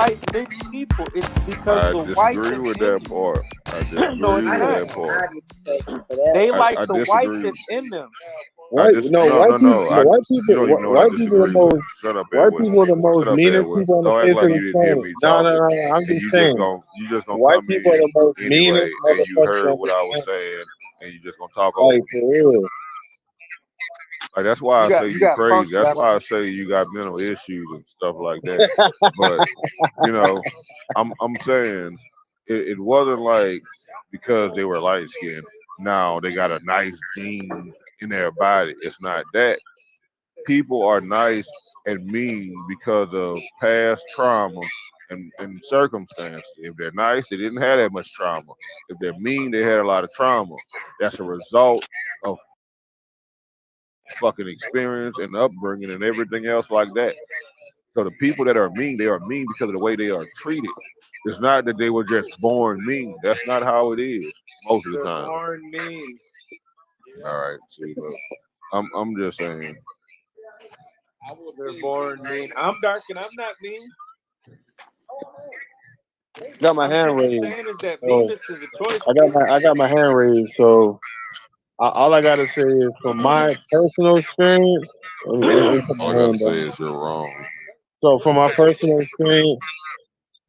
like mixed people. It's because I the white disagree that's with in that part. I no, disagree it's I with don't not. that part. subscribe to that. They like I the white disagree. that's in them. No, no, no. The white You people, don't even know what I white people are the disagree with. most, Shut up, white Edward. people are the most Shut up, meanest Edward. people on the Don't act face of like the you didn't hear planet. me No, talking, no, no, no. I'm and just saying, you just gonna white come people are in the most anyway, meanest and you motherfuckers heard on what the I was planet. saying, and you just gonna talk over Like me. for real. Like that's why I say You you got funk crazy. That's why I shepard. say you got mental issues and stuff like that. But you know, I'm saying it wasn't like because they were light skinned. Now they got a nice gene in their body. It's not that. People are nice and mean because of past trauma and circumstance. If they're nice, they didn't have that much trauma. If they're mean, they had a lot of trauma. That's a result of fucking experience and upbringing and everything else like that. So the people that are mean, they are mean because of the way they are treated. It's not that they were just born mean. That's not how it is most of the They're time. born mean. All right, see, look, I'm just saying. They're born mean. I'm dark and I'm not mean. Got my I'm hand simply raised. saying is that So meanness is a choice. I got my hand raised. So all I gotta say is from my personal experience, let me put All my I gotta hand say down. is you're wrong. So from my personal experience,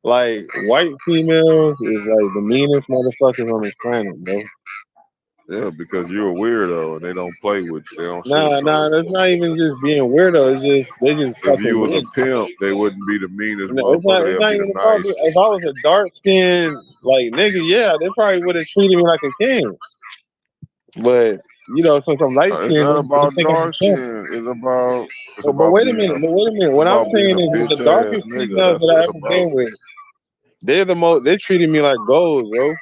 like white females is like the meanest motherfuckers on this planet, bro. Yeah, because you're a weirdo and they don't play with you. They don't Nah, sugarcoat nah, it. that's not even just being weirdo. It's just they just If you fucking was a weird. pimp, they wouldn't be the meanest No, it's not. motherfucker. It's They'll not be the even about. nice. If I was a dark skinned like nigga, yeah, they probably would have treated me like a king. But since I'm light It's skinned, not they about think I'm a dark pimp. skin. It's But about wait a being minute. But wait a minute. it's What I'm about being saying a is, with bitch the ass darkest nigga. females That's that what I it's ever about. been with, they're the most. They treated me like gold, bro.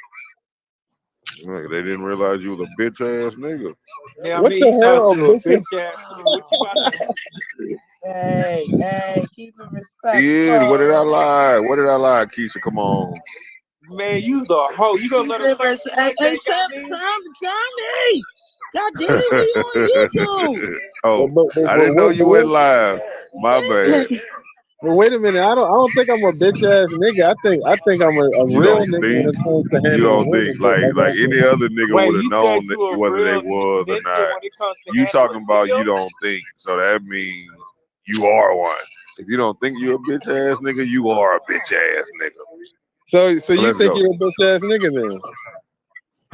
Like, they didn't realize you was a bitch ass nigga. Yeah, I What mean, the he called hell, a you a bitch? bitch ass nigga. What you about to? Hey, keep it Id, what did I respectful. lie? What did I lie, Keisha? Come on. Man, you's a hoe. You gonna Keep let her it talk to you Hey, like that, y'all mean? Tommy! God damn it, we on Oh, I didn't know you went Wait, live. My bad. YouTube. but wait a minute. I don't think I'm a bitch ass nigga. I think I'm a You real don't nigga when think? it comes to You handling don't women. think But like any other nigga Wait, would have you said known that you a whether they real was or ninja not. when it comes to You talking handling about you Neil? don't think, so that means you are one. If you don't think you're a bitch ass nigga, you are a bitch ass nigga. so So you let's think go. you're a bitch ass nigga then?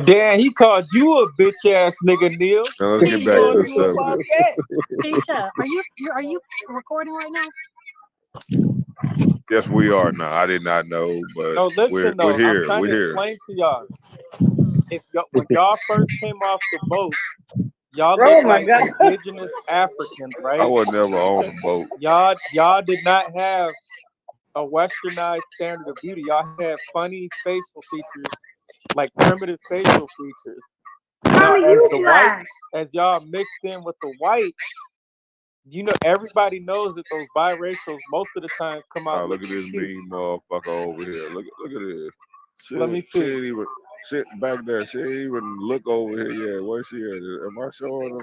Damn, he called you a bitch ass nigga, Neil. Now let's What get you back to gonna the do about subject. that? Keisha, are you recording right now? Yes, we are now. I did not know, but No, we're listen we're though. I'm here. trying We're to here. explain to y'all. When y'all first came off the boat, y'all Oh looked my like god. indigenous Africans, I right? was never on the boat. Y'all did not have a westernized standard of beauty. Y'all had funny facial features, like primitive facial features. Now, Tommy, you black. as y'all mixed in with the whites, everybody knows that those biracials most of the time come Oh, out look at looking this cute. mean motherfucker over here. Look at this. Let me She see. ain't even shit back there. She ain't even look over here yet. Where she at? Am I showing her?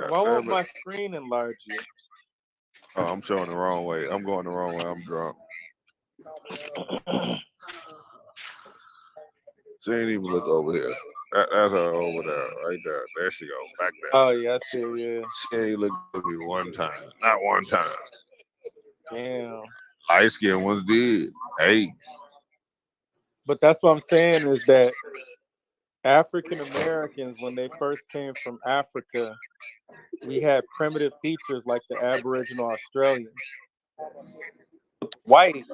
God Why won't damn it. my screen enlarge you? Oh, I'm showing the wrong way. I'm going the wrong way. I'm drunk. She ain't even look over here. That's her over there, right there. There she go, back Oh there. yeah, I see. Yeah. She ain't looked at me one time. Not one time. Damn. Light skin ones did. Hey, But that's what I'm saying is that African Americans, when they first came from Africa, we had primitive features like the Aboriginal Australians. White,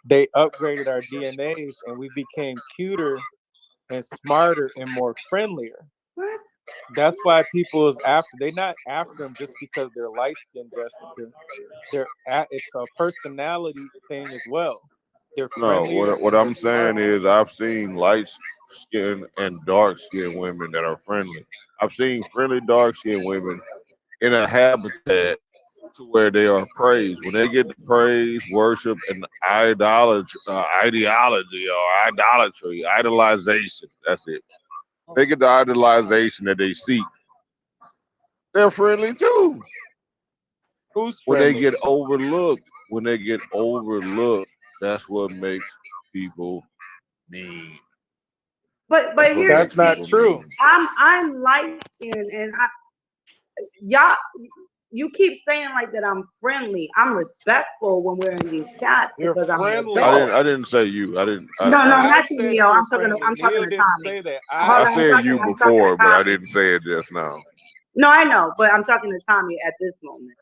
they upgraded our DNAs and we became cuter and smarter and more friendlier. What? That's why people is after. They're not after them just because they're light skinned, Jessica. It's a personality thing as well. They're no. friendlier What and they're I'm saying smarter. is, I've seen light skin and dark skinned women that are friendly. I've seen friendly dark skinned women in a habitat to where they are praised. When they get the praise, worship, and ideology or idolatry, idolization. That's it. They get the idolization that they seek. They're friendly too. Who's When they friendly? get overlooked, when they get overlooked, that's what makes people mean. But That's what here's makes That's the not thing. people true. mean. I'm light skinned and y'all you keep saying like that I'm friendly. I'm respectful when we're in these chats You're because I'm an friendly. adult. I didn't say you. I didn't. No, no, I not you, said Neo. you were I'm friendly. talking Neil to didn't Tommy. say that. Hold I on, said you I'm talking to before, but I Tommy. didn't say it just now. No, I know, but I'm talking to Tommy at this moment.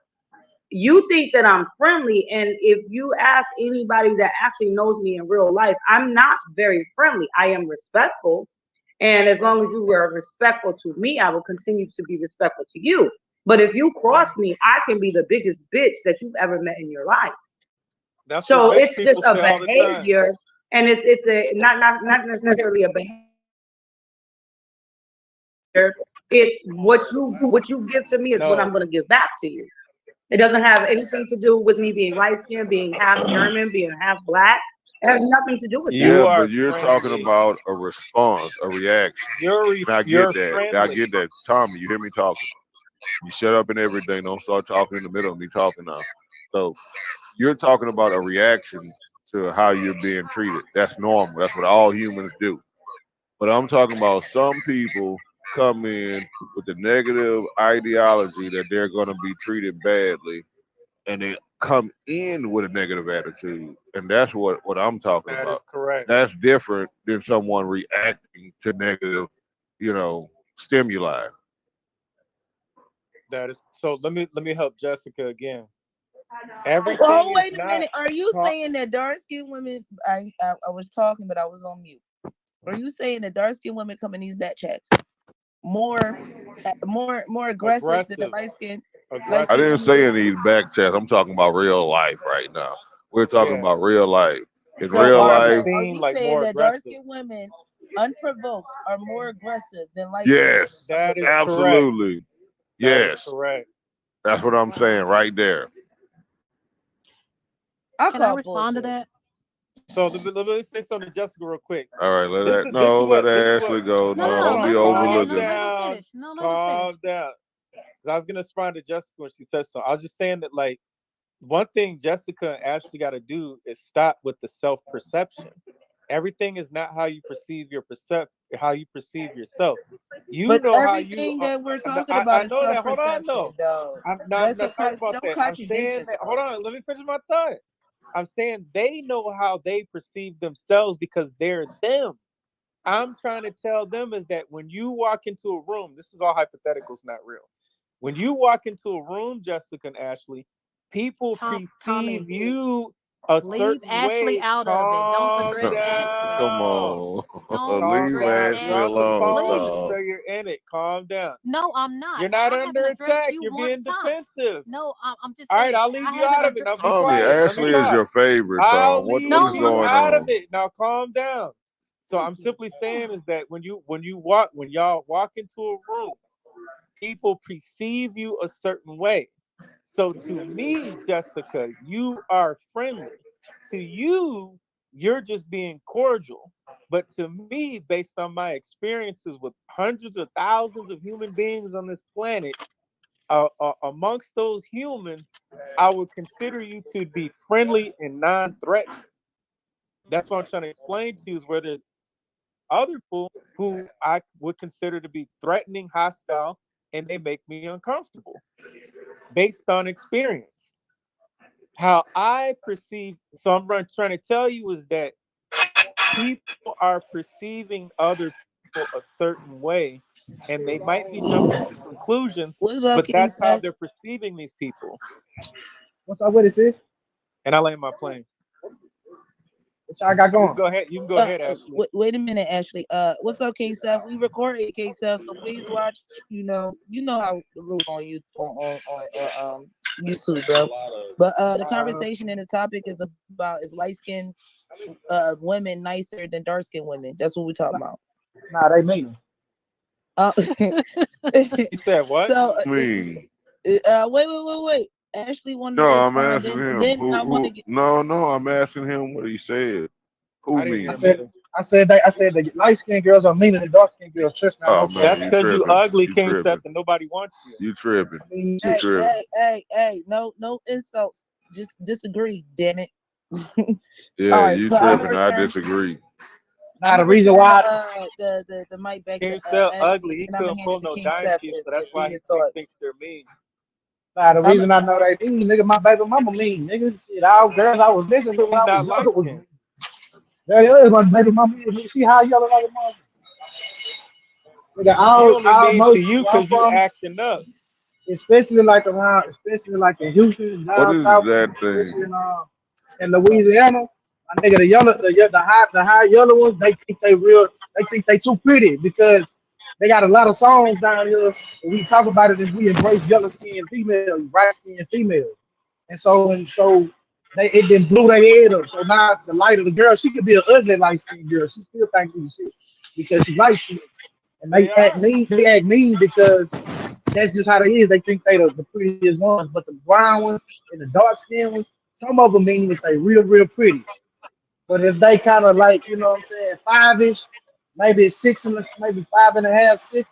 You think that I'm friendly, and if you ask anybody that actually knows me in real life, I'm not very friendly. I am respectful, and as long as you are respectful to me, I will continue to be respectful to you. But if you cross me, I can be the biggest bitch that you've ever met in your life. That's what So rich it's just people a say all the time. behavior, and it's a not necessarily a behavior. It's what you give to me is what No, I'm going to give back to you. It doesn't have anything to do with me being light skinned, being half German, being half black. It has nothing to do with that. you Yeah, are but you're talking friendly. about a response, a reaction. And I get You're that. I friendly. get that. Tommy, you hear me talking. You shut up and everything. Don't start talking in the middle of me talking now. So you're talking about a reaction to how you're being treated. That's normal. That's what all humans do. But I'm talking about some people come in with the negative ideology that they're going to be treated badly, and they come in with a negative attitude, and that's what I'm talking That about. is correct. That's different than someone reacting to negative, stimuli. That is so. Let me help Jessica again. Everything Oh, is wait a not. minute. Are you Talk, saying that dark skinned women? I was talking, but I was on mute. Are you saying that dark skinned women come in these back chats more aggressive than the aggressive. light I skinned Aggressive. didn't women say do? any back chat. I'm talking about real life right now. We're talking Yeah. about real life. In So real Sometimes are it life, are seems you like saying more that dark aggressive. skinned women, unprovoked, are more aggressive than light skinned yes, women come in the That is back? correct. absolutely. That is Yes, correct. that's what I'm saying right there. I Can I call respond to bullshit. that? So let me say something to Jessica real quick. All right, let This that is this is no, let what this is Ashley what. go. No, No, no, Hold don't no. be on. Let him finish. Calm No, overlooking. let him down. finish. No, let him finish. Calm down. 'Cause I was gonna respond to Jessica when she said so. I was just saying that like one thing Jessica and Ashley got to do is stop with the self perception. Everything is not how you perceive how you perceive yourself. You But know how you everything are. that we're No, talking I about is know self that. Hold on, perception, no. though. I'm not talking about Don't that. I'm contradict saying that. Hold yourself. on, let me finish my thought. I'm saying they know how they perceive themselves because they're them. I'm trying to tell them is that when you walk into a room, this is all hypothetical, it's not real. When you walk into a room, Jessica and Ashley, people Tommy, perceive you a leave certain Ashley way. out of it. Don't Calm address Come Ashley. down. on, Don't Calm leave address down. Ashley You're on the Ashley, alone, phone, please. dog. so you're in it. Calm down. No, I'm not. You're not I haven't under addressed attack. you You're once being time. defensive. No, I'm just All right, saying. I'll leave I you haven't out of it. addressed. Now be Tommy, quiet. Let me Ashley is talk. your favorite, I'll Tom. What leave is No, you going out of on? it. Now calm down. So I'm thank you. simply saying is that when y'all walk into a room, people perceive you a certain way. So to me, Jessica, you are friendly. To you, you're just being cordial. But to me, based on my experiences with hundreds of thousands of human beings on this planet, amongst those humans, I would consider you to be friendly and non-threatening. That's what I'm trying to explain to you is where there's other people who I would consider to be threatening, hostile, and they make me uncomfortable based on experience. How I perceive, so trying to tell you is that people are perceiving other people a certain way, and they might be jumping to conclusions, What's up, but that's how K-Seth? they're perceiving these people. What's up with it, sis? And I land my plane. What y'all got You can going? go ahead. You can go ahead, Ashley. Wait a minute, Ashley. What's up, K-Seth? We recorded K-Seth, so please watch. You know how the rules on you on YouTube, bro. But the conversation and the topic is about is light skinned women nicer than dark skinned women. That's what we're talking about. Nah, they mean You said what? So I mean, wait. Ashley wanted to no, I'm respond. asking him. Then I want to Who? get. No, I'm asking him what he said. Who I didn't hear I mean? him said either. I said the light skinned girls are meaner than dark skinned girls. Trust me, I know Oh for a man, That's you fact. because you tripping. ugly, You King tripping. Seth, and nobody wants you. You tripping. I mean, You Hey, tripping. no insults. just disagree. Damn it. Yeah, All right, you so I'm tripping. gonna I return. disagree. Nah, I'm the gonna reason return why the mic back to King Seth Ashley, ugly. He and I'm gonna couldn't hand pull it to no King Seth dynasties, so to that's see why his he thoughts. thinks they're mean. nah, the I'm reason I know they mean, nigga, my baby mama mean, nigga. Shit, all girls I was missing when He's I not was light young was skinned. there it is, my baby mama is. You see how yellow like a mother? Nigga, He only all mean to most you where I'm because you from, acting up. especially like around, especially like in Houston, What down is south, that especially thing? in Louisiana. My nigga, the high yellow ones, they think they too pretty because they got a lot of songs down here. And we talk about it and we embrace yellow skinned females, bright skinned females, and so they it then blew their head up. So now the light of the girl, she could be an ugly light skinned girl, she still thinks she's shit because she light skinned. And They are. they act mean because that's just how they is. They think they the prettiest ones, but the brown ones and the dark skinned ones, some of them mean that they real pretty. But if they kind of like, you know what I'm saying, five-ish, maybe six and maybe 5.5, 6,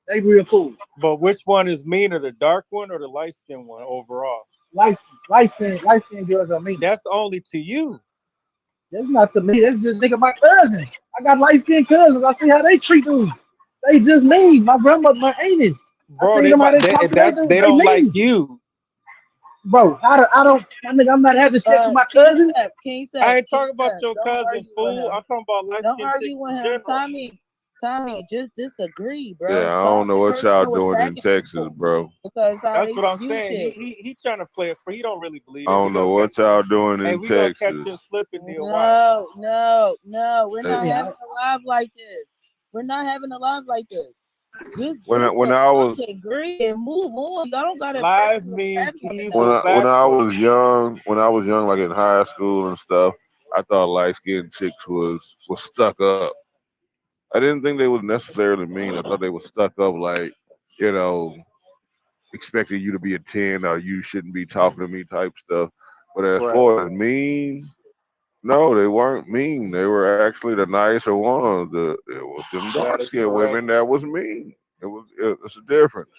they real cool. But which one is meaner, the dark one or the light skinned one overall? Light light skinned girls are mean. That's only to you. That's not to me. That's just nigga my cousins. I got light skinned cousins. I see how they treat dudes. They just mean. My grandmother, my aunties. I Bro, seen them how they talk to their dudes. they They don't like mean. you. Bro, I don't, my nigga, I'm not having sex with my King cousin. Seth, King I Seth, ain't King talking about Seth. your Don't cousin, argue with fool. him. I'm talking about light Don't skinned chicks argue in with him. general. Tommy, just disagree, bro. Yeah, I don't Stop know the what y'all personal doing in attacking Texas, people bro. because how That's they what I'm view saying. shit. He trying to play it for. He don't really believe I that. We don't know gonna catch what him. y'all doing Hey, in we gonna catch Texas. him slipping, Neil. Watch. No. We're not Hey, having a live like this. We're not having a live like this. Just when I was disagree and move on. Y'all don't gotta Live personally means attack one when evil another. I backwards. was young, like in high school and stuff, I thought light skinned chicks was stuck up. I didn't think they was necessarily mean. I thought they was stuck up, like, you know, expecting you to be a 10 or you shouldn't be talking to me type stuff. But as Right. far as mean, no, they weren't mean. They were actually the nicer ones. It was them That dark is skinned correct. women that was mean. It's a difference.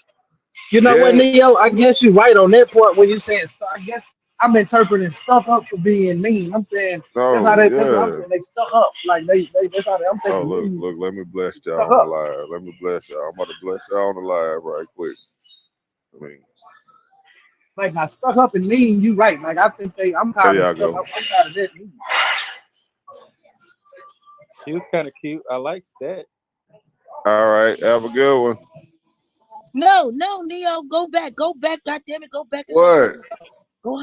You know what, Yeah, Neo? I guess you're right on that part when you saying stuff. I guess I'm interpreting stuck up for being mean. I'm saying no, that's what I'm yeah. saying. They stuck up. Like they that's how I'm Oh, taking mean. look, let me bless Stuck y'all on the up. live. Let me bless y'all. I'm about to bless y'all on the live right quick. I mean, Like now stuck up and mean, you right. Like I think I'm there tired of y'all stuck go. up. I'm tired of that. She was kind of cute. I like that. All right, have a good one. No, Neo, go back. God damn it, go back and go say What? hello.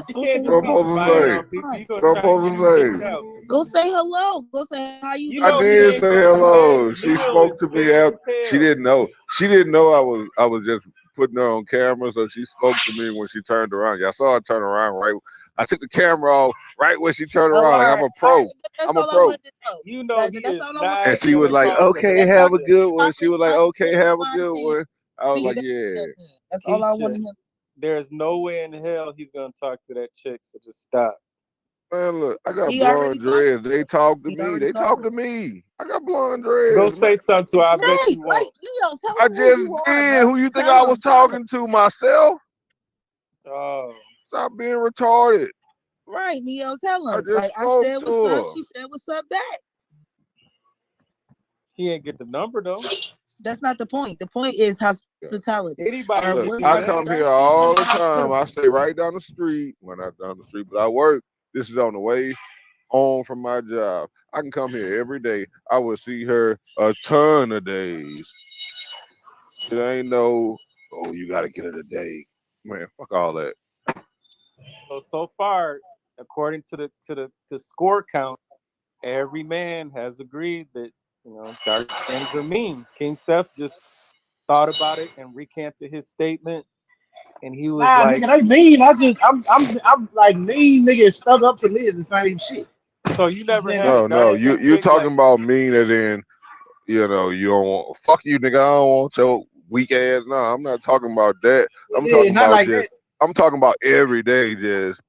You Go say can't What just I'm be hello. supposed Go spying to say on say? people. hi. You gonna What I'm try to supposed get him kicked to say? out. Go say hello. Go say how you You I know doing. he did ain't say gonna do that. hello. She Neil spoke is to me fake after. as hell. She didn't know. She didn't know I was just putting her on camera, so she spoke to me when she turned around. Y'all saw her turn around right. I took the camera off right when she turned Oh, around. Like I'm a pro. That's I'm a all I pro. wanted to know. You know he That's is all I wanted And not to she know. was gonna like, talk to "Okay, that That's have a picture. good one." She was like, all "Okay, I have a wanted good to one." I was be like, back "Yeah." then. That's all I Keisha, wanted him. there's no way in hell he's gonna talk to that chick. So just stop. Man, look, I got He already blonde talked dreads. to They her. talk to He me. already They talked talk to to her. me. I got blonde Go dreads, man. say something to her. I bet Right, you right. won't. Leo, tell I him who just you are, did. bro. Who you think I Tell was him. Tell him. talking to? Myself? Oh, Stop being retarded. Right, Neo, tell I him. just Like I spoke said, what's to up? her. She said, what's up back. he ain't get the number though. That's not the point. The point is hospitality. Anybody Or can Look, what do I that. come dark here skinned all women the time. hospitable. I stay right down the street. Well, not down the street, but I work. This is on the way home from my job. I can come here every day. I will see her a ton of days. It ain't no, oh, you got to get it a day. Man, fuck all that. So far, according to the score count, every man has agreed that dark skins are mean. King Seth just thought about it and recanted his statement, and he was Nah, like, nigga, they mean. I'm like mean. Nigga, stuck up to me is the same shit. "So you I'm never saying had a like, No, dark you skinned you chick talking that about mean as in, you don't want, fuck you, nigga. I don't want your weak ass. No, I'm not talking about that. I'm yeah, talking not about like just, that. I'm talking about every day, just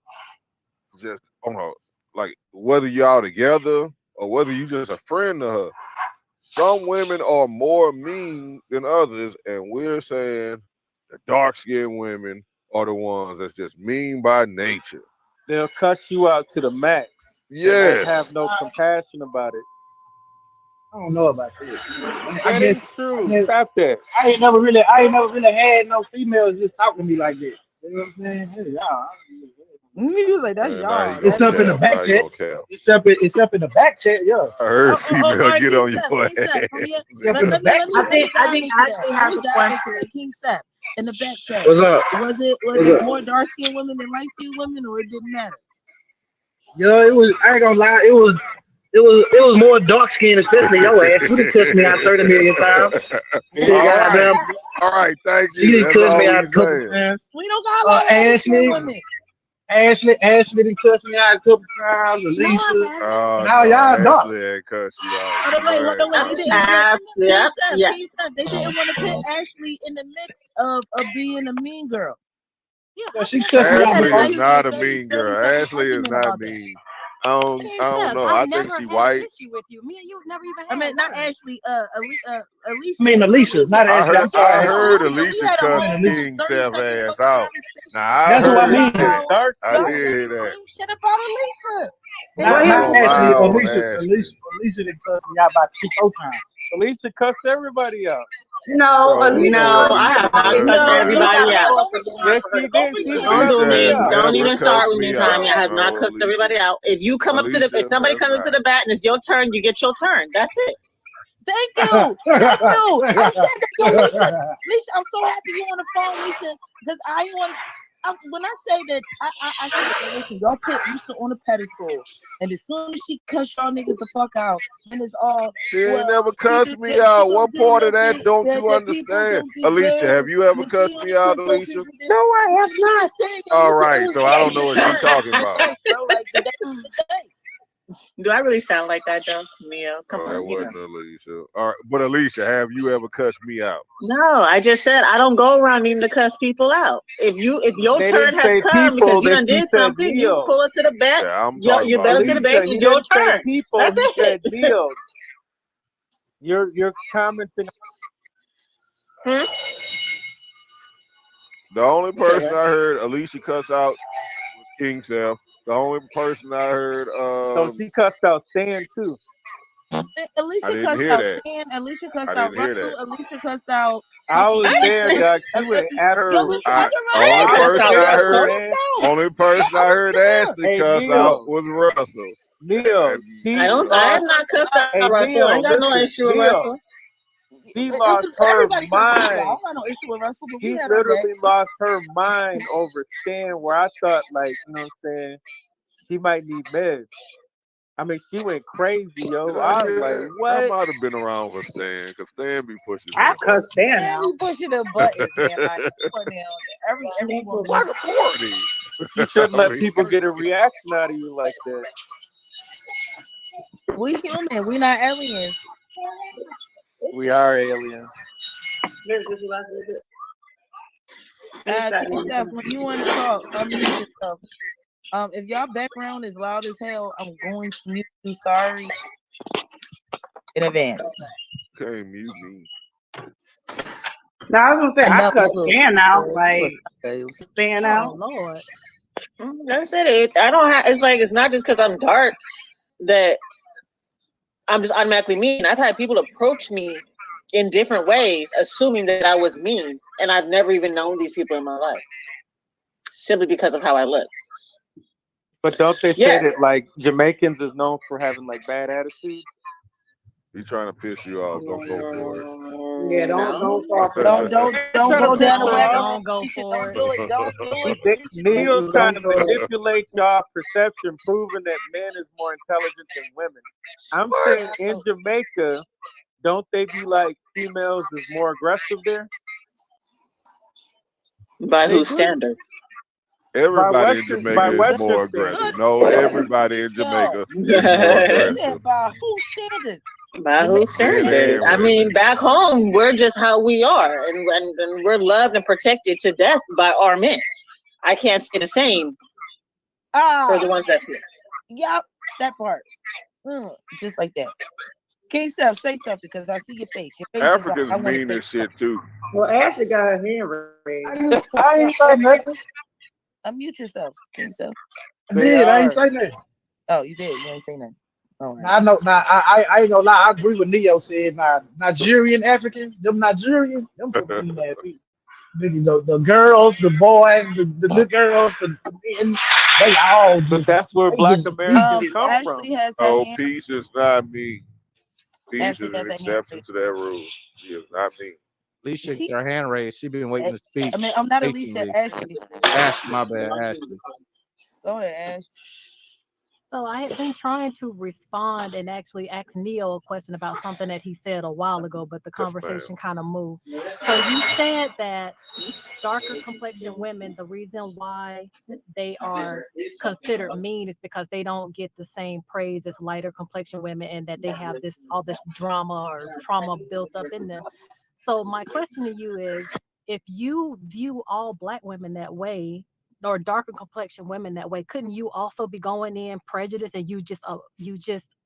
on a, like, whether y'all together or whether you just a friend to her. Some women are more mean than others, and we're saying the dark skinned women are the ones that's just mean by nature. they'll cuss you out to the max. They won't Yes. have no compassion about it. I don't know about this. I That guess, is true. I guess Stop that. I ain't never really had no females just talk to me like that. You know what I'm saying? Hey, He was like, that's Man, now you y'all. gonna it's up in the cap. back Now you chat. gonna cap. It's up in the back chat. Yeah, I heard All female right, get King on your Seth, King ass. Seth, from your, it's up in the let back me chat. I dive think into I that. actually Let have me a dive into question. that. King Seth, in the back chat. What's up? Was What's it up? more dark skinned women than light skinned women, or it didn't matter? Yo, it was. I ain't gonna lie. It was more dark skinned, especially your ass. You done cussed me out 30 million times. Shit, All right. goddamn. All right, thank You you. done That's cussed all me we out a couple saying. times. We don't got a lot of light Ashley, skinned women. Ashley done cussed me out a couple times. No, Alicia. I haven't. Oh Now no, y'all dark. Ashley ain't cuss you out. Hold on, wait, Go ahead. They didn't. King Seth, they didn't want to put Ashley in the mix of being a mean girl. Yeah, Yeah, I've she never cussed me had out an Ashley is before. issue not a with you. mean girl. Ashley is not About that. mean. I don't King know. Seth, I I've think never she had white. an issue with you. Me and you have never even I had mean, not words. Ashley, Alicia. I mean Alicia, not I Ashley. heard I'm sorry, I Ashley. heard We Alicia had a cuss whole Alicia. King 30 Seth second ass fucking out. conversation. Now I That's what I heard mean. that. Dark I Y'all skin. did said hear the that. same shit about Alicia. Not What You not gonna happened? Ashley. lie on Alicia Ashley. done cussed me out about 2 times. Alicia cussed everybody out. No, No, Alicia. no, No, I have Alicia not cussed cussed me No, out. everybody out. Yes, she did. She done Don't cussed do Alicia me has me. out. Don't never even start cussed with me, me out. Tommy. I have not No, cussed Alicia. everybody out. If you come up to the, if Alicia somebody has comes into not. the bat and it's your turn, you get your turn. That's it. Thank you. Thank you. I said that to Alicia. Alicia, I'm so happy you on the phone, Alicia, because I want. When I say that, I said, listen, y'all put Alicia on a pedestal, and as soon as she cuss y'all niggas the fuck out, then it's all She ain't well. never cussed me out. What part of that don't you understand? Alicia, have you ever cussed me out, Alicia? No, I have not. Saying, All right, so I don't know what you're talking about. Bro, like the day of the day. Do I really sound like that, though, Neo? Come That on, you know. wasn't Alicia. All right, but Alicia, have you ever cussed me out? No, I just said I don't go around needing to cuss people out. If your They turn didn't has say come people. because you That done she did said something, you Neo. pull up to the bat. Yeah, I'm talking You about better to the Alicia. base. Alicia, It's he your didn't say turn. people. That's He it. said Neo. You're commenting. Hmm? The only You said person what? I heard Alicia cuss out was King Self. The only person I heard, So she cussed out Stan too. I Alicia didn't cussed hear out that. Stan. Alicia cussed I out didn't hear Russell. that. Alicia cussed out. I was there, Doc. She went at Yo, her. was I, fucking the right. only I cussed person out I Russell. heard, Cussed out. only person I heard Ashley Hey, cuss Neil. out was Russell. Neil, And she I have lost. not cussed out Hey, Russell. I ain't Neil, got no listen, issue with Neil. Russell. She It lost was her everybody cussed out. I mind. don't got no issue with Russell, but we She had our day. literally lost her mind over Stan, where I thought, like, you know what I'm saying, she might need meds. I mean, she went crazy, yo. I was like, I what? might have been around for Stan, because Stan be pushing I them buttons. cussed Stan Man, out. we pushing the buttons, man. Like, come on now. Every woman. Like a party. You shouldn't let I mean, people get a reaction out of you like that. We human. We not aliens. We are aliens. King Seth, when you want to talk, unmute yourself. If y'all background is loud as hell, I'm going to mute you. Sorry in advance. can't mute me. No, I was gonna say I Enough cussed was Stan out. a- Like Stan Oh out. Lord. That's it. I don't have. It's like it's not just because I'm dark that I'm just automatically mean. I've had people approach me in different ways, assuming that I was mean, and I've never even known these people in my life, simply because of how I look. But don't they say Yes. that, like, Jamaicans is known for having, like, bad attitudes? He trying to piss you off. Don't go for it. Yeah, don't fall for Don't that. go down the Don't rabbit Don't hole. go for Don't it. do it. Don't do it. Neil's trying to Don't do it. manipulate y'all perception, proving that men is more intelligent than women. I'm saying in Jamaica, don't they be like females is more aggressive there? By They whose do. standard? Everybody in by Jamaica is Western more standards. aggressive. No, everybody in Jamaica is more Yeah, aggressive. by whose standards? By whose Men standards? and I women. mean, back home, we're just how we are, and we're loved and protected to death by our men. I can't say the same for the ones that feel. Yep, that part. Just like that. King Seth, say something because I see your face. Your face is like, Africans I want to mean say this shit too. Well, Ashley got her hand raised. I ain't say nothing. unmute yourself, King Seth. I They did. I ain't are. say nothing. Oh, you did. You ain't say nothing. All right. Now, I know. Now I ain't gonna lie. I agree with Neo said. Now Nigerian Africans, them Nigerian, them some mean ass people. The girls, the boys, the girls, the men, they all But just that's where they Black just Americans beefy. come from. Ashley has her Oh, hand. peace is not me. Peace Ashley is has an her hand exception raised. to that rule. She is not me. Alicia got her hand raised. She been waiting to speak I mean, I'm not Alicia. patiently. Ashley. Ash, my bad, Ashley. Go ahead, Ash. So I had been trying to respond and actually ask Neo a question about something that he said a while ago, but the Yes, ma'am. conversation kind of moved. So you said that darker complexion women, the reason why they are considered mean is because they don't get the same praise as lighter complexion women, and that they have this all this drama or trauma built up in them. So my question to you is, if you view all Black women that way, or darker complexion women that way, couldn't you also be going in prejudiced, and you just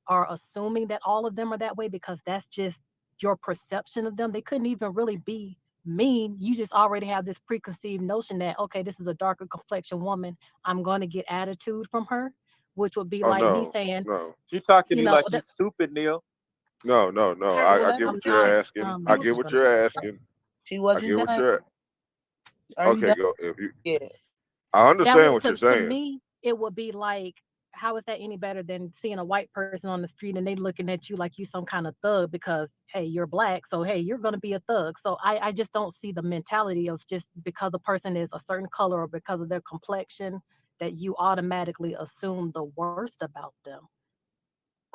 are assuming that all of them are that way because that's just your perception of them? They couldn't even really be mean. You just already have this preconceived notion that, okay, this is a darker complexion woman, I'm going to get attitude from her, which would be Oh like me no, saying, no, You talking to you me know, like you stupid, Neil. no. Well, I let get her I'm what not. you're asking. I'm I not get just what gonna you're say that. asking. she I wasn't get what done. you're. Are you Okay, done? go. If you, Yeah. I That understand would what you're to saying. me, it would be like, how is that any better than seeing a white person on the street and they looking at you like you some kind of thug because hey, you're Black, so hey, you're gonna be a thug. So I just don't see the mentality of just because a person is a certain color or because of their complexion that you automatically assume the worst about them.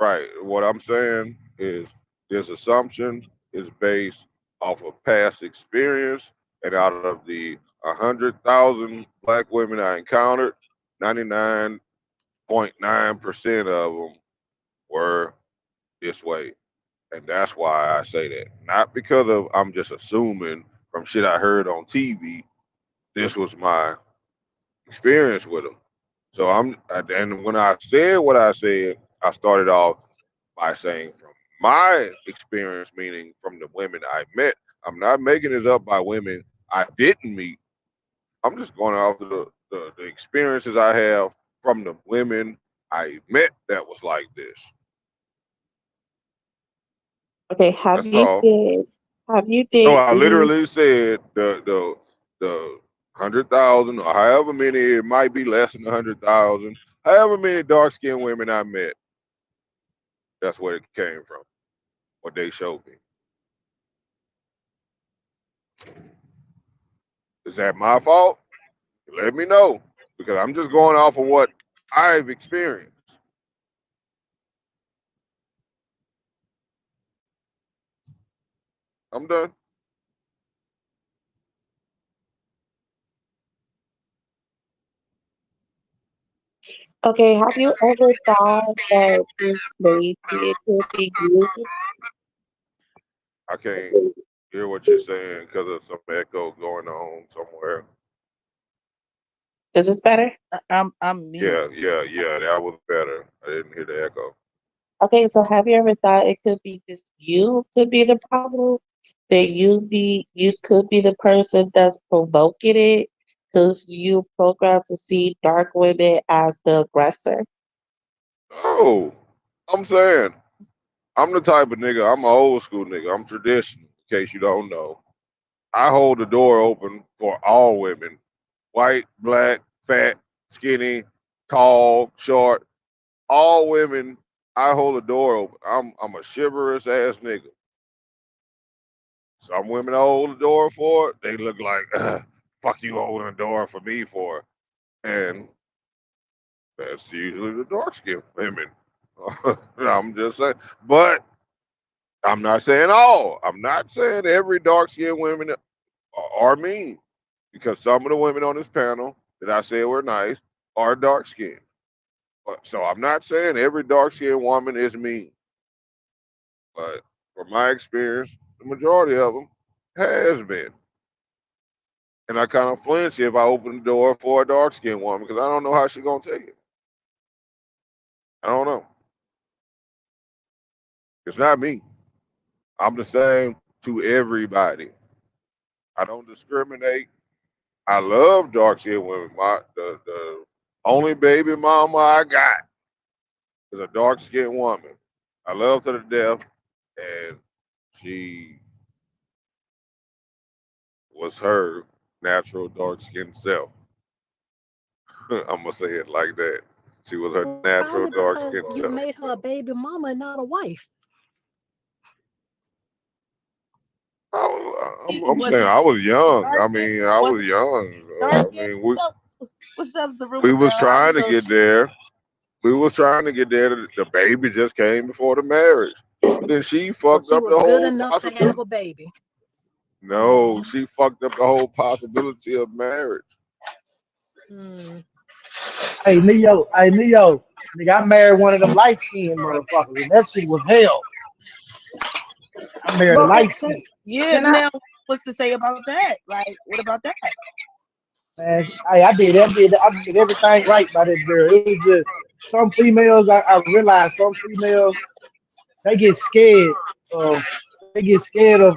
Right. What I'm saying is this assumption is based off of past experience, and out of the 100,000 Black women I encountered, 99.9% of them were this way. And that's why I say that. Not because of I'm just assuming from shit I heard on TV. This was my experience with them. So and when I said what I said, I started off by saying from my experience, meaning from the women I met. I'm not making this up by women I didn't meet. I'm just going off the experiences I have from the women I met that was like this. Okay, have That's you all. did have you So did I you literally said the 100,000 or however many, it might be less than 100,000, however many dark skinned women I met, that's where it came from. What they showed me. Is that my fault? Let me know. Because I'm just going off of what I've experienced. I'm done. okay, have you ever thought that this maybe it could be used? I can't hear what you're saying because of some echo going on somewhere. Is this better? I'm mute. Yeah. That was better. I didn't hear the echo. Okay, so have you ever thought it could be just you could be the problem? That you could be the person that's provoking it because you programmed to see dark women as the aggressor. Oh, I'm saying I'm the type of nigga, I'm an old school nigga. I'm traditional, in case you don't know. I hold the door open for all women, white, black, fat, skinny, tall, short, all women. I hold the door open. I'm a chivalrous ass nigga. Some women I hold the door for, they look like, fuck you holding the door for me for. And that's usually the dark skinned women. I'm just saying. But I'm not saying all. I'm not saying every dark skinned women are mean. Because some of the women on this panel that I said were nice are dark skinned. So I'm not saying every dark skinned woman is mean. But from my experience, the majority of them has been. And I kind of flinch if I open the door for a dark skinned woman because I don't know how she's gonna take it. I don't know. It's not me. I'm the same to everybody. I don't discriminate. I love dark skinned women. Only baby mama I got is a dark skinned woman. I loved her to death, and she was her natural dark skinned self. I'm gonna say it like that. She was her natural Probably dark because skinned you self. made her a baby mama and not a wife. I'm Was saying it I was young. dark I skin? mean, I Was was it young. dark I skin? mean, What's up, we was Zerubbabel? trying to get there. We was trying to get there. The baby just came before the marriage. Then she So fucked she up the was good whole enough to possibility. have a baby. No, she fucked up the whole possibility of marriage. Mm. Hey Neo, nigga, I married one of them light skinned motherfuckers, and that shit was hell. I married a But light skin. Yeah, can I? now what's to say about that? Like, what about that? Man, I did everything right by that girl. It was just some females. I realized some females they get scared of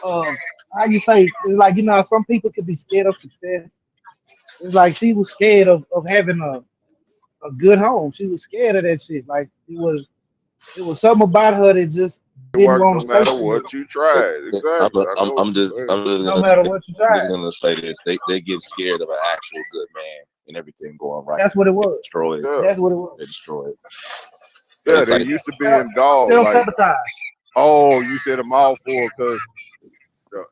of how you say it's like some people could be scared of success. It's like she was scared of having a good home. She was scared of that shit. Like it was something about her that just It didn't worked want no to stay matter somewhere, what you tried. Exactly. I know what you're saying. no matter what you I'm just tried. gonna say this. They get scared of an actual good man and everything going right. That's what it They was. destroy it. Yeah. That's what it was. They destroy it. But Yeah, it's they like used to be in dogs. Self Like, sabotage. oh, you said a mouthful because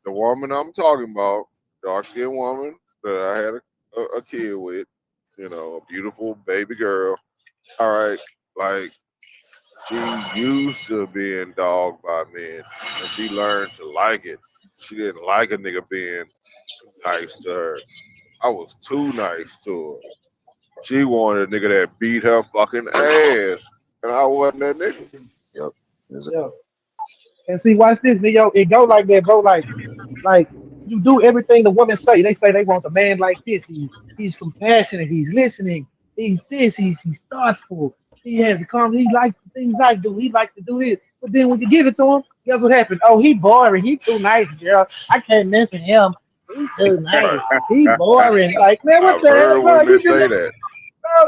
the woman I'm talking about, dark skinned woman that I had a kid with, a beautiful baby girl. All right, like she used to being dogged by men, and she learned to like it. She didn't like a nigga being too nice to her. I was too nice to her. She wanted a nigga that beat her fucking ass, and I wasn't that nigga. yep. It's Yeah. And see, watch this, Neo. It go like that, bro. Like you do everything the women say. They say they want a man like this. He's compassionate. He's listening. He's this. He's thoughtful. He has come. He likes the things I do. He likes to do this. But then when you give it to him, guess what happens? Oh, he boring. He too nice, girl. I can't mess with him. He too nice. He boring. Like man, what I've the hell, heard bro? women say that.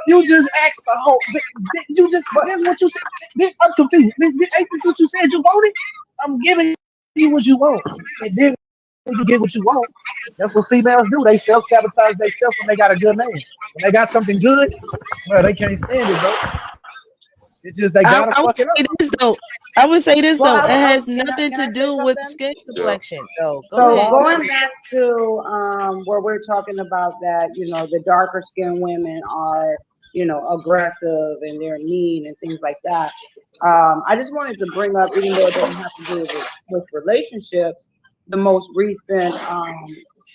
You just asked the whole. You just. That's what you said. I'm confused. Ain't this what you said you wanted? I'm giving you what you want, and then when you get what you want, that's what females do. They self sabotage themselves when they got a good man. When they got something good, well, they can't stand it, bro. It's just they gotta I would fuck it say up. this though. I would say this Well, though. It has can I nothing can to I say do with something? skin Yeah. complexion, though. Go So ahead. going back to where we're talking about that, the darker skinned women are, aggressive and they're mean and things like that. I just wanted to bring up, even though it doesn't have to do with relationships, the most recent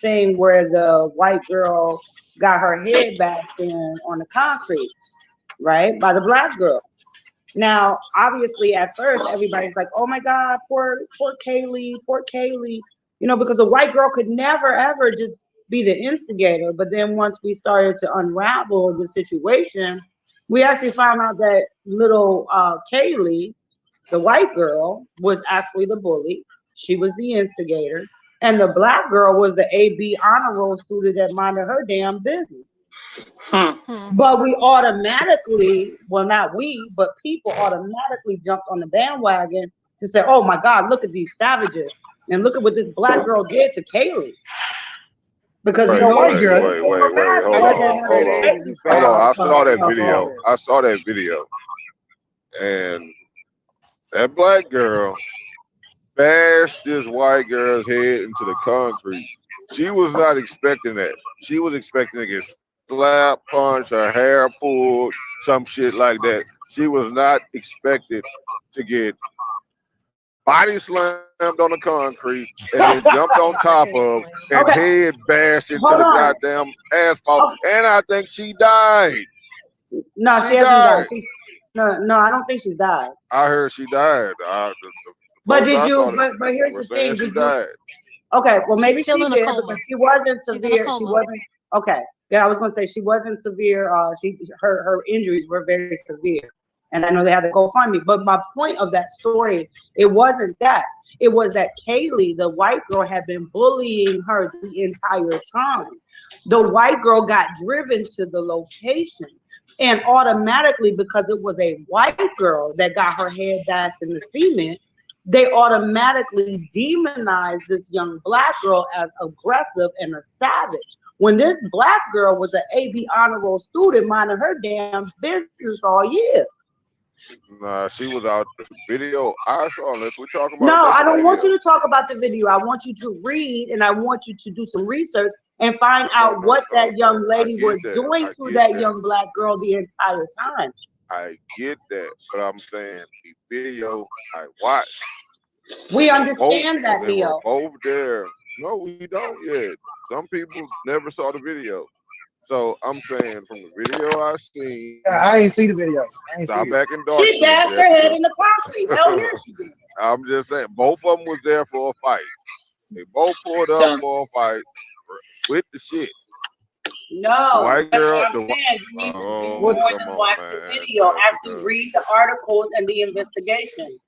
thing where the white girl got her head bashed in on the concrete, right, by the black girl. Now, obviously, at first, everybody's like, "Oh my God, poor Kaylee," because the white girl could never ever just be the instigator. But then once we started to unravel the situation, we actually found out that little Kaylee, the white girl, was actually the bully. She was the instigator, and the black girl was the AB honor roll student that minded her damn business. But we automatically, well, not we, but people automatically jumped on the bandwagon to say, "Oh my God, look at these savages, and look at what this black girl did to Kaylee." Because Wait, White girl. hold I on, just hold on, heard hold on. I saw that that. video. And that black girl bashed this white girl's head into the concrete. She was not expecting that. She was expecting to get slapped, punched, her hair pulled, some shit like that. She was not expected to get body slammed on the concrete and then jumped on top of and head bashed into Hold the on. goddamn asphalt. And I think she died. No, she hasn't died. No, I don't think she's died. I heard she died. But did you? But here's the thing. She Did you? died. Okay, well maybe She's still she in a did coma. because she wasn't She's in a severe. She coma. wasn't okay. Yeah, I was gonna say she wasn't severe. Her injuries were very severe, and I know they had to go find me. But my point of that story, it wasn't that. It was that Kaylee, the white girl, had been bullying her the entire time. The white girl got driven to the location. And automatically, because it was a white girl that got her head dashed in the cement, they automatically demonized this young black girl as aggressive and a savage. When this black girl was an AB honor roll student minding her damn business all year. Nah, she was out the video I saw. Unless we're talking about. No, another I don't want video. you to talk about the video. I want you to read and I want you to do some research and find out what that young lady was doing to that young black girl the entire time. I get that, but I'm saying the video I watched. We understand that, They were Theo. both there. No, we don't yet. Some people never saw the video. So I'm saying from the video I seen. Yeah, I ain't see the video. I ain't Stop see back in dark. She dashed her head in the concrete. Hell yeah, she did. I'm just saying, both of them was there for a fight. They both pulled up for a fight with the shit. No, The white that's girl, what I'm the saying. You need to do oh, more come than on, watch man. the video. Actually read the articles and the investigation.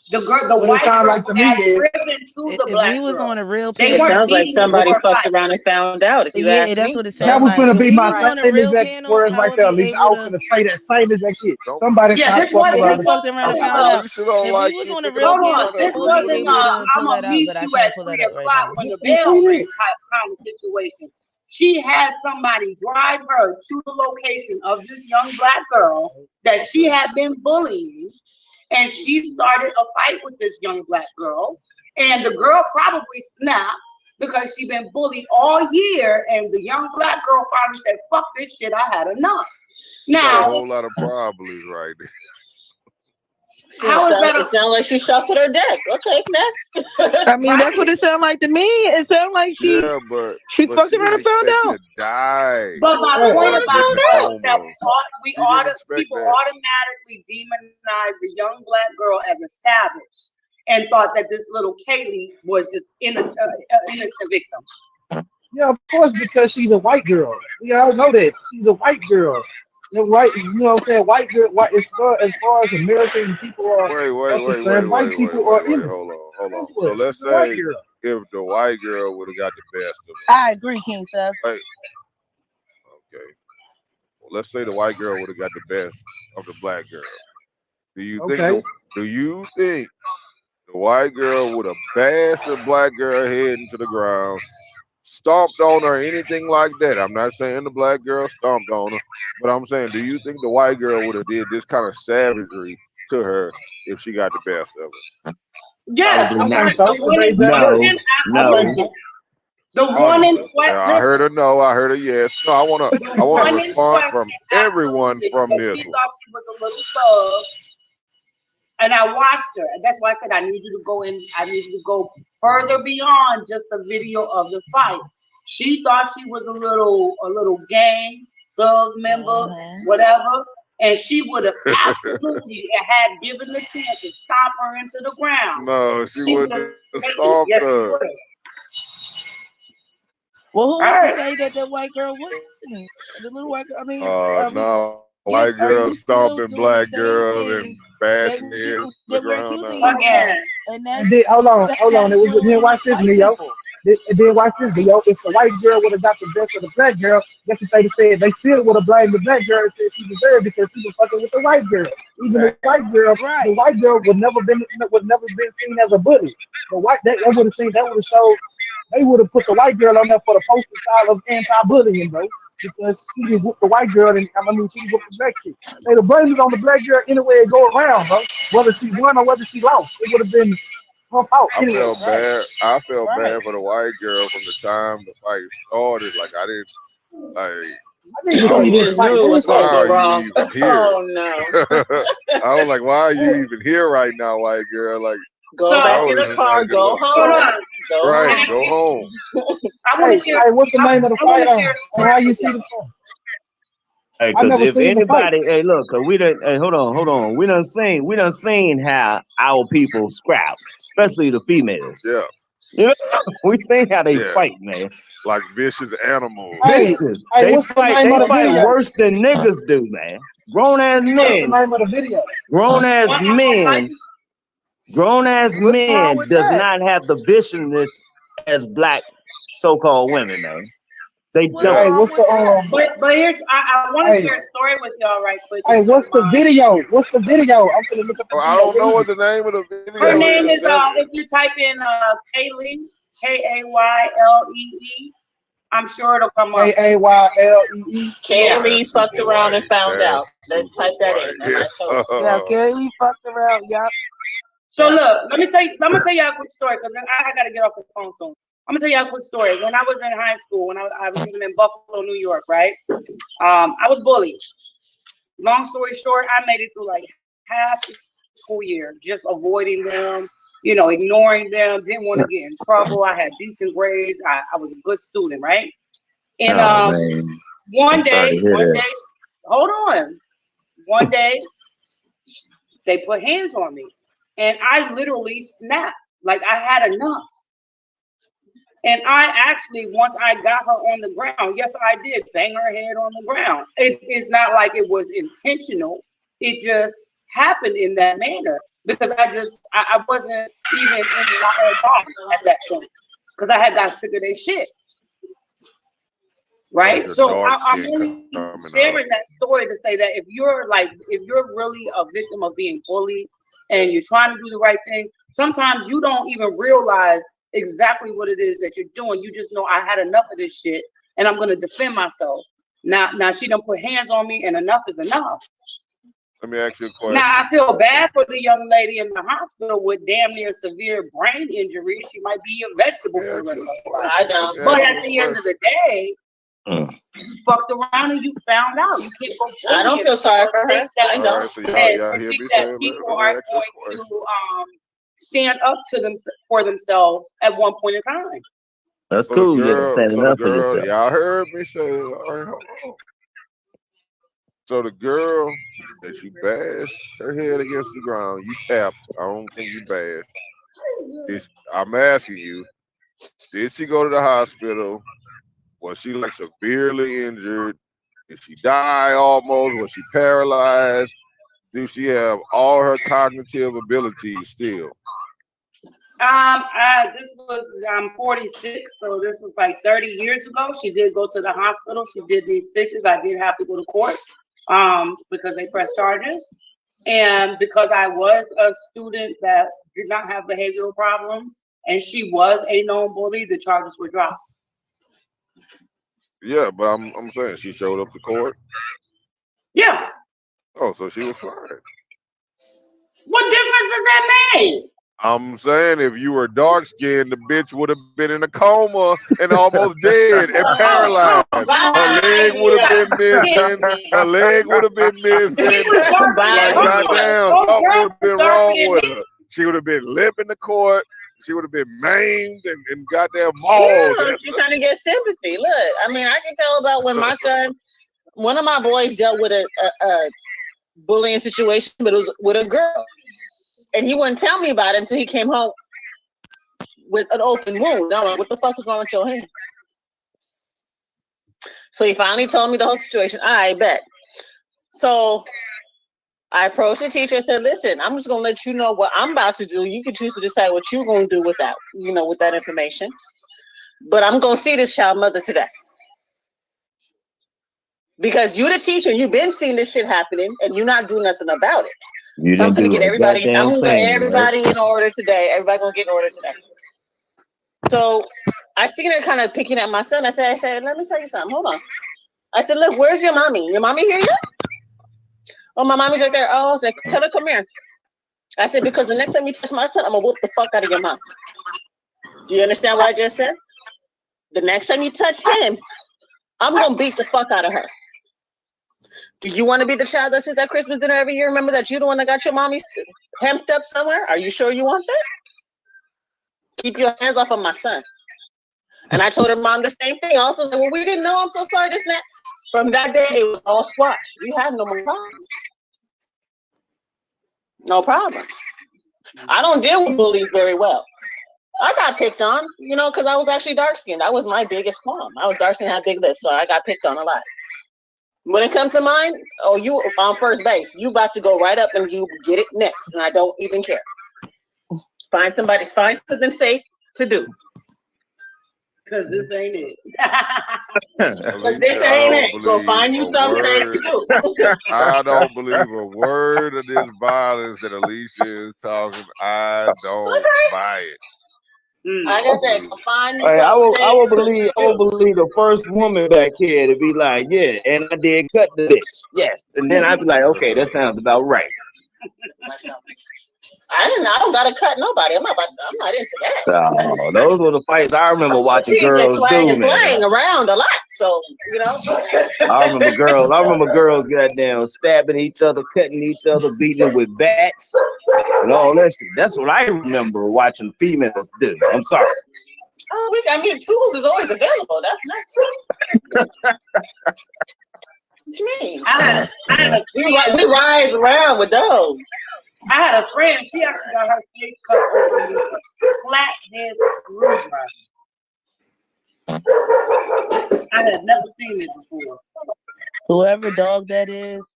The girl, the What it white sound girl like to me got is- driven to the If black we was girl. on a real They It panel, weren't sounds like beating somebody her fucked fight. around and found out. If you yeah, ask that's me, what it That sounds was like. gonna If be we my was on a same real exact panel, words I right would there, be Lisa. I able was to. gonna say that same exact shit. Don't- Somebody Yeah, start this fucking wasn't. If we around. fucked around and I found know out, Alicia don't if like we was you on a picking real up Hold panel, on, on this her. I would be wasn't. able to pull I'm that gonna out, meet but I you can't at pull that 3 up right o'clock now. when the bell rings. Kind of situation. She had somebody drive her to the location of this young black girl that she had been bullying, and she started a fight with this young black girl, and the girl probably snapped because she been bullied all year, and the young black girl finally said, "Fuck this shit, I had enough." Got a Now, whole lot of problems right there. how is that it sounds like she shuffled her deck. Okay, next. I mean, that's what it sounded like to me. It sounded like she Yeah, but fucked around and didn't found expect out. to die. But my Yeah. point Or about get it the was that coma. we She didn't expect people that. automatically demonized the young black girl as a savage and thought that this little Kaylee was just innocent victim. Yeah, of course, because she's a white girl. We all know that she's a white girl. The white, you know what I'm saying? White girl, white. As far as American people are concerned, white people are innocent. Hold on. That's So what- let's she's a white say girl. if the white girl would have got the best of her. I agree, King Seth. Like, okay. Well, let's say the white girl would have got the best of the black girl. Do you think the white girl would have bashed the black girl head into the ground, stomped on her, anything like that? I'm not saying the black girl stomped on her, but I'm saying, do you think the white girl would have did this kind of savagery to her if she got the best of it? Yes, I think the so. one in No, question, absolutely. The one in question. I heard a no. I heard a yes. No, I want a response from everyone from But this she one. thought she was a little thug, and I watched her, and that's why I said I need you to go in. I need you to go further beyond just the video of the fight. She thought she was a little gang thug member, whatever, and she would have absolutely had given the chance to stomp her into the ground. No, she would wouldn't have have taken it. stomped Yes, she her. would have. Well, who was Alright. to say that that white girl wasn't? The little white girl. I mean, No, did- white are girl you still stomping doing black the same girls thing and bashing that heads to people the that we're ground. accusing No. you of? And And that's then, hold on. that's Then ruining watch this, white Neo. people. Then watch this, Neo. If the white girl would have got the best of the black girl, guess what they said? They still would have blamed the black girl and said she deserved because she was fucking with the white girl. Even the white girl, the white girl would never been seen as a bully. The white they would have seen, that would have showed, they would have put the white girl on there for the poster child of anti-bullying, bro. Because she did whoop the white girl, and she did whoop the black chick. They the blame it on the black girl any way it go around, bro. Whether she won or whether she lost, it would have been her fault I anyway. felt bad. I felt bad for the white girl from the time the fight started. Like I didn't like. So you just knew it was Why gonna go are wrong. you even here? Oh no. I was like, why are you even here right now, white girl? Like, Go I back in was the just car, like, go look, home. Go right, home. go home. I want to share. Hey, what's the name of the I wanna fight? share On how you see the fight? Hey, I cause never if seen the fight. anybody, hey, look, cause we done, hey, hold on, we done seen how our people scrap, especially the females. Yeah. You know, we seen how they Yeah. fight, man. Like vicious animals. Hey, Vicious. hey, They what's the fight name of the video? worse than niggas do, man. Grown ass What's the men, name of the video? grown ass men, grown ass What's wrong men with does that? not have the viciousness as black so-called women, man. They What's don't. Hey, wrong what's with the that? But here's I want to Hey, share a story with y'all right quick. hey, If you what's don't the mind. video? What's the video? I'm gonna look up the Oh, I video. don't know What what is the name of the Her video name is. is if you type in Kaylee, Kaylee, I'm sure it'll come it? up. Kaylee. Yeah. Kaylee fucked around and found That's out. Then type that in, and yeah. I showed up. Yeah, Kaylee fucked around. Yup. So Yeah. look, I'm gonna tell y'all a quick story because I gotta get off the phone soon. I'm gonna tell y'all a quick story. When I was in high school, when I was living in Buffalo, New York, right? I was bullied. Long story short, I made it through like half the school year, just avoiding them, ignoring them, didn't want to get in trouble. I had decent grades. I was a good student, right? And Oh man, one I'm sorry day, to hear that. hold on. One day, they put hands on me, and I literally snapped. Like I had enough. And I actually, once I got her on the ground, yes, I did bang her head on the ground. It's not like it was intentional. It just happened in that manner because I wasn't even in my own body at that point because I had got sick of their shit. Right? Your So dark I'm skin only coming out. sharing that story to say that if you're really a victim of being bullied and you're trying to do the right thing, sometimes you don't even realize exactly what it is that you're doing. You just know I had enough of this shit and I'm gonna defend myself. Now she done put hands on me and enough is enough. Let me ask you a question. Now I feel bad for the young lady in the hospital with damn near severe brain injury. She might be a vegetable for the rest of her life. I know. But at the end of the day, you fucked around and you found out. You can't go. I don't feel sorry for her. Think that, I don't. So y'all hear think me that saying? people Let me aren't ask you a going question. to stand up to them for themselves at one point in time. That's So cool. the Yeah, girl, standing so the up for girl, yourself. y'all heard me say, all right, hold on. So the girl that you bashed her head against the ground, you tapped. I don't think you bashed. I'm asking you, did she go to the hospital? Was she like severely injured? Did she die almost? Was she paralyzed? Do she have all her cognitive abilities still? This was I'm 46, so this was like 30 years ago. She did go to the hospital. She did these stitches. I did have to go to court because they pressed charges, and because I was a student that did not have behavioral problems, and she was a known bully, the charges were dropped. Yeah, but I'm saying she showed up to court. Yeah. Oh, so she was fine. What difference does that make? I'm saying if you were dark skinned, the bitch would have been in a coma and almost dead and paralyzed. Her leg would have been missing. Her leg would have been missing. Like goddamn, something would have been wrong with her. She would have been limping to court. She would have been maimed and goddamn mauled. Yeah, she's trying to get sympathy. Look, I mean, I can tell about when my son, one of my boys dealt with a bullying situation, but it was with a girl. And he wouldn't tell me about it until he came home with an open wound. I'm like, what the fuck is wrong with your hand? So he finally told me the whole situation. I bet. So I approached the teacher and said, listen, I'm just going to let you know what I'm about to do. You can choose to decide what you're going to do with that, with that information. But I'm going to see this child mother today. Because you're the teacher, you've been seeing this shit happening and you're not doing nothing about it. You So I'm didn't gonna do get a everybody. I'm goddamn gonna get thing, everybody right? in order today. Everybody gonna get in order today. So I sitting there, kind of picking at my son. I said, let me tell you something. Hold on. I said, look, where's your mommy? Your mommy here yet? Oh, my mommy's right there. Oh, I said, tell her come here. I said, because the next time you touch my son, I'm gonna whoop the fuck out of your mom. Do you understand what I just said? The next time you touch him, I'm gonna beat the fuck out of her. Do you want to be the child that sits at Christmas dinner every year? Remember that you're the one that got your mommy hemped up somewhere? Are you sure you want that? Keep your hands off of my son. And I told her mom the same thing. Also, well, we didn't know. I'm so sorry. This and that. From that day, it was all squash. We had no more problems. No problem. I don't deal with bullies very well. I got picked on, because I was actually dark skinned. That was my biggest qualm. I was dark skinned, had big lips, so I got picked on a lot. When it comes to mine, you on first base. You about to go right up and you get it next, and I don't even care. Find something safe to do. Cause this ain't it. Because this Alicia, I ain't don't it. Go believe find you a something safe to word. do. I don't believe a word of this violence that Alicia is talking. I don't buy it. Like I said, go find you Hey, something I safe will to believe do. the first woman back here to be like, yeah, and I did cut the bitch. Yes. And then I'd be like, okay, that sounds about right. I don't gotta cut nobody. I'm not into that. Oh, those were the fights I remember watching She get girls swang do, and playing man. around a lot, so you know. I remember girls goddamn stabbing each other, cutting each other, beating them with bats and all that shit. That's what I remember watching females do. I'm sorry. Oh, tools is always available. That's not true. What you mean? We rise around with those. I had a friend. She actually got her face cut open with a flathead screwdriver. I had never seen it before. Whoever dog that is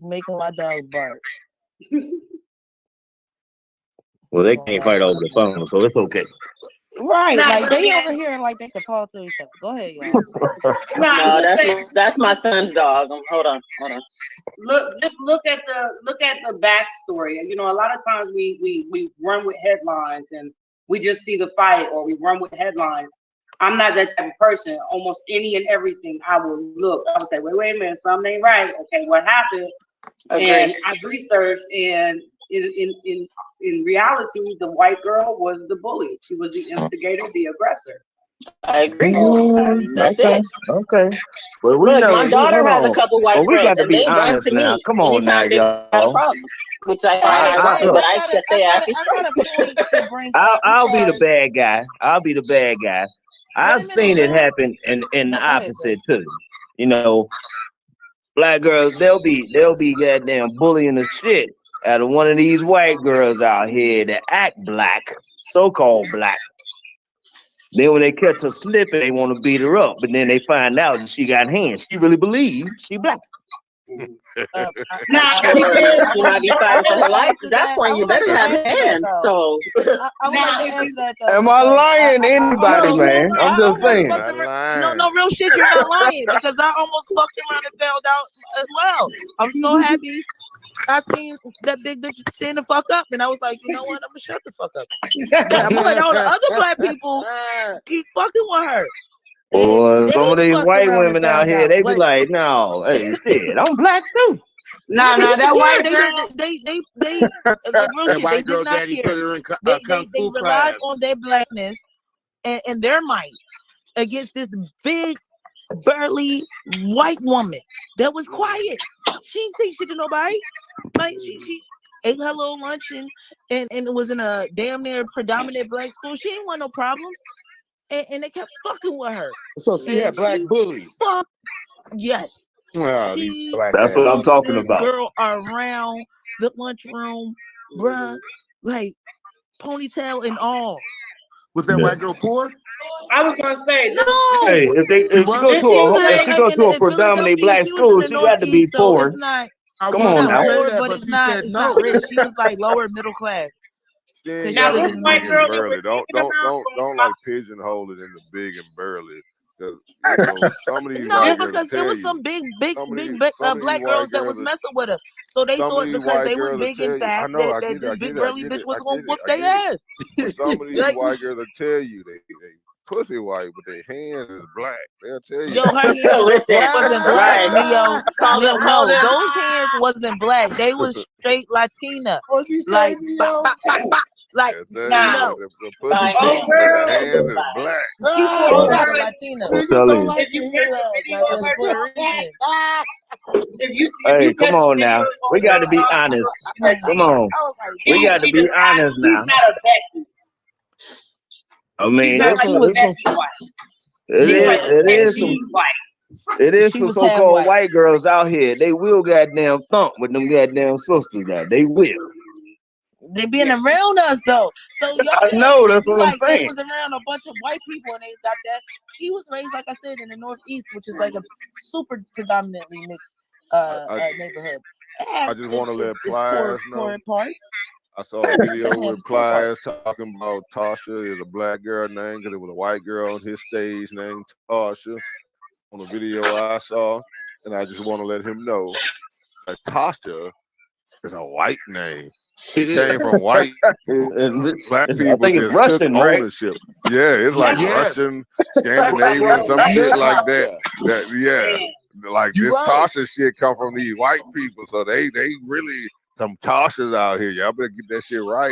making my dog bark. Well, they can't fight over the phone, so it's okay. Right, Nah, like but they again- over here like they could talk to each other. Go ahead, y'all. No, that's my son's dog. Hold on. Look at the backstory. You know, a lot of times we run with headlines and we just see the fight, or we run with headlines. I'm not that type of person. Almost any and everything I will look. I would say, wait a minute, something ain't right. Okay, what happened? Agreed. And I've researched, and in reality, the white girl was the bully. She was the instigator, the aggressor. I agree. That's okay. it. Okay. But Look, my daughter has a couple white But we friends, got to and be they run honest to now. me Come on now, anytime they got a y'all. problem, which I find ironic, but I set their asses I got a point to bring. I'll be the bad guy. I'll be the bad guy. I've seen it happen in the opposite too. You know, black girls, they'll be goddamn bullying the shit out of one of these white girls out here that act black, so-called black. Then when they catch her slipping, they want to beat her up, but then they find out that she got hands. She really believes she black. She might be fighting for her life. At that point, you better have hands. So, I would like to answer that though. Am I lying to anybody, man? I'm just saying. No, real shit. You're not lying, because I almost fucked around and found out as well. I'm so happy. I seen that big bitch stand the fuck up, and I was like, you know what? I'm gonna shut the fuck up. But I'm gonna let all the other black people keep fucking with her. Or some of these white around and women out found here, out, they be but- like, no, hey, shit, I'm black too. Nah, that white girl. They like real shit. They did not care. They relied on their blackness and their might against this big, burly white woman that was quiet. She didn't say shit to nobody. Like she ate her little lunch and it was in a damn near predominant black school. She didn't want no problems. And they kept fucking with her. So she had black bullies. Fuck yes. Well, She That's what I'm talking this about. girl around the lunchroom, bruh, like ponytail and all. Was that white girl poor? I was gonna say no. Hey, if she go to a predominantly black school, she got to be poor. It's not. Come on now. Poor, but it's not. It's not rich. She was like lower middle class. She ain't Cause got y'all to live be in big New and York. burly. Don't like pigeonhole it into big and burly. Because you know, some of these No, white girls because there tell was you. some big Some of these black girls that was will- messing with her. So they some of thought these because white they was girls will big tell and you. I fat know, I that get it, this I big get it, I burly get bitch it, was I gonna get it, whoop I their get it. ass. But some of these Like, white girls will tell you they pussy white, but their hands is black. They'll tell you. yo, her hands wasn't black, Neo. Call them. No, those hands wasn't black. They was straight Latina. Like, bop, bop, bop, bop. Like, no. The pussy pink, but the hands is black. She Puerto Rican Latina. If you catch a video of her Puerto talking, Rican. Hey, come on now. We got to be honest. Come on. We got to be honest now. She's not a Becky. I mean, She's not like a Becky white. it is She some was half so-called white. white girls out here. They will goddamn thump with them goddamn sisters now. They will. They been around us though, so y'all I can't know, that's what I'm like they saying. was around a bunch of white people and they got that. She was raised, like I said, in the Northeast, which is like a super predominantly mixed neighborhood. I just want to let Pliers know. Poor parts. I saw a video with Plies talking about Tasha is a black girl name because it was a white girl on his stage named Tasha on a video I saw, and I just want to let him know that Tasha is a white name. It came from white people. Black I people think it's just Russian, took right? ownership. Yeah, it's like Yes. Russian, Scandinavian, some shit like that. Yeah, like You this right. Tasha shit come from these white people, so they really some Tashas out here. Y'all better get that shit right.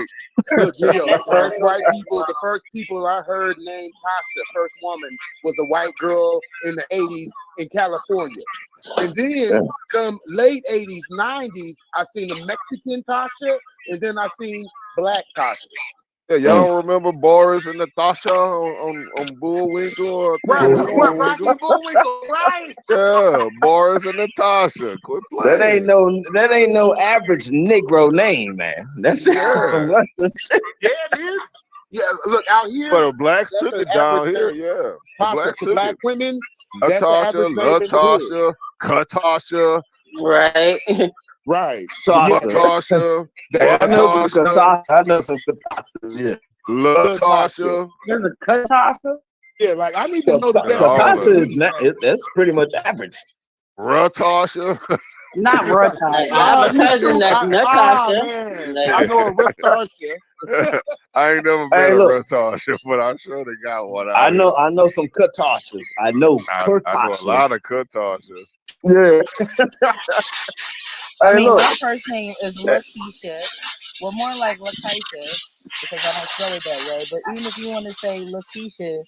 Look, the first people I heard named Tasha, first woman, was a white girl in the 80s in California. And then come late 80s, 90s, I seen a Mexican Tasha, and then I seen black Tasha. Yeah, y'all don't remember Boris and Natasha on Bullwinkle? Or Right, Bullwinkle? Rocky Bullwinkle, right? Yeah, Boris and Natasha. Quit playing. That ain't no average Negro name, man. That's some Russian shit. Yeah, it is. Yeah, look out here. But the blacks that's took an it down average here, name. yeah. The Tasha blacks to took black it. women, that's the Latasha, average name in the hood. Katasha, Right. Right. Latasha, Hey, I know some Katasha. I know some Katashas, yeah. Latasha. There's a Katasha? Yeah, like I need to know the Katasha is not, that's pretty much average. Ratasha. Not Ratasha. I have a cousin that's Natasha. I know a Ratasha. I ain't never Hey, met a look. Ratasha, but I'm sure they got one out I here. know some Katashas. I know I know a Katashas. lot of Katashas. Yeah. I Hey, mean, look. my first name is Lakeisha. Well, more like Lakeisha because I don't spell it that way. But even if you want to say Lakeisha,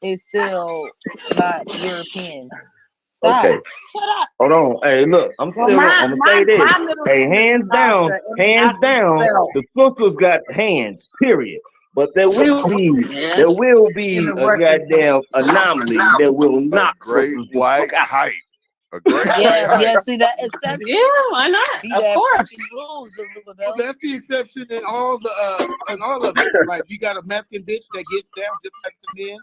it's still not European. Stop. Okay. Shut up. Hold on. Hey, look. I'm gonna say this. Hey, hands down, the sisters got hands. Period. But there will be a goddamn anomaly that will knock Great sisters the white fuck out. height. A great white Yeah, height. see that exception. Yeah, why not? Be Of that course. fucking rules, Well, that's the exception in all of it. Like you got a Mexican bitch that gets down just like the men.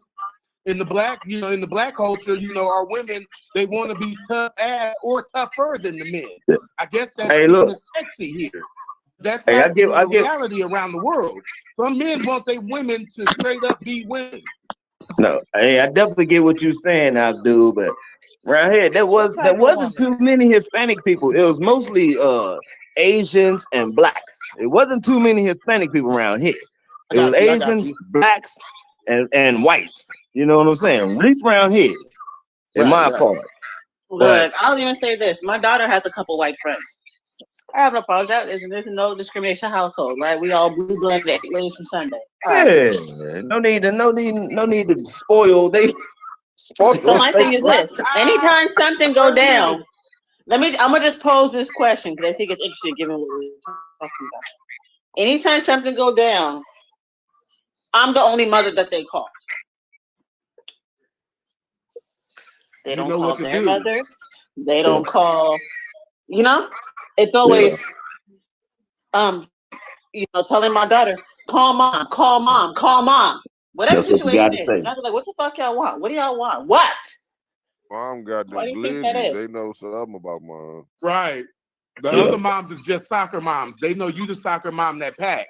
In the black culture, our women, they want to be tough ass or tougher than the men. I guess that's Hey, seen look. as sexy here. That's Hey, not I get- reality around the world. Some men want their women to straight up be women. No, hey, I definitely get what you're saying, Abdul, but around here there wasn't too many Hispanic people. It was mostly Asians and blacks. It wasn't too many Hispanic people around here. It was I got Asians, you. blacks, and whites. You know what I'm saying? At least around here, in my part. Look, I'll even say this. My daughter has a couple white friends. I have no problem. There's no discrimination household, right? We all blue blooded ladies from Sunday. All right. Yeah, no need to spoil. They spoil. So my thing is this: anytime something go down, I'm gonna just pose this question because I think it's interesting given what we're talking about. Anytime something go down, I'm the only mother that they call. They don't call their mother. They don't call. It's always telling my daughter, call mom, call mom, call mom. Whatever That's what you situation gotta is. say. And I'll be like, what the fuck y'all want? What do y'all want? What? Mom got Why them do you think that glizzies. is? They know something about mom. Right. The other moms is just soccer moms. They know you the soccer mom that packs.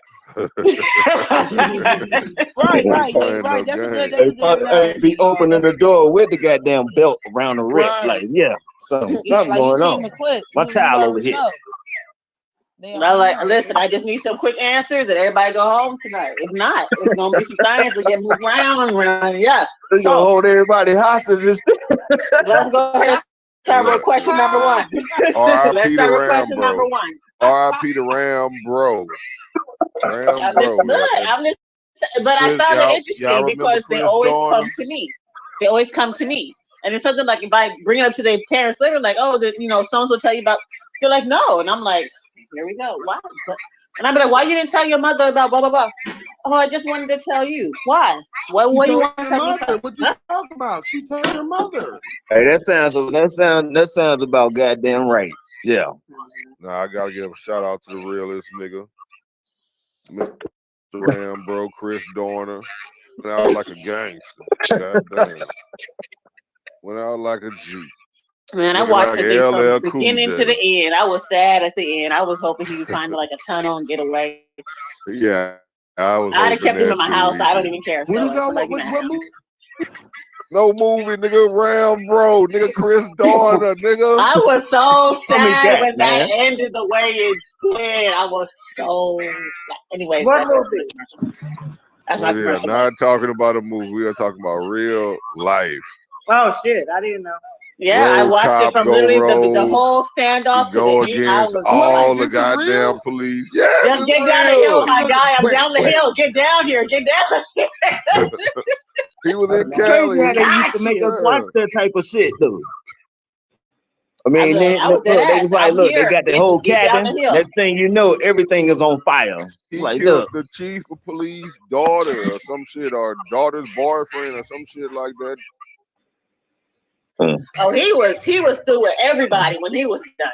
Right. That's a good Hey, be opening the door with the goddamn belt around the wrist, Right. like something like you going on. came to quit. My You child over already here. know. I'm like, listen, I just need some quick answers and everybody go home tonight. If not, it's gonna be some things that get moved around. Yeah. They gonna hold everybody hostage. Let's go ahead and start with question number one. Let's R.I.P. start to with question Rambo. number one. R.I.P. to Rambo. But I found it Y'all interesting remember because they Chris always Dorner? come to me. They always come to me. And it's something like if I bring it up to their parents later, like, oh, so-and-so tell you about, they're like, no. And I'm like, here we go. Why? And I'm like, why you didn't tell your mother about blah, blah, blah? Oh, I just wanted to tell you. Why? What do you want to tell me? What you talking about? She told your mother. Hey, that sounds about goddamn right. Yeah. Nah, I gotta give a shout out to the realest nigga, Mr. Rambo, Chris Dorner. Went out like a gangster. Goddamn. Went out like a G. Man, I Looking watched like the thing from LL the Cool beginning to J. the end. I was sad at the end. I was hoping he would find like a tunnel and get away. Yeah, I was I'd have hoping kept him that in my too. house. He I don't did. even care. What So is y'all? it's like, What nah. movie? No movie, nigga. Rambo, nigga. Chris Dorner, nigga. I was so Tell me sad that, when that man. ended the way it did. I was so sad. Anyways, What that's movie? my We are commercial break. not talking about a movie. We are talking about real life. Oh shit, I didn't know. Yeah, I Road watched it cop, from go literally the rogue. whole You standoff to go the end. I against was all like, the This is goddamn real? police. Yes, just it's get down the hill, real. my guy. I'm Wait, down the wait. hill. Get down here. Get down here. He was in It's crazy how Cali. they used Got to make us you. watch that type of shit, though. I I'm mean, like, I was look, dead they ass. was like, I'm look, they here. got the Get whole just get down cabin. the hill. Next thing you know, everything is on fire. He Like, killed look, the chief of police daughter or some shit, or daughter's boyfriend or some shit like that. Oh, he was through with everybody when he was done.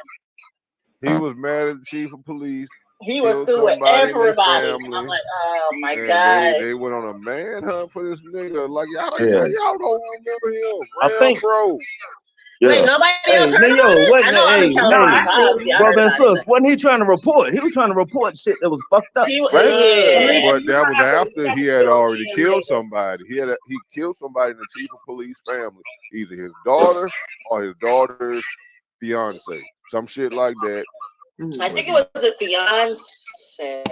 He was mad at the chief of police. He was Killed through with somebody in their everybody. And I'm family. like, oh my And god. they went on a manhunt for this nigga. Like y'all yeah. don't remember him. I think, Rambo. Wait, yeah. nobody Hey, else heard Neo, about it? I wasn't know it? I'm in Hey, California, hey, so obviously I heard brother and about it. sis, wasn't he trying to report? He was trying to report shit that was fucked up, right? Yeah, Yeah. but that was after he had already killed somebody. He killed somebody in the chief of police family, either his daughter or his daughter's fiance, some shit like that. I think it was the fiance.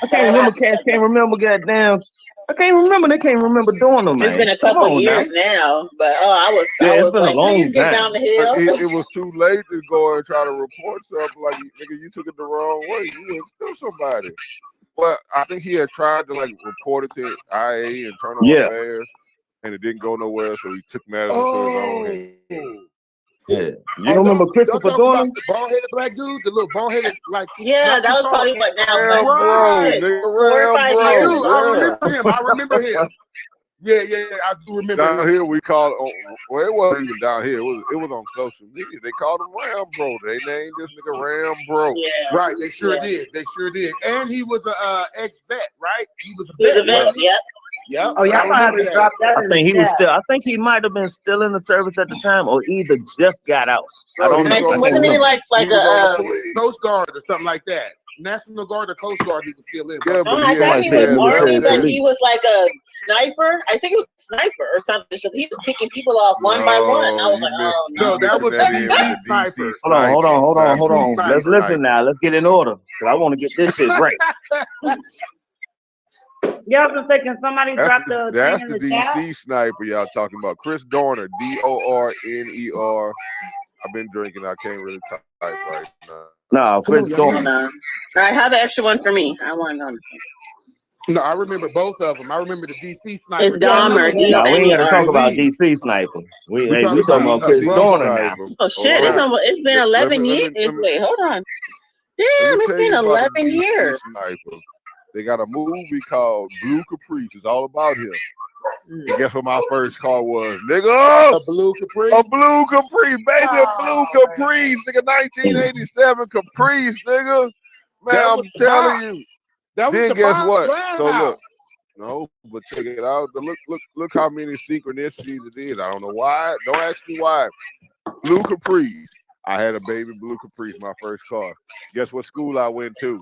I can't remember, Cash. Can't remember, goddamn. I can't remember. They can't remember doing them, man. It's been a Come couple on years now, but I Yeah, it's was been a like, long please get time. down the But hill. it was too late to go and try to report something like, nigga, you took it the wrong way. You went to kill somebody. Well, I think he had tried to like report it to IA, Internal Yeah. Affairs, and it didn't go nowhere, so he took matters into his own hands. Yeah. You don't remember Y'all Christopher talking about Dorner? the bald-headed black dude, the little bald-headed like Yeah, that was probably what now, like Rambo, shit, nigga, 4 or 5 years Rambo. ago. I Yeah. remember him. I remember him. Yeah, I do remember Down him. here we call it. Well, it wasn't even down here. It was on social media. They called him Rambro. They named this nigga Rambro. Yeah. Right, they sure did. They sure did. And he was a ex-vet, right? He was a He was a vet. vet, yep. Yep. Oh, y'all I gonna have remember to that. drop that I in think the he was chat. still. I think he might have been still in the service at the time, or either just got out. I No, don't he know. was I on can't Wasn't he remember. like he was on the a police. Coast Guard or something like that. National Guard or Coast Guard he was still in. Yeah, Oh, but I he thought had, he Somebody he was said had left Army, military but that. he police. was like a sniper. I think it was a sniper or something. So he was picking people off one by one. I No, was you like, missed. oh You No, no. that mixing was that the in with DC the sniper. DC Hold on, hold on, hold on, That's hold the on. DC Let's listen sniper. now. Let's get in order, cause I want to get this shit right. Yeah, I was gonna say, can somebody drop the That's thing in the the chat? DC sniper y'all talking about. Chris Dorner, Dorner. I've been drinking. I can't really type right now. No, Come on, Chris y'all. Hold Dorner. on. All right, have an extra one for me. I want No, I remember both of them. I remember the DC sniper. It's Yeah, I Dahmer, remember that. Now we ain't gotta Domer. talk about Believe. DC sniper. We We we talking talking about about Chris DC Dorner now. sniper. Oh shit! Hold on. It's been Let 11 me years. Wait, hold on. let Damn, me it's tell been you about 11 the DC years. sniper. They got a movie called Blue Caprice. It's all about him. And guess what my first car was, nigga? A blue Capri. A Blue Caprice, baby, a Blue Oh, Caprice, nigga, 1987 Caprice, nigga. Man, that I'm was the telling bomb. you. That was Then the guess bomb what? Brown So House. look, no, but check it out. Look how many synchronicities it is. I don't know why. Don't ask me why. Blue Caprice. I had a baby Blue Caprice, my first car. Guess what school I went to?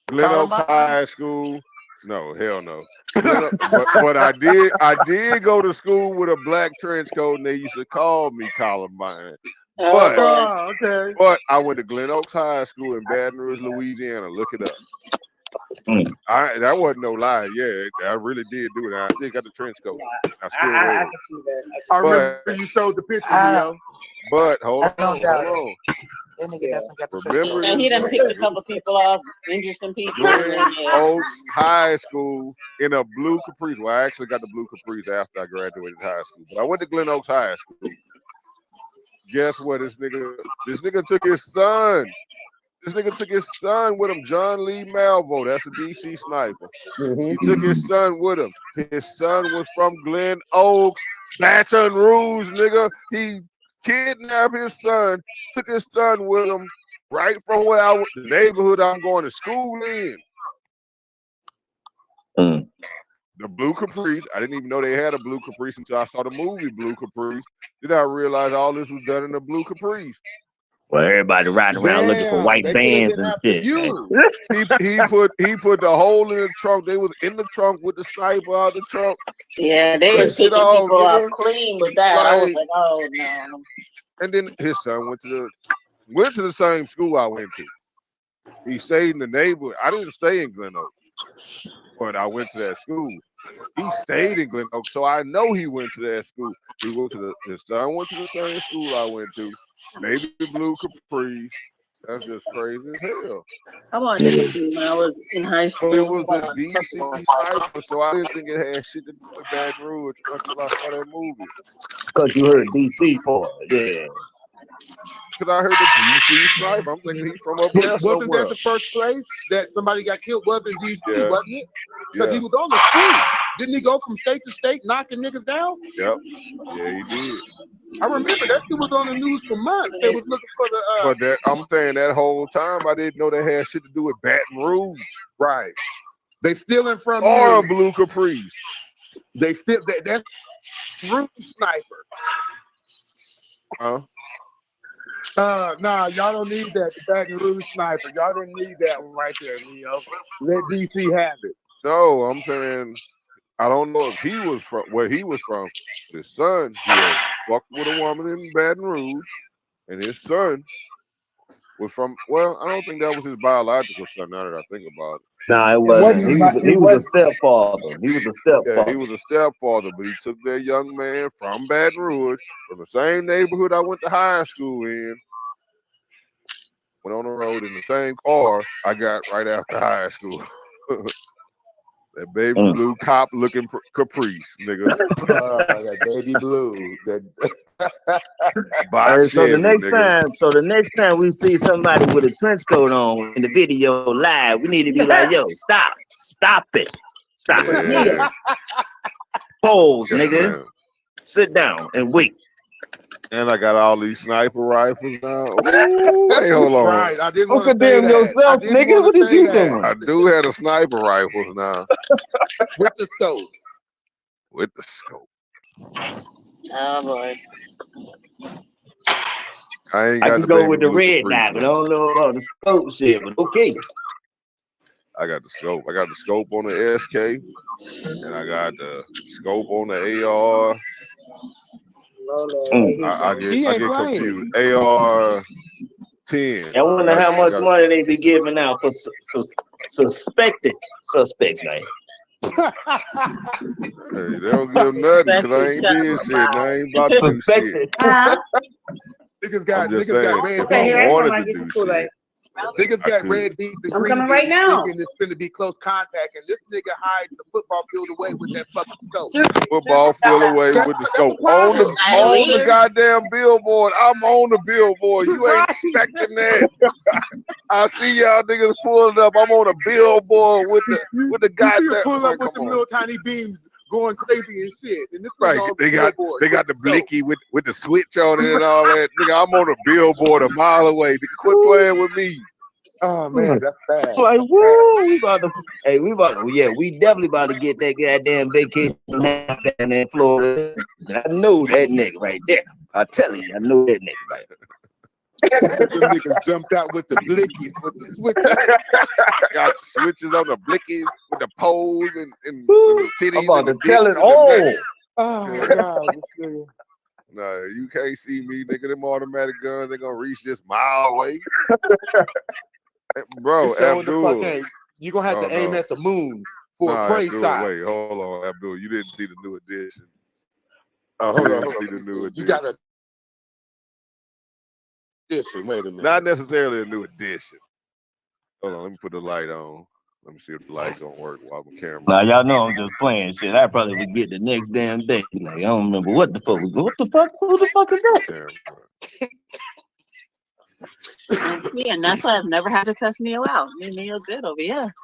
Glen Oaks Columbine. High School. No, hell no. But I did go to school with a black trench coat, and they used to call me Columbine. But Oh, okay. but I went to Glen Oaks High School in Baton Rouge, Louisiana. Look it up. That wasn't no lie. Yeah, I really did do it. I still got the trench coat. I still wear I it. can see that. I remember you showed the picture, Leo. But hold I don't doubt on. it. That nigga definitely got the trick. Remember, And he done picked a couple people off, injured some people. Glen Oaks High School in a blue Caprice. Well, I actually got the blue Caprice after I graduated high school. But I went to Glen Oaks High School. Guess what? This nigga took his son. This nigga took his son with him, John Lee Malvo. That's a DC sniper. He took his son with him. His son was from Glen Oaks, Baton Rouge, nigga. He kidnapped his son, took his son with him right from where the neighborhood I'm going to school in. the Blue Caprice. I didn't even know they had a Blue Caprice until I saw the movie Blue Caprice. Then I realized all this was done in the Blue Caprice. Well, everybody riding around looking for Damn, white they could have bands been and after shit. you. He put the hole in the trunk. They was in the trunk with the sniper out the trunk. Yeah, they Cut was shit picking off, people off nigga. clean with that. I was Like, like, oh no. and then his son went to the same school I went to. He stayed in the neighborhood. I didn't stay in Glen Oak, but I went to that school. He stayed in Glen Oak, so I know he went to that school. His son went to the same school I went to. Maybe the Blue Caprice. That's just crazy as hell. I wanted to see when I was in high school. But it was the DC sniper, so I didn't think it had shit to do with Baton Rouge until I saw that movie. Because you heard DC for it, yeah. Because I heard the DC sniper. I'm thinking he's from up there Wasn't somewhere. that the first place that somebody got killed? Wasn't DC, Yeah. wasn't it? Because Yeah. he was on the street. Didn't he go from state to state knocking niggas down? Yep. Yeah, he did. I remember that shit was on the news for months. They was looking for the But that I'm saying that whole time I didn't know that had shit to do with Baton Rouge. right. They stealing from Or you. Blue Caprice. They still that's Root Sniper. Huh? Nah, y'all don't need that. The Baton Rouge Sniper. Y'all didn't need that one right there, Leo. Let DC have it. No, I'm saying I don't know if he was from where he was from. His son, he had fucked with a woman in Baton Rouge, and his son was from. Well, I don't think that was his biological son. Now that I think about it. Nah, it wasn't. He was a stepfather. He was a stepfather. Yeah, he was a stepfather, but he took that young man from Baton Rouge, from the same neighborhood I went to high school in. Went on the road in the same car I got right after high school. That baby blue cop looking Caprice, nigga. That baby blue. Box So the Chevy, next nigga. time we see somebody with a trench coat on in the video live, we need to be like, yo, stop it. Stop it here. Pose, Yeah, nigga. man. Sit down and wait. And I got all these sniper rifles now. Ooh, hey, hold on. Right, I didn't Don't want to say condemn that. yourself, I didn't nigga. wanna What is say you that. doing? I do have the sniper rifles now. With the scope. With the scope. Oh boy. I ain't I got can the go baby with the blue red Caprice dot, but I now. don't know about the scope shit. But okay. I got the scope. I got the scope on the SK, and I got the scope on the AR. I get confused. AR 10. I wonder how much got- money they be giving out for suspected suspects, man. Hey, they don't give nothing because I ain't did shit. And I ain't about to do shit. Niggas got I'm just red saying, beans. if I wanted to do shit. Niggas I got could. red beans and I'm green coming beans right now. thinking it's finna be close contact, and this nigga hides the football field away with that fucking scope. Football field away with the scope on the goddamn billboard. I'm on the billboard. You ain't expecting that. I see y'all niggas pulling up. I'm on a billboard with the You see goddamn. her pull Man, up with come them on. little tiny beams going crazy and shit. And this Right, nigga on they the got billboard the with the scope. blicky with the switch on it and all that. Nigga, I'm on a billboard a mile away. Quit playing with me. Oh man, that's bad. Like, woo, we definitely about to get that goddamn vacation down in Florida. I know that nigga right there. I tell you, I know that nigga right there. Them niggas jumped out with the blickies, with the switches. Got switches on the blickies with the poles and the titties. I'm about and the to tell dicks it and the all. nuts. Oh Yeah. god, this nigga. Nah, you can't see me, nigga. Them automatic guns, they gonna reach this mile away. Bro, It's showing the Abdul. fucking. You gonna have Oh, to aim no. at the moon for Nah, a prey Abdul, shot. wait, hold on, Abdul. You didn't see the new edition. Oh, hold You on, didn't hold see on. the Let me new see. edition. You got a edition. Wait a minute. Not necessarily a new edition. Hold on, let me put the light on. Let me see if the light gonna work while the camera. Now y'all know I'm just playing shit. I probably would get the next damn day. Like I don't remember what the fuck was going. What the fuck? Who the fuck is that? Yeah, and that's why I've never had to cuss Neil out. Me and Neil good over here.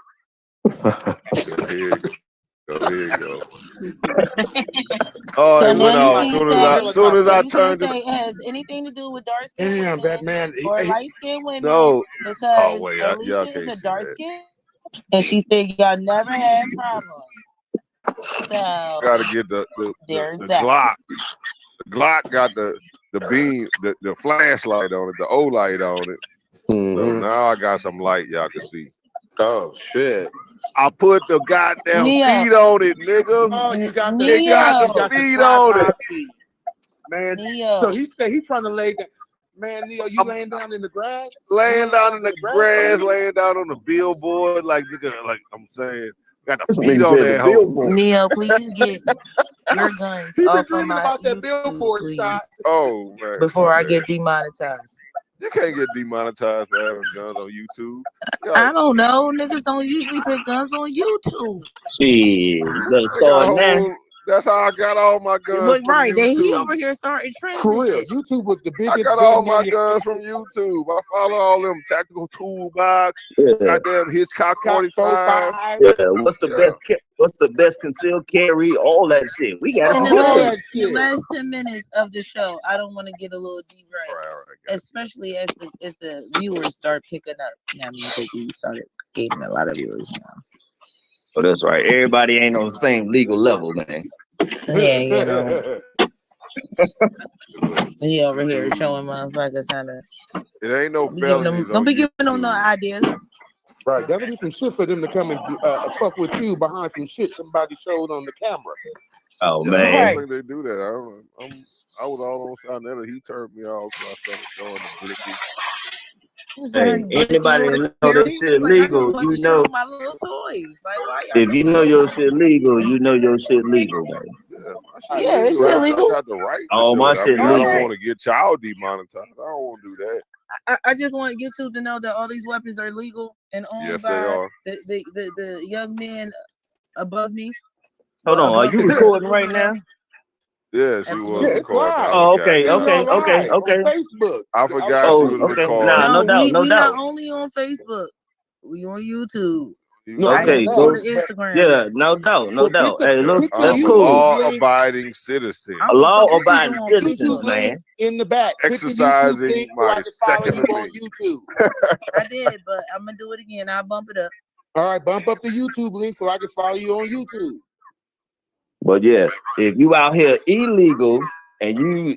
Here you go. Oh, So it went now off. you Soon as I can't turned say it. it has anything to do with dark skin Damn, women that man. or light skinned women No. because Oh wait, y'all Alicia is can't a see dark that. skin and she said y'all never had problems. So Gotta get the there's that. Glock. The Glock got the beam, the flashlight on it, the O light on it. So now I got some light y'all can see. Oh shit! I put the goddamn Neo. feet on it, nigga. Oh, you got the It got Neo. the feet on it. feet, man. Neo. So he's trying to lay down. Man, Neo, you laying down in the grass? Laying down in the grass, laying down on the billboard, like nigga, like I'm saying, got the This feet nigga on said that the hoe. billboard. Neo, please get your guns He been off of dreaming my about that YouTube, billboard please, shot. Oh man, before my I get bad. demonetized. You can't get demonetized for having guns on YouTube. I don't know. Niggas don't usually put guns on YouTube. Shit, better They got a start now. whole. That's how I got all my guns But from right, he YouTube. over here starting trends For and real, shit. YouTube was the I biggest got gun all my manufacturer. guns from YouTube. I follow all them Tactical Toolbox, Yeah. goddamn Hitchcock 45. 45. Yeah. What's the Yeah. best concealed carry? All that shit. We got In some the All good last, ones. that in the shit. last 10 minutes of the show, I don't want to get a little deep All right, right, got it. especially as the viewers start picking up. Yeah, I mean, because we started gaining a lot of viewers now. Oh, that's right. Everybody ain't on the same legal level, man. Yeah, you know, he over here showing motherfuckers how to. It ain't no Don't be giving them, felonies don't on be giving them no YouTube. ideas. Right, that'll be some shit for them to come and fuck with you behind some shit somebody showed on the camera. Oh Yeah, I don't man. Right. think they do that. I was all on Sonetta. He turned me off, so I started showing the blicky. Hey, anybody that know that shit Like, I just legal, want you to know. show my little toys. Like, why y'all If you know your shit legal, you know your shit legal, man. Yeah, my shit Yeah, it's legal. still I legal. got the right to Oh, do my it. I shit mean, I don't legal. want to get y'all demonetized. I don't want to do that. I just want YouTube to know that all these weapons are legal and owned Yes, they by are. the young men above me. Hold Well, on, are above you me. recording right now? Yeah, she Absolutely. was Yeah, it's recording. live. I Oh, forgot. okay, It's okay, on okay, live okay. on Facebook. I forgot Oh, she was okay. recording. Nah, no No, doubt, no we not doubt. only on Facebook. We on YouTube. No, I I know Okay, even that. go go. to Instagram. Yeah, no doubt, no Well, doubt. Hey, Yeah, let's pick the I'm a cool. YouTube link. law-abiding citizen, I'm A gonna put what we do law-abiding on citizens, YouTube Facebook. man. link in the back. Pick the YouTube exercising link so I my can follow Second you on Amendment. YouTube. I did, but I'm gonna do it again. I'll bump it up. All right, bump up the YouTube link so I can follow you on YouTube. But yeah, if you out here illegal and you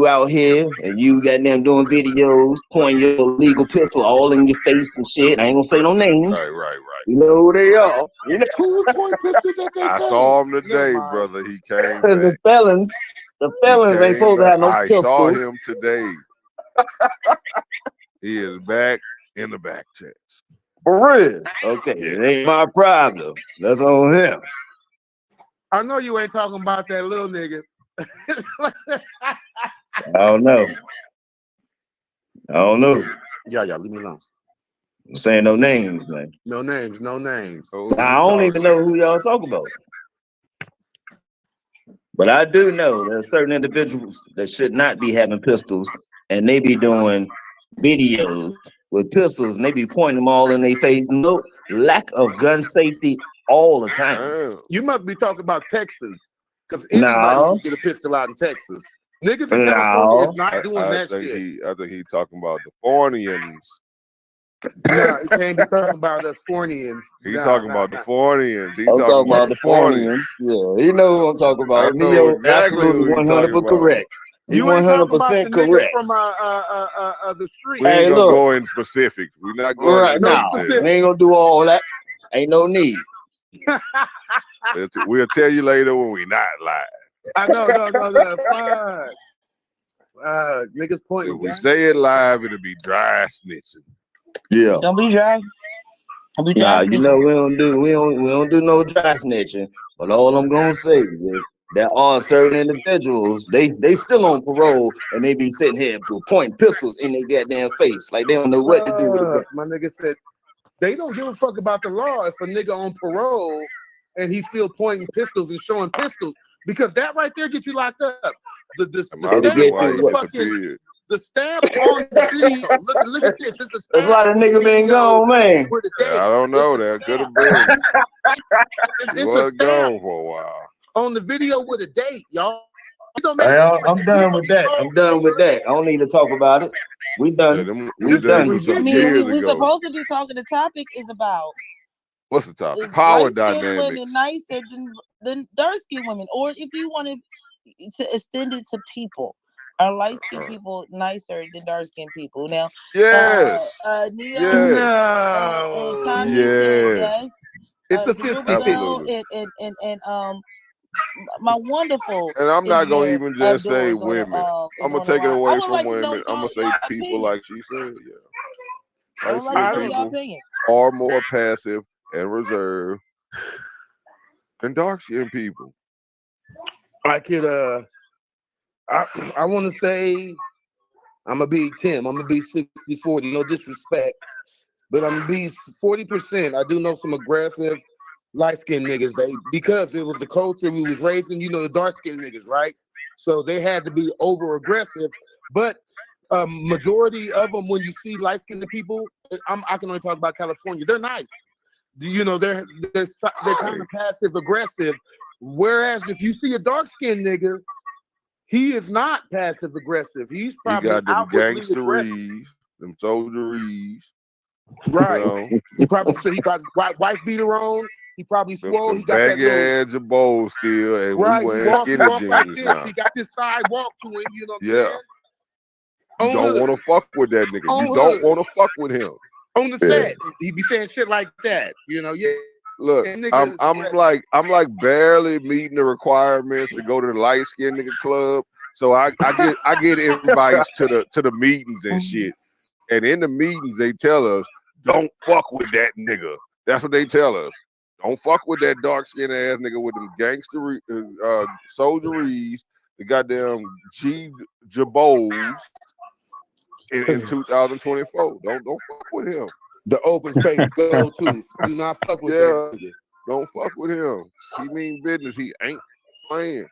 out here and you got them doing videos, pointing your legal pistol all in your face and shit. I ain't gonna say no names. Right. You know who they are. You know Who point pistols at their I face? saw him Never today, mind. brother. He came the back. felons. The He felons ain't came supposed to back. have no I saw pistols. him today. He is back in the back check. For real. Okay, it ain't my problem. That's on him. I know you ain't talking about that little nigga. I don't know. Yeah, leave me alone. I'm saying no names, man. No names, no names. Oh, I don't even know who y'all talk about. But I do know there's certain individuals that should not be having pistols, and they be doing videos with pistols, and they be pointing them all in their face. No lack of gun safety all the time. Damn. You must be talking about Texas, because anybody No, can get a pistol out in Texas. Niggas in California is not doing that shit. I think he talking about the Fornians. No, he can't be talking about us Fornians. He's talking about the Fornians. He's I'm talking about the the Fornians. Yeah, you know who I'm talking I about. know Neo, exactly who absolutely you're 100% talking about. correct. You You ain't talking about the 100% niggas correct. from the street. We ain't Hey, gonna look. go in specifics. We're not going Right into now, detail. we ain't gonna do all that. Ain't no need. We'll tell you later when we're not live. I know, no. Niggas pointing. If we say it live, it'll be dry snitching. Yeah. Don't be dry. Don't be Nah, dry you snitching. know we don't do no dry snitching. But all I'm gonna say is there are certain individuals they still on parole and they be sitting here pointing pistols in their goddamn face like they don't know what to do with it. My nigga said they don't give a fuck about the law if a nigga on parole and he's still pointing pistols and showing pistols, because that right there gets you locked up. The stamp on the fucking the stamp on the video. Look at this. It's a stamp. That's why the nigga been gone, man. With a date. I don't know. That could have been. He It's was a gone stamp for a while. on the video with a date, y'all. I'm done with that. I'm done with that. I don't need to talk about it. We done. Yeah, We done. I mean, we supposed to be talking. The topic is about What's the topic? Is Power light skinned dynamic. women nicer than dark skinned women? Or if you wanted to extend it to people, are light skinned people nicer than dark skinned people? Now, Yes. Neo Yes. and Tommy said Yes. yes. It's a Zerubbabel 50-50. and my wonderful And I'm not gonna engineer even just Abdul say is on women. is I'm gonna on the take it line. I away would from like to know women. I'm gonna say your people like opinions. she said. Yeah. I Light would like to skinned know your people opinions. are more passive and reserved than dark skinned people. I could I want to say I'm gonna be Tim. I'm gonna be 60-40. No disrespect, but I'm gonna be 40%. I do know some aggressive light skinned niggas. Because it was the culture we was raised in. You know the dark skinned niggas, right? So they had to be over aggressive. But majority of them, when you see light skinned people, I can only talk about California. They're nice. You know they're kind of passive aggressive. Whereas if you see a dark skinned nigga, he is not passive aggressive. He's He probably got them outwardly aggressive. gangsteries, them soldieries. Right. You know, He probably got wife beater on. He probably swole. He got that baggy little ass and bowl still, and right. we He wearing walk skinny like jeans this. now. He got this side walk to him. You know what I'm Yeah. saying? You On don't hood. want to fuck with that nigga. On You don't hood. want to fuck with him. On the set, he be saying shit like that. You know, yeah. Look, And nigga is I'm like barely meeting the requirements to go to the light skinned nigga club. So I get invites to the meetings and shit. And in the meetings they tell us, don't fuck with that nigga. That's what they tell us. Don't fuck with that dark skinned ass nigga with them gangster soldieries, the goddamn Jabos in 2024. Don't fuck with him. The open face go to. Do not fuck with that nigga. Don't fuck with him. He mean business. He ain't playing.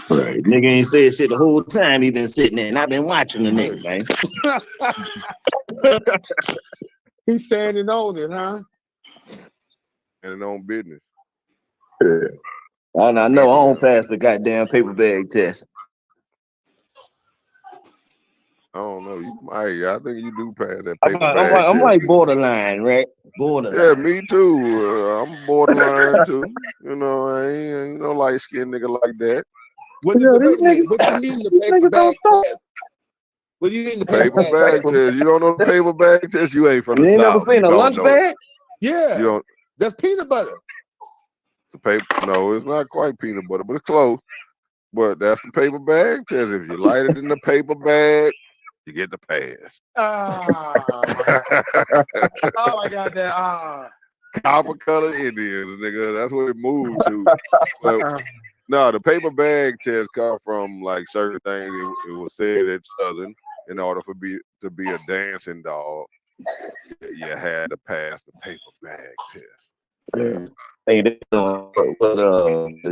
Right. Nigga ain't said shit the whole time he been sitting there, and I've been watching the nigga, man. He's standing on it, huh? And on business. Yeah. I know I don't pass the goddamn paper bag test. I don't know. You might. I think you do pass that paper bag I'm test. like borderline, right? Borderline. Yeah, me too. I'm borderline too. You know, I ain't no light skinned nigga like that. What you mean the paper bag test? What do you mean the Paper bag test? You don't know the paper bag test? You ain't from the You ain't never South. seen You a don't lunch know bag? it. Yeah. You don't. That's peanut butter. The paper? No, it's not quite peanut butter, but it's close. But that's the paper bag test. If you light it in the paper bag, you get the pass. Oh, I got that. Copper color Indians, nigga. That's what it moved to. But no, the paper bag test come from like certain things. It was said at Southern, in order to be a dancing dog, you had to pass the paper bag test. Hey, the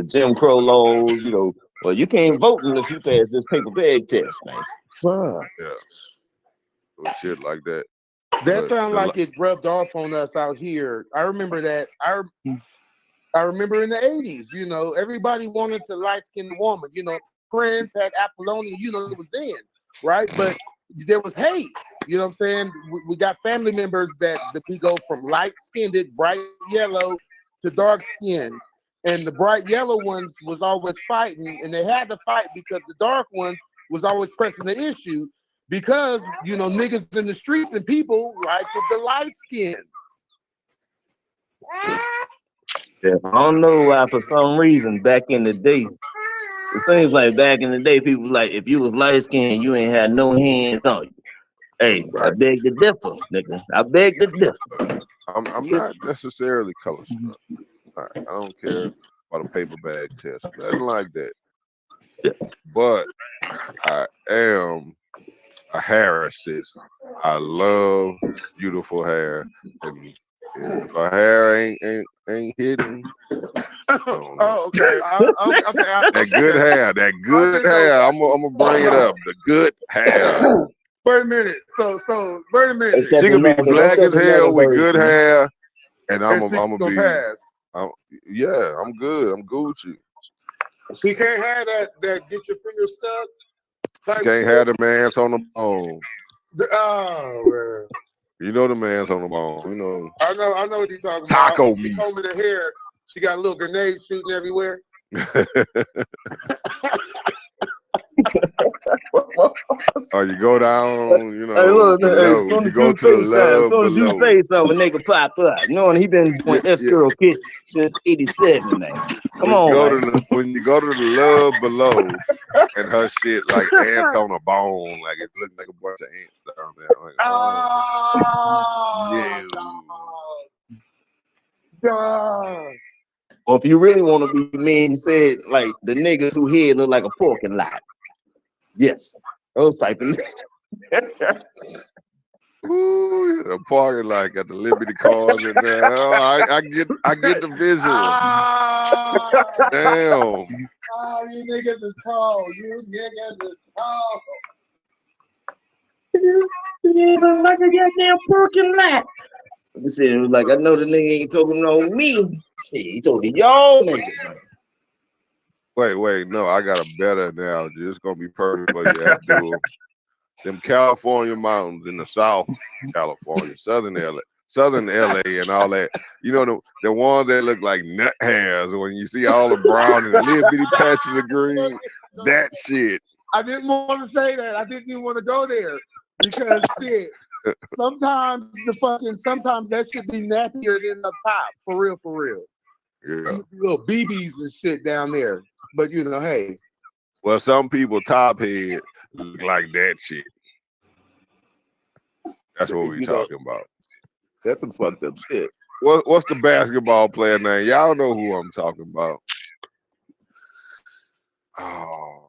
Jim Crow laws, you know, well, you can't vote unless you pass this paper bag test, man. Fuck. Yeah. With shit like that. That sounds like it rubbed off on us out here. I remember that. I remember in the 80s, you know, everybody wanted to light-skinned woman. You know, Prince had Apollonia, you know, it was in, right? But there was hate. You know what I'm saying? We got family members that we go from light-skinned, bright yellow, to dark skin. And the bright yellow ones was always fighting, and they had to fight because the dark ones was always pressing the issue because, you know, niggas in the streets and people like the light skin. Yeah, I don't know why, for some reason, back in the day, it seems like back in the day, people like, if you was light skinned, you ain't had no hands on you. Hey, I beg to differ, nigga. I beg to differ. I'm not necessarily color struck. I don't care about a paper bag test, nothing like that. But I am a hairist. I love beautiful hair. And if a hair ain't hidden, Oh, okay. That good hair. I'm gonna bring it up. The good hair. Wait a minute. So wait a minute. She could be black as hell with good hair, and I'm gonna be. Pass. Yeah, I'm good. I'm Gucci. She can't have that get your finger stuck. Can't have the man's on the bone. Oh man. You know the man's on the bone. You know I know what he's talking taco about. He meat. told me the hair. She got little grenades shooting everywhere. Or you go down, you Hey, know, look, hey, below. as soon You as go you to the say something, as love soon as you below. say something, a nigga pop up. Knowing he been doing Yeah, escrow kit since '87, man. Come on, man. when you go to the love below, and her shit like ants on a bone, like it looks like a bunch of ants down there. Like, Oh, yeah. dog. Or if you really want to be mean, you said like the niggas who head look like a parking lot. Yes, those type of niggas. Ooh, the parking lot got the Liberty cars in there. Oh, I get the visual. Damn. Oh, you niggas is cold. You niggas is cold. Yeah, look like a goddamn parking lot. He said it was like, I know the nigga ain't talking on me. Shit, he told y'all niggas. Man. Wait, no, I got a better analogy. It's gonna be perfect for you, Abdul. Them California mountains in the South California, Southern LA, and all that. You know the ones that look like nut hairs when you see all the brown and the little bitty patches of green. That shit. I didn't want to say that. I didn't even want to go there because shit. Sometimes that should be nappier than the top. For real. Yeah. Little BBs and shit down there. But you know, hey. Well, some people top head look like that shit. That's what we talking about. That's some fucked up shit. What's the basketball player name? Y'all know who I'm talking about. Oh,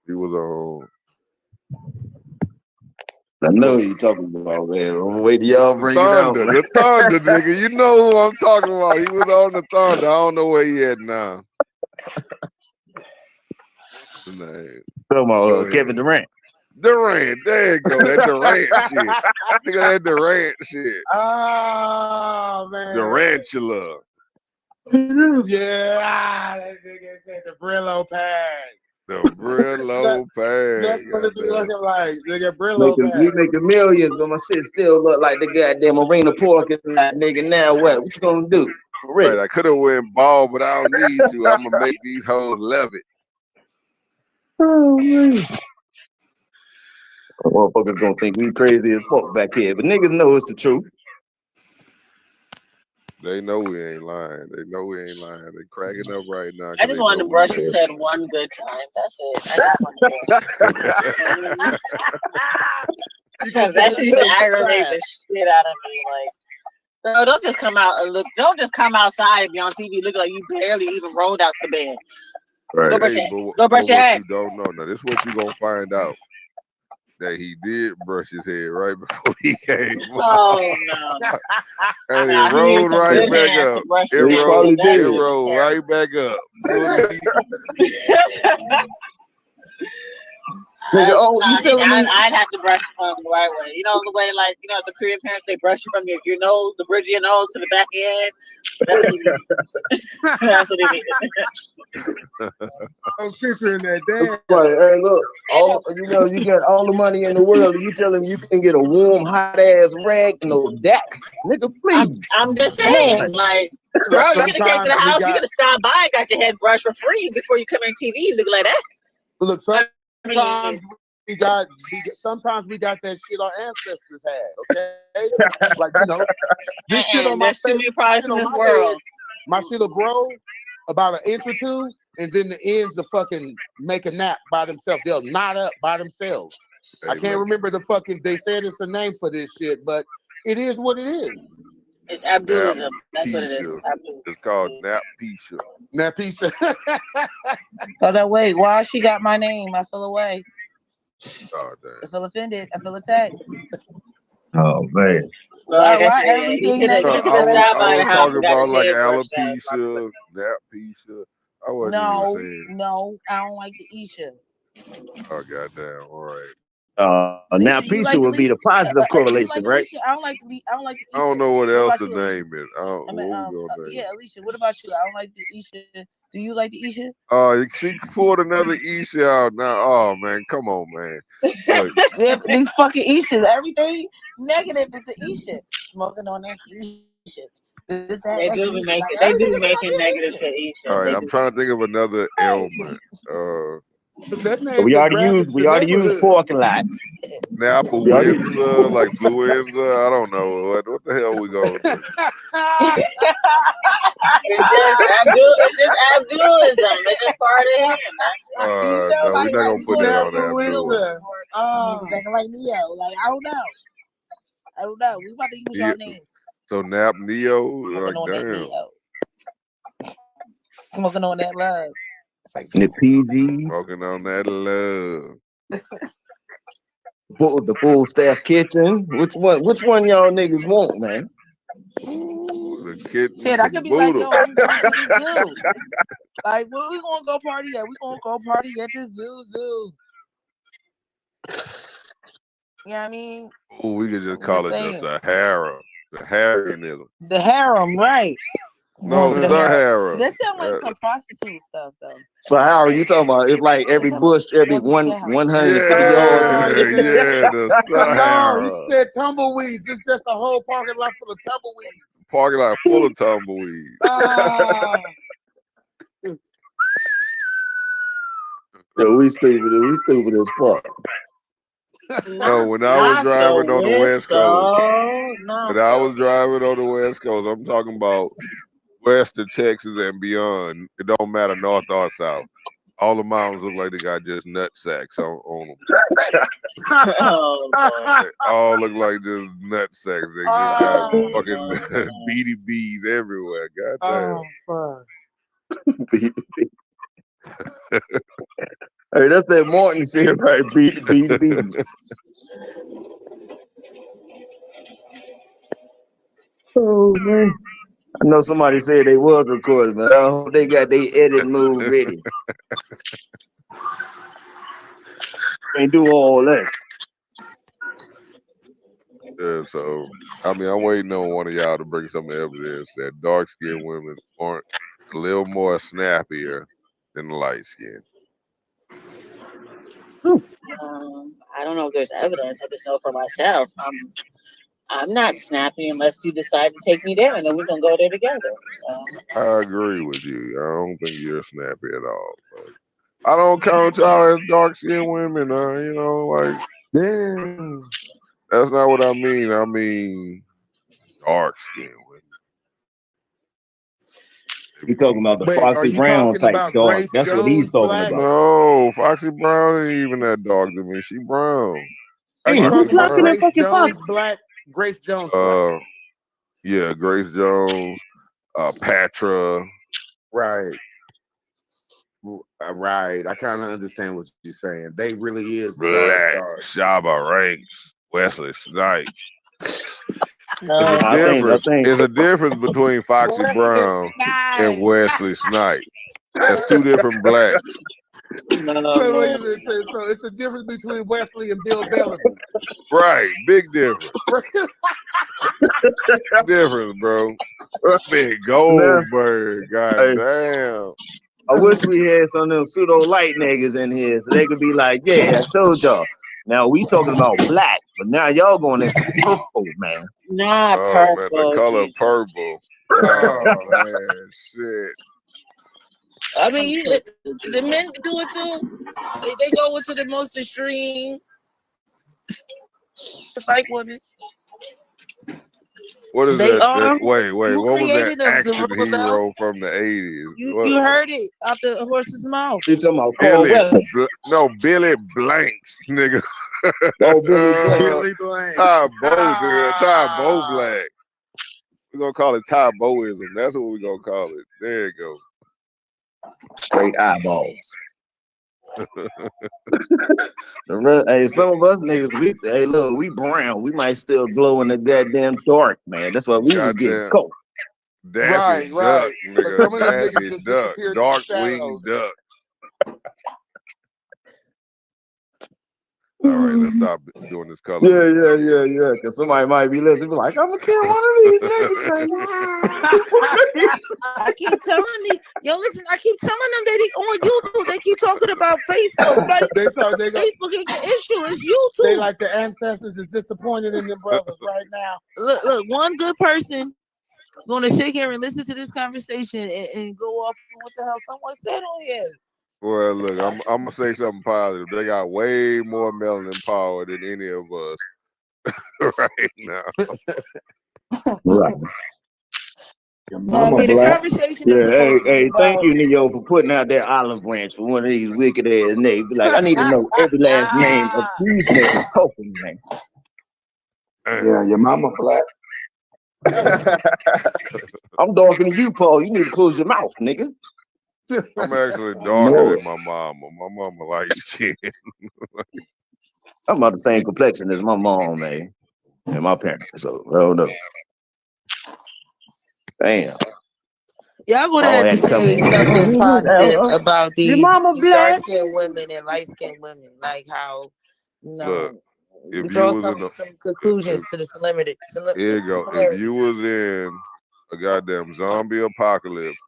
he was on. I know who you talking about, man. I'm waiting y'all bring it out. The Thunder, nigga. You know who I'm talking about. He was on the Thunder. I don't know where he at now. What's the name? Talking about Kevin Durant. Durant. There you go. That Durant shit. Nigga, that Durant shit. Oh, man. Durantula. Yeah, that nigga said the Brillo pad. The Brillo pad. That's what it be looking like. Nigga, Brillo pad. We making millions, but my shit still look like the goddamn arena parking lot, nigga. Now what? What you gonna do? Right, I could have went ball, but I don't need to. I'm gonna make these hoes love it. Oh man. Motherfuckers gonna think we crazy as fuck back here, but niggas know it's the truth. They know we ain't lying. They know we ain't lying. They cracking up right now. I just wanted to brush his head one good time. That's it. I just wanted to. Because that shit used to aggravate the shit out of me. Like, no, don't just come out and look. Don't just come outside and be on TV looking like you barely even rolled out the bed. Right. Go brush your head. You don't know. Now, this is what you gonna find out. That he did brush his head right before he came. Oh no! And it rolled right back up. It rolled right back up. I'd have to brush from the right way. You know the way, like the Korean parents, they brush you from your nose, the bridge of your nose to the back of your head. That's what you do. That's what it is. I'm picturing that damn. Right, hey, look, you got all the money in the world, and you tell him you can get a warm, hot ass rag, no Dax, nigga, please. I'm just saying, like, bro, you could have came to the house, you could have stopped by, got your head brushed for free before you come on TV, look like that. Look, sometimes we got that shit our ancestors had. Okay, like this shit on my too many products in this world. My shit'll grow about an inch or two, and then the ends will fucking make a nap by themselves. They'll knot up by themselves. Hey, I can't remember they said it's a name for this shit, but it is what it is. It's Abdulism. That's what it is. It's called Napisha. Napisha. Hold on, wait. Why she got my name? I feel away. Oh, damn. I feel offended. I feel attacked. Oh man. Why everything negative? I was talking about like alopecia, Napisha. I wasn't even saying. No, I don't like the Isha. Oh, goddamn. All right. Now Pisha would be the positive correlation, right? I don't like the Isha. I don't know what else the name is. Yeah, Alicia. What about you? I don't like the Isha. Do you like the Isha? She pulled another Isha out now. Oh man, come on, man. Look, These fucking E-shit. Everything negative is the E-shit. Smoking on that E-shit. This, that, They that do be E-shit. making Like, they do everything be is making fucking negative E-shit. to Isha. all right, They I'm do. trying to think of another ailment. That So man we can already ravage used the we already used neighborhood. pork a lot. We already Snapawinza, like fluenza. I don't know. What the hell we gonna do? It's just Abdul. It's just Abdulism. It's just part of him. That's it. You know, No, we're not gonna put that on Abdul. Snapawinza. Niggas acting like Neo. Like, I don't know. We about to use y'all names. So Nap Neo, Smoking like on that damn. Neo. Smoking on that love. It's like The PGs, Smoking on that love. the full staff kitchen. Which one y'all niggas want, man? Ooh, the kitchen shit, for I the could be like, Buddha. yo, I'm going to the zoo. Like, where we gonna go party at? We gonna go party at the zoo. You know what I mean? Ooh, we could just I'm call just it just saying. a harem. The harryism. The harem, right? No, Going to the the harem. harem. That sounds like some prostitute stuff, though. So how are you talking about? It's like every bush, every What's the harem? 150 No, yards. he And said, The no, he Sahara. said tumbleweeds. It's just a whole parking lot full of tumbleweeds. Parking lot full of tumbleweeds. Ah, Yo, we stupid as fuck. No, when I was Not driving the on the West Coast, whistle. Not when I the was driving on the West Coast, I'm talking about west of Texas and beyond. It don't matter north or south. All the mountains look like they got just nut sacks on them. Oh, They all look like just nut sacks. They just got fucking beady bees everywhere. Goddamn. fuck. Hey, that's that Martin shit, right? Beat beats. Oh man. I know somebody said they was recording, but I hope they got their edit move ready. Can't do all this. Yeah, so I mean, I'm waiting on one of y'all to bring some evidence that dark skinned women aren't a little more snappier than the light skinned. I don't know if there's evidence. I just know for myself. I'm not snappy unless you decide to take me there, and then we can go there together. So. I agree with you. I don't think you're snappy at all. But I don't count y'all as dark skinned women. You know, like Damn. that's not what I mean. I mean dark skinned women. He talking about the Wait, are Foxy you Brown talking type about dog. Grace That's what he's Jones talking Black? about. No, Foxy Brown ain't even that dark to me. She brown. Are you Damn, Foxy who's talking about blocking that Brown. Grace fucking Jones Fox? Black? Grace Jones Black. Yeah, Grace Jones, Patra. Right. Right. I kind of understand what you're saying. They really is Black, dark. Shabba Ranks, Wesley Snipes. I think There's a difference between Foxy Brown and Wesley Snipes. That's two different blacks. So what you say? So it's a difference between Wesley and Bill Bellamy. Right, big difference. Difference, bro. Big Goldberg, goddamn. I wish we had some of them pseudo light niggas in here so they could be like, yeah, I told y'all. Now we talking about black, but now y'all going into purple, man. Not Man, purple. the color Jesus. purple. Oh man, shit. I mean, the men do it too. They go into the most extreme. It's like women. What is They that? are. Wait. Who What was that created them? action Zerubbabel? hero from the 80s? You heard it out the horse's mouth. You talking about Carl Weathers? Billy Blanks, nigga. Oh, Billy Blanks. Billy Blanks. Ty Bo, nigga. Ty Bo Black. We're gonna call it Ty Boism. That's what we're gonna call it. There you go. Straight eyeballs. Hey, some of us niggas, hey, look, we brown. We might still glow in the goddamn dark, man. That's why we was getting cold. Daffy Duck, Right. But nigga. some of them niggas Daffy just Duck. disappeared in the Dark shadows. winged duck. All right, let's stop doing this color. Yeah. Because somebody might be listening, be like, I'm gonna kill one of these niggas right now. I keep telling you, yo, listen, I keep telling them that they on YouTube. They keep talking about Facebook. Like, They go. Facebook ain't the issue. It's YouTube. They like the ancestors is disappointed in their brothers right now. Look, one good person gonna sit here and listen to this conversation and go off what the hell someone said on here. Well, look, I'm gonna say something positive. They got way more melanin power than any of us right now. Right. I mean, the conversation is supposed to be Hey, thank about- you, Neo, for putting out that olive branch for one of these wicked ass niggas. Be like, I need to know every last name of these niggas talking, man. Yeah, your mama black. I'm darker than you, Paul. You need to close your mouth, nigga. I'm actually darker than my mama. My mama light skin. I'm about the same complexion as my mom, man, and my parents. So I don't know. Damn. Y'all would Oh, have had to to come say in. something positive about Your these mama black. dark-skinned women and light-skinned women, like how, you know, Look, we if you draw was in some the conclusions to the similarity. here you go. If you was in a goddamn zombie apocalypse,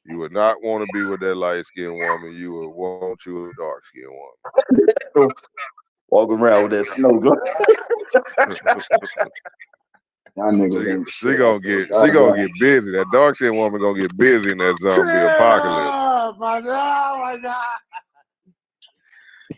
you would not want to be with that light skinned woman. You would want you a dark skinned woman. Walk around with that snow gun. Y'all niggas ain't She gonna get busy. That dark skinned woman gonna get busy in that zombie apocalypse. Oh my god!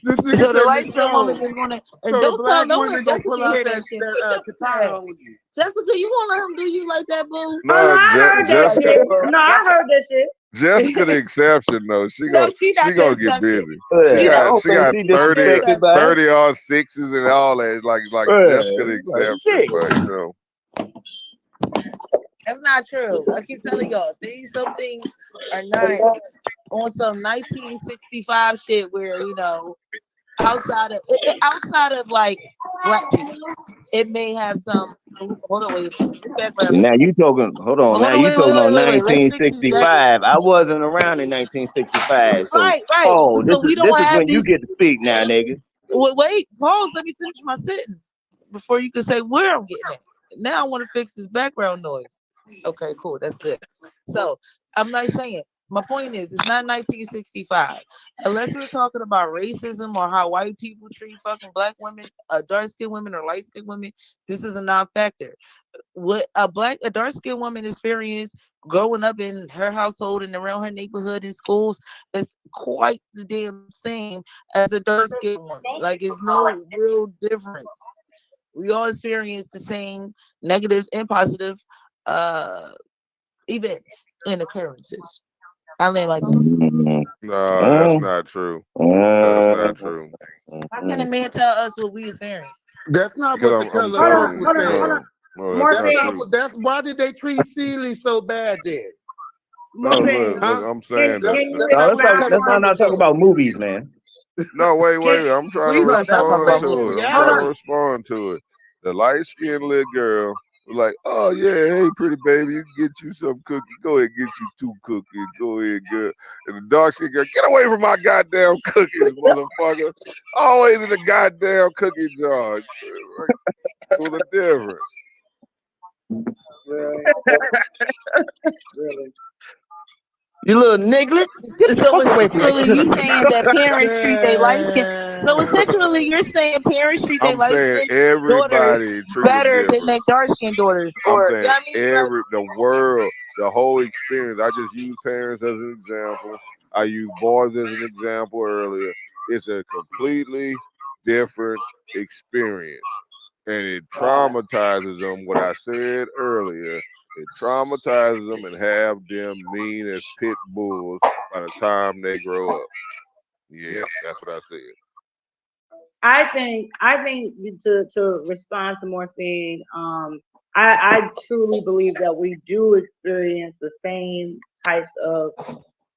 This nigga So the said light skinned woman Michonne. just wanna and So don't the black tell no women one gonna Jessica pull out hear that, that shit. that katana on you. Jessica, you won't let him do you like that, boo? No, I heard that Jessica, shit. No, I heard that shit. Jessica the exception though. She No, gonna she not the gonna get exception. busy. Get out. She got she 30 disrespected by it. 30 odd sixes and all that. Like Jessica the Like, exception, shit. but you know. That's not true. I keep telling y'all, some things are not on some 1965 shit where, you know, outside of like black people, it may have some. Hold on, wait. Now you talking? Hold on. Now you talking about Let's fix this back. 1965. I wasn't around in 1965. So, Right. oh, So we this don't is have when you these. get to speak now, nigga. Wait, pause. Let me finish my sentence before you can say where I'm getting at. Now I want to fix this background noise. Okay, cool. That's good. So I'm not saying. My point is, it's not 1965. Unless we're talking about racism or how white people treat fucking black women, dark-skinned women or light-skinned women, this is a non-factor. What a dark-skinned woman experienced growing up in her household and around her neighborhood and schools is quite the damn same as a dark-skinned woman. Like, it's no real difference. We all experience the same negative and positive events and occurrences. I live like that. No, that's not true. That's not true. How can a man tell us what we experience? That's not Because what the I'm color telling was you, saying. no, that's not true. That's why did they treat Sealy so bad then? No, look, I'm saying that. Let's not talk about movies, man. No, wait. I'm trying to Please let's not talk respond about to movies. it. I'm trying to respond to it. The light-skinned little girl was like, oh, yeah, hey, pretty baby, you can get you some cookies. Go ahead, get you 2 cookies. Go ahead, girl. And the dark-skinned girl, get away from my goddamn cookies, motherfucker. Always in the goddamn cookie jar. What's the difference? You little niglet. Get the So fuck away from that essentially, you cookie. saying that parents treat their light skin. So essentially, you're saying parents treat their I'm light saying skin daughters everybody treat them better than different. their dark skin daughters. I'm Or saying you know what I mean? the world, the whole experience. I just use parents as an example. I used boys as an example earlier. It's a completely different experience. And it traumatizes them, what I said earlier. It traumatizes them and have them mean as pit bulls by the time they grow up. Yeah, that's what I said. I think to respond to Morphine, I truly believe that we do experience the same types of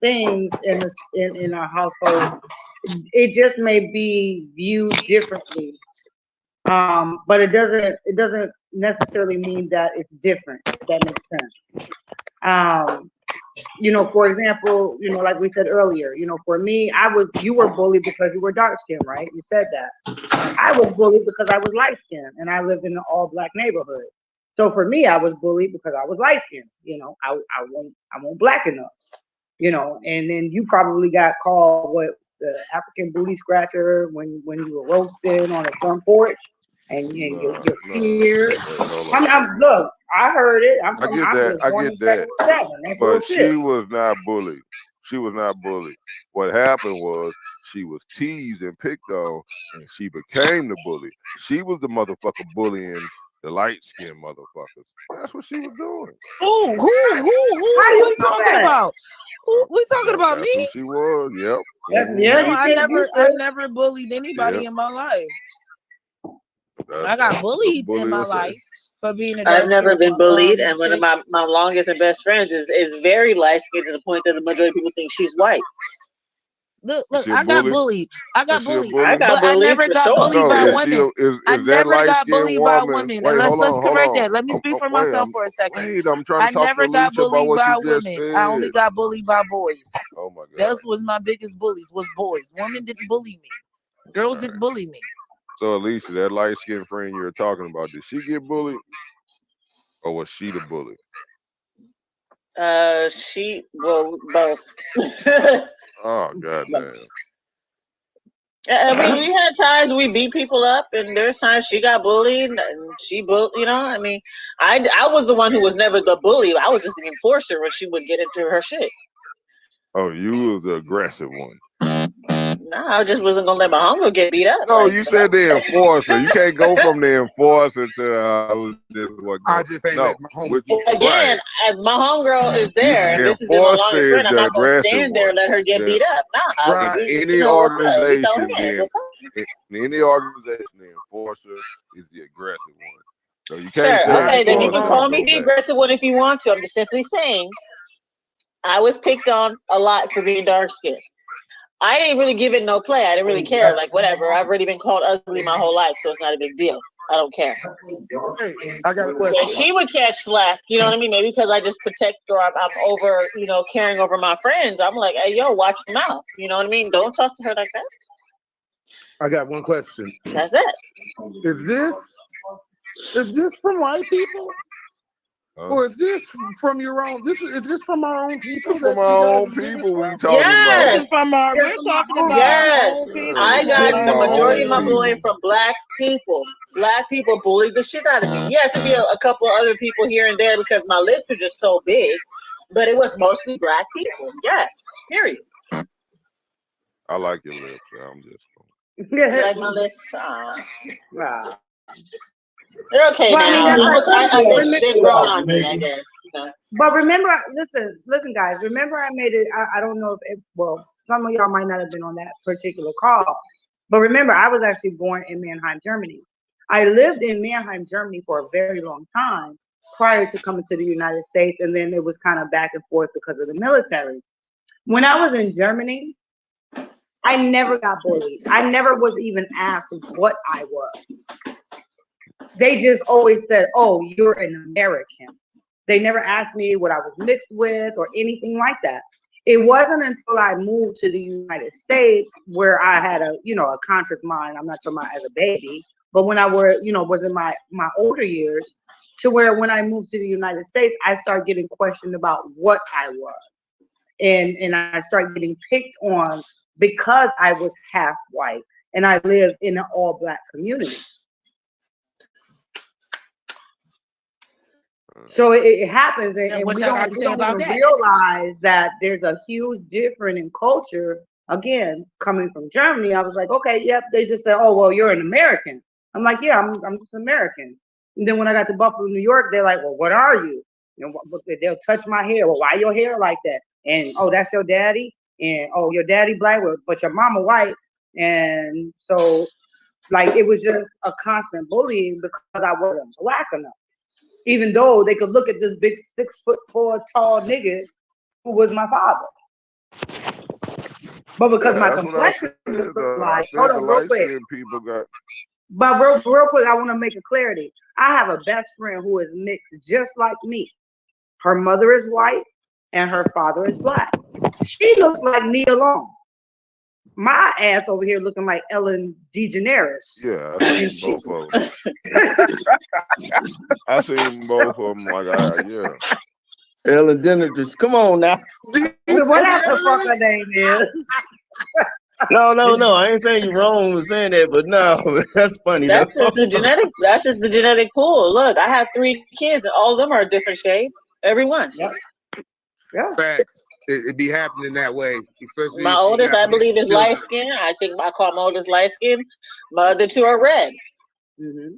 things in our household. It just may be viewed differently. But it doesn't necessarily mean that it's different, if that makes sense. You know, for example, you know, like we said earlier, you know, for me, you were bullied because you were dark skinned, right? You said that. I was bullied because I was light skinned and I lived in an all black neighborhood. So for me, I was bullied because I was light skinned. You know, I won't black enough. You know, and then you probably got called what, the African booty scratcher when you were roasting on a front porch and your peers. Look, I heard it. I get that. I get that. That's But bullshit. she was not bullied. She was not bullied. What happened was she was teased and picked on, and she became the bully. She was the motherfucker bullying the light skinned motherfuckers. That's what she was doing. Who we talking about? Who we talking about? That's Me? who she was. Yep. No, I never bullied anybody in my life. I got bullied in my life for being a I've never been bullied, and one of chick. my longest and best friends is very light skinned to the point that the majority of people think she's white. Look, I got bullied. I got bullied. I got but I bullied never for got sure. bullied by women. I Is that never got light-skinned bullied by woman? women. Wait, And hold let's on, correct hold on. that. Let me speak for myself for a second. Wait, I'm trying I to talk never to got Alicia about bullied what by you just women. said. I only got bullied by boys. Oh my God. That was my biggest bullies, was boys. Women didn't bully me. Girls didn't bully me. So Alicia, that light-skinned friend you were talking about, did she get bullied, or was she the bully? Both. Oh goddamn. We had times we beat people up, and there's times she got bullied, and she bullied. You know, I mean, I was the one who was never the bully. I was just the enforcer when she would get into her shit. Oh, you was the aggressive one. No, I just wasn't gonna let my homegirl get beat up. No, you said the enforcer. You can't go from the enforcer to I was just what. I just ain't let my homegirl. Again, my homegirl is there, and this has been my longest friend. I'm not gonna stand there and let her get beat up. Nah, Right. you Any know what's up. We throw organization, hands. in any organization, the enforcer is the aggressive one. So you Sure. can't say Okay, then you can enforcer call and me go the back. aggressive one if you want to. I'm just simply saying I was picked on a lot for being dark skinned. I didn't really give it no play. I didn't really care. Like, whatever. I've already been called ugly my whole life, so it's not a big deal. I don't care. Hey, I got a question. And she would catch slack, you know what I mean? Maybe because I just protect or I'm over, caring over my friends. I'm like, hey, yo, watch your mouth. You know what I mean? Don't talk to her like that. I got one question. That's it. Is this from white people? Or is this from your own? Is this from our own people? From our own people we talking Yes. This is from our. We're talking about Yes. our own people. I got the my majority of own my bullying from black people. Black people bullied the shit out of me. Yes, it'd be a couple of other people here and there because my lips are just so big, but it was mostly black people. Yes. Period. I like your lips. I'm just. You like my lips? They're okay Well, I mean, now. that's like They've grown on me, I guess. But remember, listen, guys. Remember, I made it. I don't know if some of y'all might not have been on that particular call, but remember, I was actually born in Mannheim, Germany. I lived in Mannheim, Germany for a very long time prior to coming to the United States, and then it was kind of back and forth because of the military. When I was in Germany, I never got bullied. I never was even asked what I was. They just always said, "Oh, you're an American." They never asked me what I was mixed with or anything like that. It wasn't until I moved to the United States where I had a conscious mind. I'm not talking about as a baby, but when I was in my older years, to where when I moved to the United States, I started getting questioned about what I was, and I started getting picked on because I was half white and I lived in an all black community. So it happens, and what we y'all don't got to say about even that? realize that there's a huge difference in culture. Again, coming from Germany, I was like, okay, yep. They just said, oh, well, you're an American. I'm like, yeah, I'm just American. And then when I got to Buffalo, New York, they're like, well, what are you? They'll touch my hair. Well, why your hair like that? And oh, that's your daddy. And oh, your daddy black, but your mama white. And so, like, it was just a constant bullying because I wasn't black enough. Even though they could look at this big 6'4" tall nigga who was my father. But because my complexion was so light, hold on real quick. People got. But real quick, I want to make a clarity. I have a best friend who is mixed just like me. Her mother is white. and her father is black. She looks like Nia Long. My ass over here looking like Ellen DeGeneres. Yeah, I seen both of them. I seen both of them. Yeah. Ellen DeGeneres, come on now. Whatever the fuck her name is. No. I ain't saying you wrong with saying that, but no, that's funny. That's just the genetic. That's just the genetic pool. Look, I have 3 kids, and all of them are a different shade. Every one. Yep. Yeah. Facts. It be happening that way. Especially My oldest, I believe, is light skin. I think I call my oldest light skin. My other 2 are red. Mm-hmm.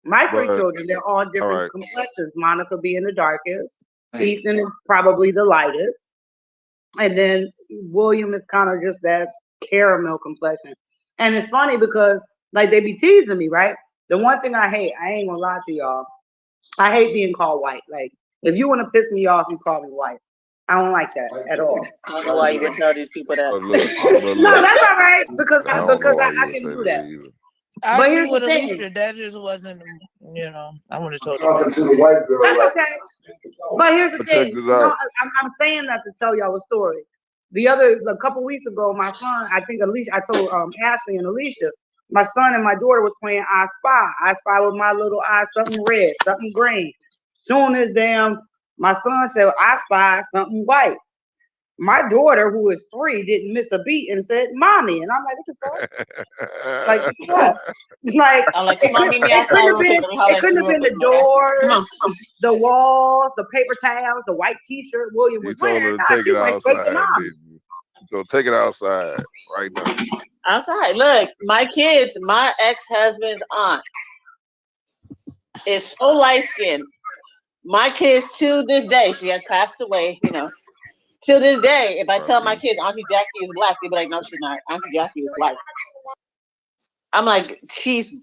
My 3 children, they're all different complexions. Monica being the darkest. Ethan is probably the lightest. And then William is kind of just that caramel complexion. And it's funny because like they be teasing me, right? The one thing I hate, I ain't gonna lie to y'all, I hate being called white. Like if you want to piss me off, you call me white. I don't like that at all. I don't know why you would tell these people that. No, that's all right because I can do that. I But agree here's with the thing. Alicia. That just wasn't, I would have told Talking to her. the white girl. That's okay. But here's the Check thing. this You know, out. I'm saying that to tell y'all a story. A couple weeks ago, my son, I think Alicia, I told Ashley and Alicia, my son and my daughter was playing I Spy. I Spy with my little eye, something red, something green. Soon as my son said I Spy something white. My daughter, who is 3, didn't miss a beat and said, "Mommy," and I'm like, "What the fuck?" Like, what? Like, I'm like, come on, meet me outside real quick. it couldn't have been the doors, the walls, the paper towels, the white T-shirt William You was told wearing. her to Nah, take she it went straight to outside, Mommy. didn't you? So take it outside right now. Outside. Look, my kids, my ex-husband's aunt is so light skinned. My kids to this day, she has passed away, to this day, if I tell my kids Auntie Jackie is black, they'd be like, no, she's not. Auntie Jackie is white. I'm like, she's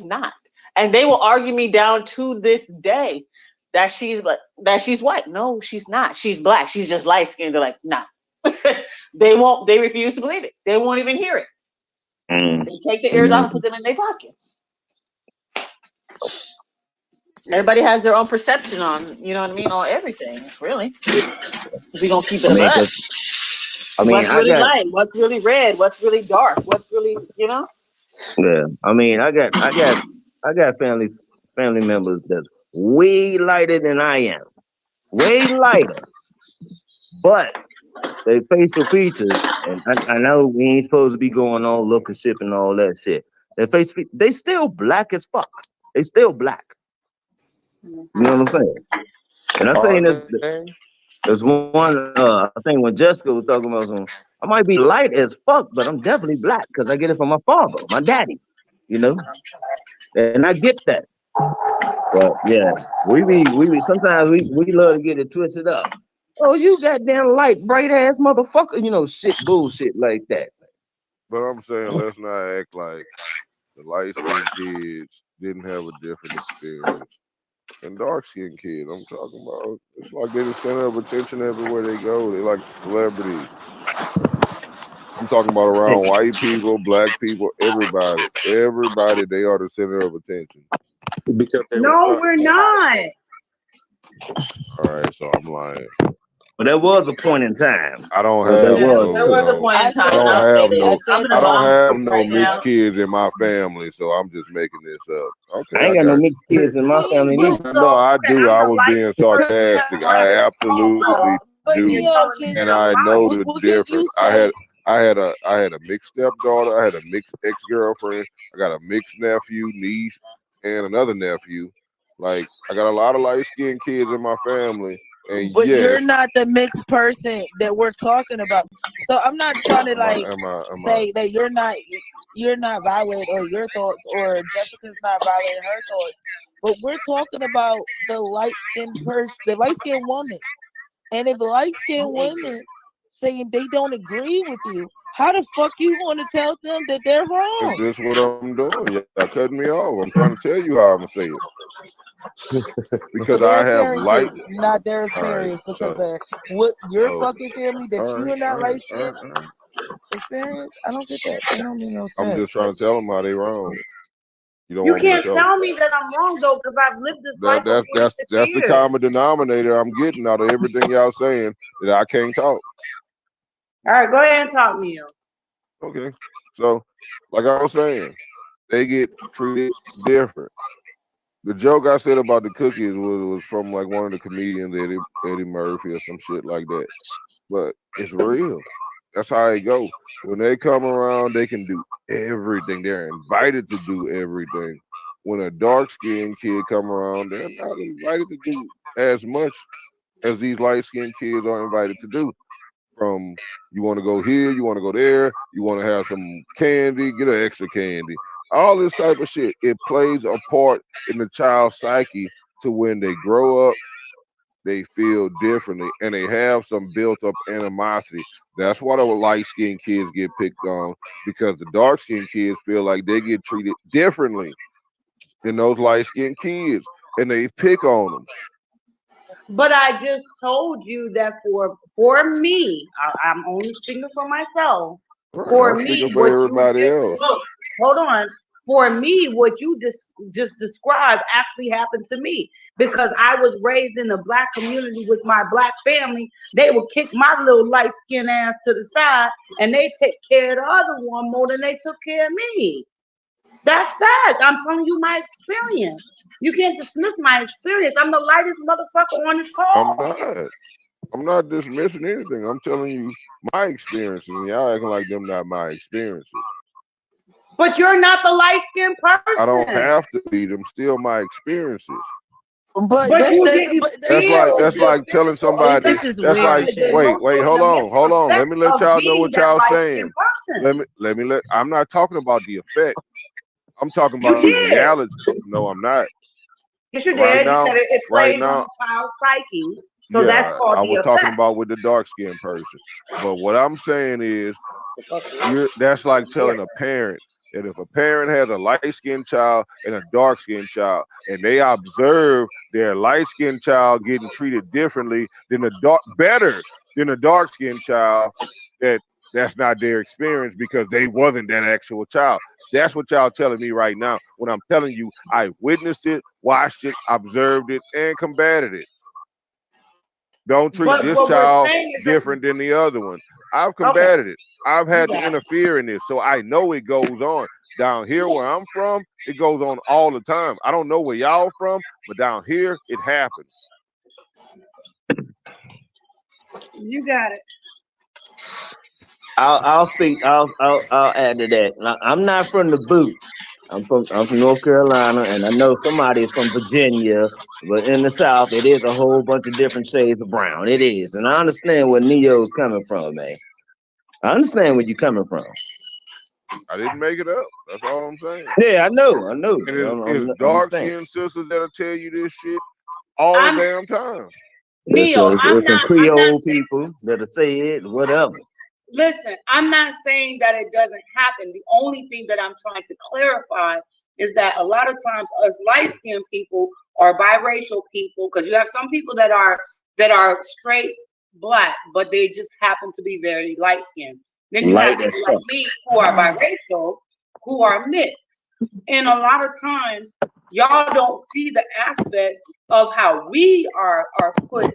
not. And they will argue me down to this day that she's white. No, she's not. She's black. She's just light skinned. They're like, nah. They refuse to believe it. They won't even hear it. They take the ears off and put them in their pockets. Everybody has their own perception on, you know what I mean, on everything, really. We're gonna keep it up. What's really light, what's really red, what's really dark, what's really, Yeah, I got family members that's way lighter than I am, way lighter, but they facial features, and I know we ain't supposed to be going on lookership and all that shit. They still black as fuck. They still black. You know what I'm saying? And I'm saying this. There's one. I think when Jessica was talking about something, I might be light as fuck, but I'm definitely black because I get it from my father, my daddy. And I get that. But yeah, we sometimes we love to get it twisted up. Oh, you goddamn light, bright ass motherfucker, shit, bullshit like that. But I'm saying let's not act like the light skinned kids didn't have a different experience than dark skinned kids. I'm talking about it's like they're the center of attention everywhere they go. They like celebrities. I'm talking about around white people, black people, everybody. Everybody, they are the center of attention. Because no, we're not. All right, so I'm lying. But there was a point in time. I don't Well, have there was a point in time. I don't have no mixed kids in my family, so I'm just making this up. Okay, I ain't got no mixed kids in my family neither. No, I do. I was being sarcastic. I absolutely do, and I know the difference. I had a mixed stepdaughter. I had a mixed ex-girlfriend. I got a mixed nephew, niece, and another nephew. Like I got a lot of light-skinned kids in my family. And but yes, you're not the mixed person that we're talking about. So I'm not trying to say that you're not valid or your thoughts or Jessica's not valid her thoughts. But we're talking about the light-skinned person, the light-skinned woman. And if light-skinned women saying they don't agree with you, how the fuck you want to tell them that they're wrong? Is this what I'm doing? Y'all cutting me off. I'm trying to tell you how I'm gonna say it. Because I have light, not their experience, because of what your fucking family that you are not light skinned experience. I don't get that. That don't make no sense. I'm just trying to tell them how they wrong. You don't You want me to can't tell tell me that I'm wrong though, because I've lived this life for 46 that's the years. common denominator I'm getting out of everything y'all saying that I can't talk. All right, go ahead and talk, Neil. Okay. So, like I was saying, they get treated different. The joke I said about the cookies was from like one of the comedians, Eddie Murphy or some shit like that. But it's real. That's how it go. When they come around, they can do everything. They're invited to do everything. When a dark skinned kid come around, they're not invited to do as much as these light skinned kids are invited to do. From you want to go here, you want to go there, you want to have some candy, get an extra candy. All this type of shit. It plays a part in the child's psyche to when they grow up, they feel differently and they have some built up animosity. That's why the light skinned kids get picked on, because the dark skinned kids feel like they get treated differently than those light skinned kids and they pick on them. But I just told you that for me, I'm only speaking for myself. Right, For I'm me, speaking for what you everybody just else. look, hold on. For me, what you just described actually happened to me because I was raised in a black community with my black family. They would kick my little light skinned ass to the side, and they take care of the other one more than they took care of me. That's fact. I'm telling you my experience. You can't dismiss my experience. I'm the lightest motherfucker on this call. I'm not dismissing anything. I'm telling you my experiences, and y'all acting like them not my experiences. But you're not the light-skinned person. I don't have to be. Them still my experiences. But That's like telling somebody. That's like wait, hold on. Let me let y'all know what y'all saying. I'm not talking about the effect. I'm talking about the reality. No, I'm not. Yes, you Right did. now, You said it right plays now, on the child's psyche. So yeah, that's called I the was effect. talking about with the dark skinned person. But what I'm saying is, that's like telling a parent that if a parent has a light skinned child and a dark skinned child, and they observe their light skinned child getting treated differently than better than a dark skinned child, that's not their experience because they wasn't that actual child. That's what y'all telling me right now. When I'm telling you, I witnessed it, watched it, observed it, and combated it. Don't treat this child different than the other one. I've combated it. I've had to interfere in this, so I know it goes on. Down here where I'm from, it goes on all the time. I don't know where y'all from, but down here, it happens. You got it. I'll add to that. Now, I'm not from the boot. I'm from North Carolina, and I know somebody is from Virginia, but in the South, it is a whole bunch of different shades of brown. It is, and I understand where Neo's coming from, man. I understand where you're coming from. I didn't make it up. That's all I'm saying. Yeah, I know. And it's dark-skinned sisters that'll tell you this shit all the damn time. Neil, it's some Creole people that'll say it, whatever. Listen, I'm not saying that it doesn't happen. The only thing that I'm trying to clarify is that a lot of times us light-skinned people or biracial people, because you have some people that are straight black, but they just happen to be very light-skinned. Then you have people like me who are biracial, who are mixed. And a lot of times, y'all don't see the aspect of how we are put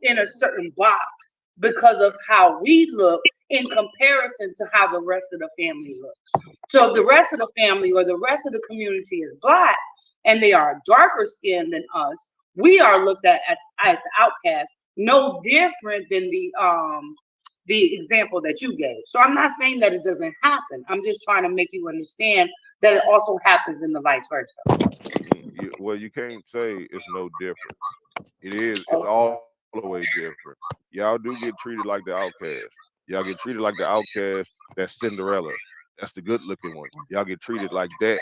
in a certain box because of how we look in comparison to how the rest of the family looks. So if the rest of the family or the rest of the community is black and they are darker skinned than us, we are looked at as the outcast, no different than the example that you gave. So I'm not saying that it doesn't happen. I'm just trying to make you understand that it also happens in the vice versa. Well, you can't say it's no different. It is. It's all the way different. Y'all do get treated like the outcast. Y'all get treated like the outcast. That's Cinderella. That's the good looking one. Y'all get treated like that.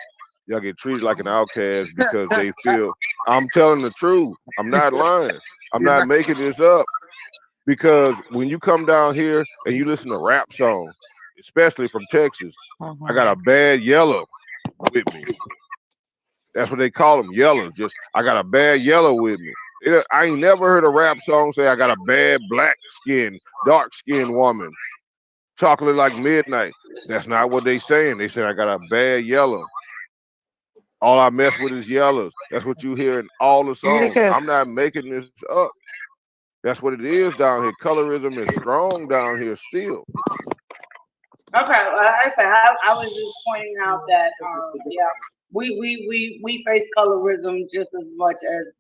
Y'all get treated like an outcast because they feel. I'm telling the truth. I'm not lying. I'm not making this up. Because when you come down here and you listen to rap songs, especially from Texas, I got a bad yellow with me. That's what they call them, yellows. Just I got a bad yellow with me. I ain't never heard a rap song say I got a bad black skin, dark skinned woman, chocolate like midnight. That's not what they saying. They say I got a bad yellow. All I mess with is yellows. That's what you hear in all the songs. Uticus. I'm not making this up. That's what it is down here. Colorism is strong down here still. Okay, like I said, I was just pointing out that yeah, we face colorism just as much as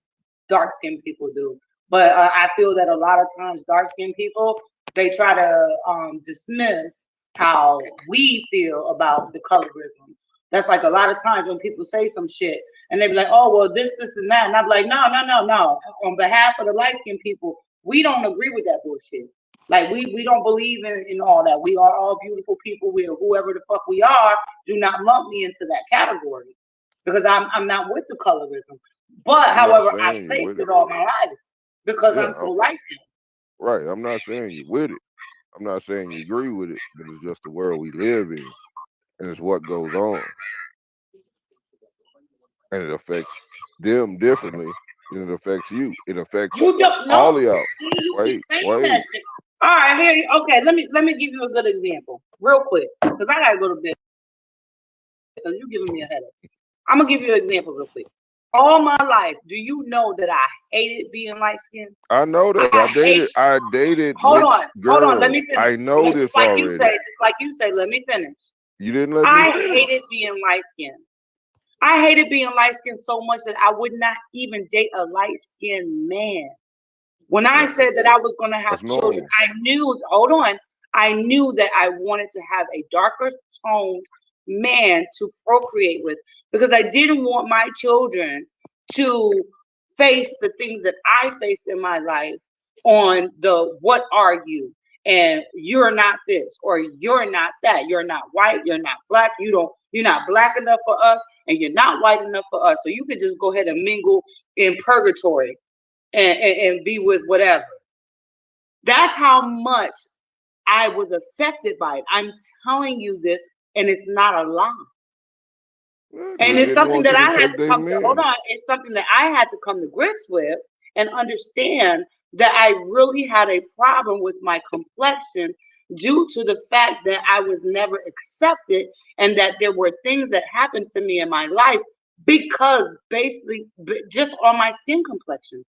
dark skinned people do. But I feel that a lot of times dark skinned people, they try to dismiss how we feel about the colorism. That's like a lot of times when people say some shit and they be like, oh well this and that, and I'm like, no. On behalf of the light skinned people, we don't agree with that bullshit. Like we don't believe in all that. We are all beautiful people. We are whoever the fuck we are. Do not lump me into that category because I'm not with the colorism. But I'm not however, I saying you faced with it it. all my life because Yeah, I'm so light skinned. right. I'm not saying you with it. I'm not saying you agree with it, but it's just the world we live in, and it's what goes on, and it affects them differently than it affects you. It affects You don't all know. of y'all. See, you Wait, keep saying wait. that shit. All right, here. Okay, let me give you a good example, real quick, because I gotta go to bed because you're giving me a headache. I'm gonna give you an example real quick. All my life, do you know that I hated being light skinned? I know that. I dated Hold mixed on, girls. let me I finish. know Just this like you already. say, let me finish. You didn't let me I finish. hated being light skinned. I hated being light skinned so much that I would not even date a light skinned man. When I said that I was going to have That's children, normal. I knew that I wanted to have a darker toned man to procreate with because I didn't want my children to face the things that I faced in my life on the what are you? And you're not this or you're not that. You're not white, you're not black, you're not black enough for us, and you're not white enough for us. So you could just go ahead and mingle in purgatory and be with whatever. That's how much I was affected by it. I'm telling you this, and it's not a lie. And They it's didn't something want that you to I had take to their come to. Hold men. on, it's something that I had to come to grips with and understand that I really had a problem with my complexion due to the fact that I was never accepted and that there were things that happened to me in my life because basically just on my skin complexion.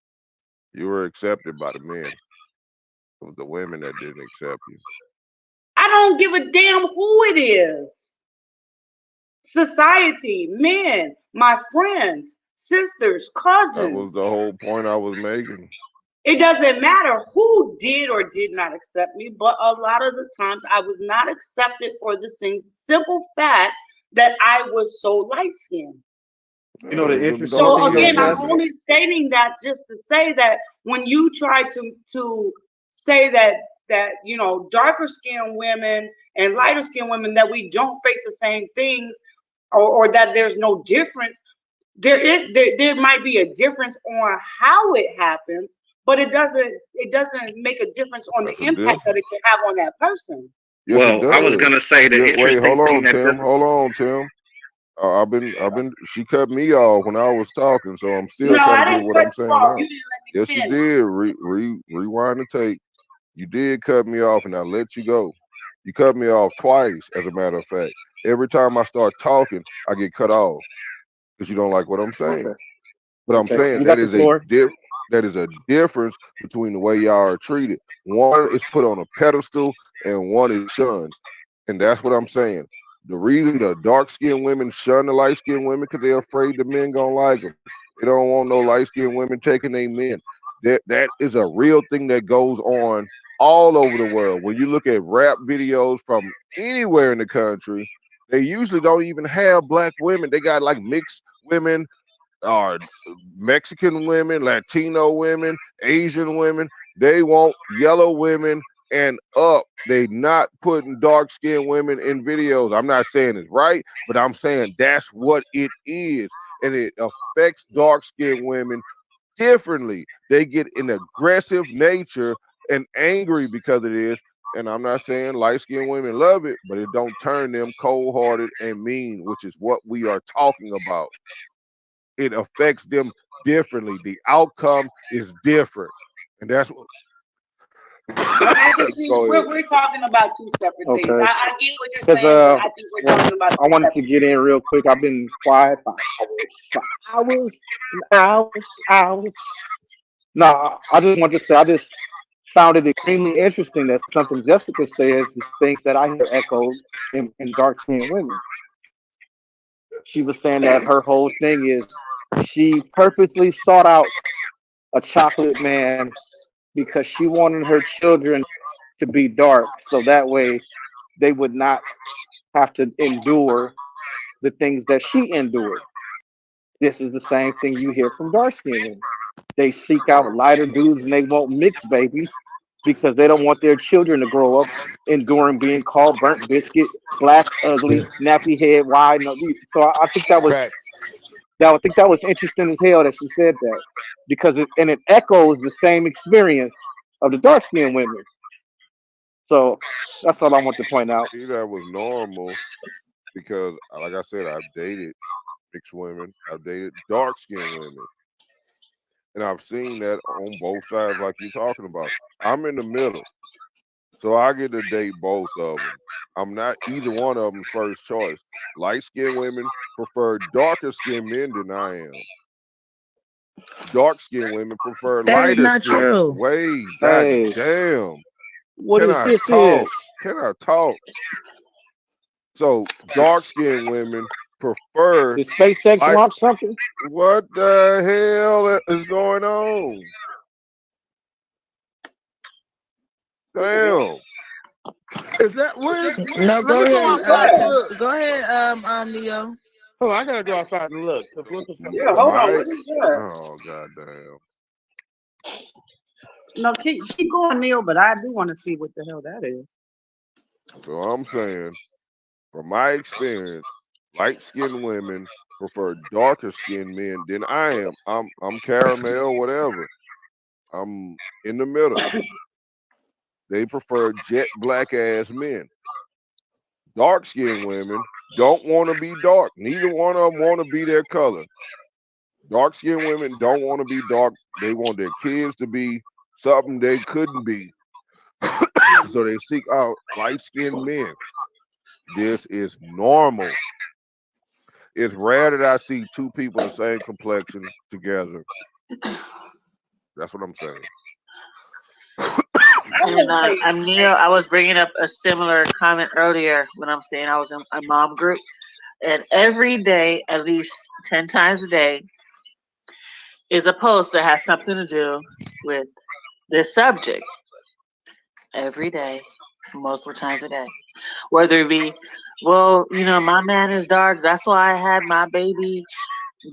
You were accepted by the men. It was the women that didn't accept you. I don't give a damn who it is. Society, men, my friends, sisters, That was cousins. the whole point I was making. It doesn't matter who did or did not accept me, but a lot of the times I was not accepted for the simple fact that I was so light skinned. You know the interesting So thing, again, I'm Jasmine? only stating that just to say that when you try to say that darker skinned women and lighter skinned women that we don't face the same things or that there's no difference, there might be a difference on how it happens, but it doesn't make a difference on the impact that it can have on that person. Yes, it Well, I was does. gonna say the Yeah, wait, interesting hold thing on, that Tim. this. Hold on, Tim. She cut me off when I was talking, so I'm still No, trying I to get didn't what cut I'm you saying off. now. You didn't Yes, let you me did. finish. Rewind the tape. You did cut me off, and I let you go. You cut me off twice, as a matter of fact. Every time I start talking, I get cut off because you don't like what I'm saying. Okay. But I'm Okay. saying You got the floor. that is a difference between the way y'all are treated. One is put on a pedestal, and one is shunned. And that's what I'm saying. The reason the dark-skinned women shun the light-skinned women because they're afraid the men gonna like them. They don't want no light-skinned women taking their men. That is a real thing that goes on all over the world. When you look at rap videos from anywhere in the country, they usually don't even have black women. They got like mixed women, or Mexican women, Latino women, Asian women. They want yellow women and up. They not putting dark skinned women in videos. I'm not saying it's right, but I'm saying that's what it is. And it affects dark skinned women differently. They get an aggressive nature and angry because it is. And I'm not saying light skinned women love it, but it don't turn them cold hearted and mean, which is what we are talking about. It affects them differently. The outcome is different. And I can see Go ahead. we're talking about two separate things. Okay. I get what you're Because saying, but I think we're well, talking about I two wanted to separate get in real quick. I've been quiet for hours. No, I just want to say I just found it extremely interesting that something Jessica says is things that I hear echoed in dark skinned women. She was saying that her whole thing is she purposely sought out a chocolate man because she wanted her children to be dark so that way they would not have to endure the things that she endured. This is the same thing you hear from dark skinned women. They seek out lighter dudes and they want mixed babies because they don't want their children to grow up enduring being called burnt biscuit, black, ugly, nappy head, wide. No, so I think facts. I think that was interesting as hell that she said that because it echoes the same experience of the dark skinned women. So that's all I want to point out. See, that was normal because, like I said, I've dated mixed women, I've dated dark skinned women, and I've seen that on both sides, like you're talking about. I'm in the middle, so I get to date both of them. I'm not either one of them's first choice. Light skinned women prefer darker skinned men than I am. Dark skinned women prefer That is lighter not skinned. true. Wait, god Hey, damn. what Can is I this talk? is? Can I talk? So dark skinned women prefer Did SpaceX light. launch something? What the hell is going on? Damn. Is that where is No, let go me go ahead. outside and look. Go ahead, Neo. Hold on, I gotta go outside and look. 'Cause what the fuck is Yeah, going hold on? on. Mike. What is that? Oh goddamn. No, keep going, Neil, but I do want to see what the hell that is. So I'm saying, from my experience, light skinned women prefer darker skinned men than I am. I'm caramel, whatever. I'm in the middle. They prefer jet black ass men. Dark skinned women don't want to be dark. Neither one of them want to be their color. Dark skinned women don't want to be dark. They want their kids to be something they couldn't be. So they seek out light skinned men. This is normal. It's rare that I see two people the same complexion together. That's what I'm saying. And I'm Neil. I was bringing up a similar comment earlier when I'm saying I was in a mom group, and every day, at least 10 times a day, is a post that has something to do with this subject. Every day, multiple times a day. Whether it be, well, my man is dark, that's why I had my baby.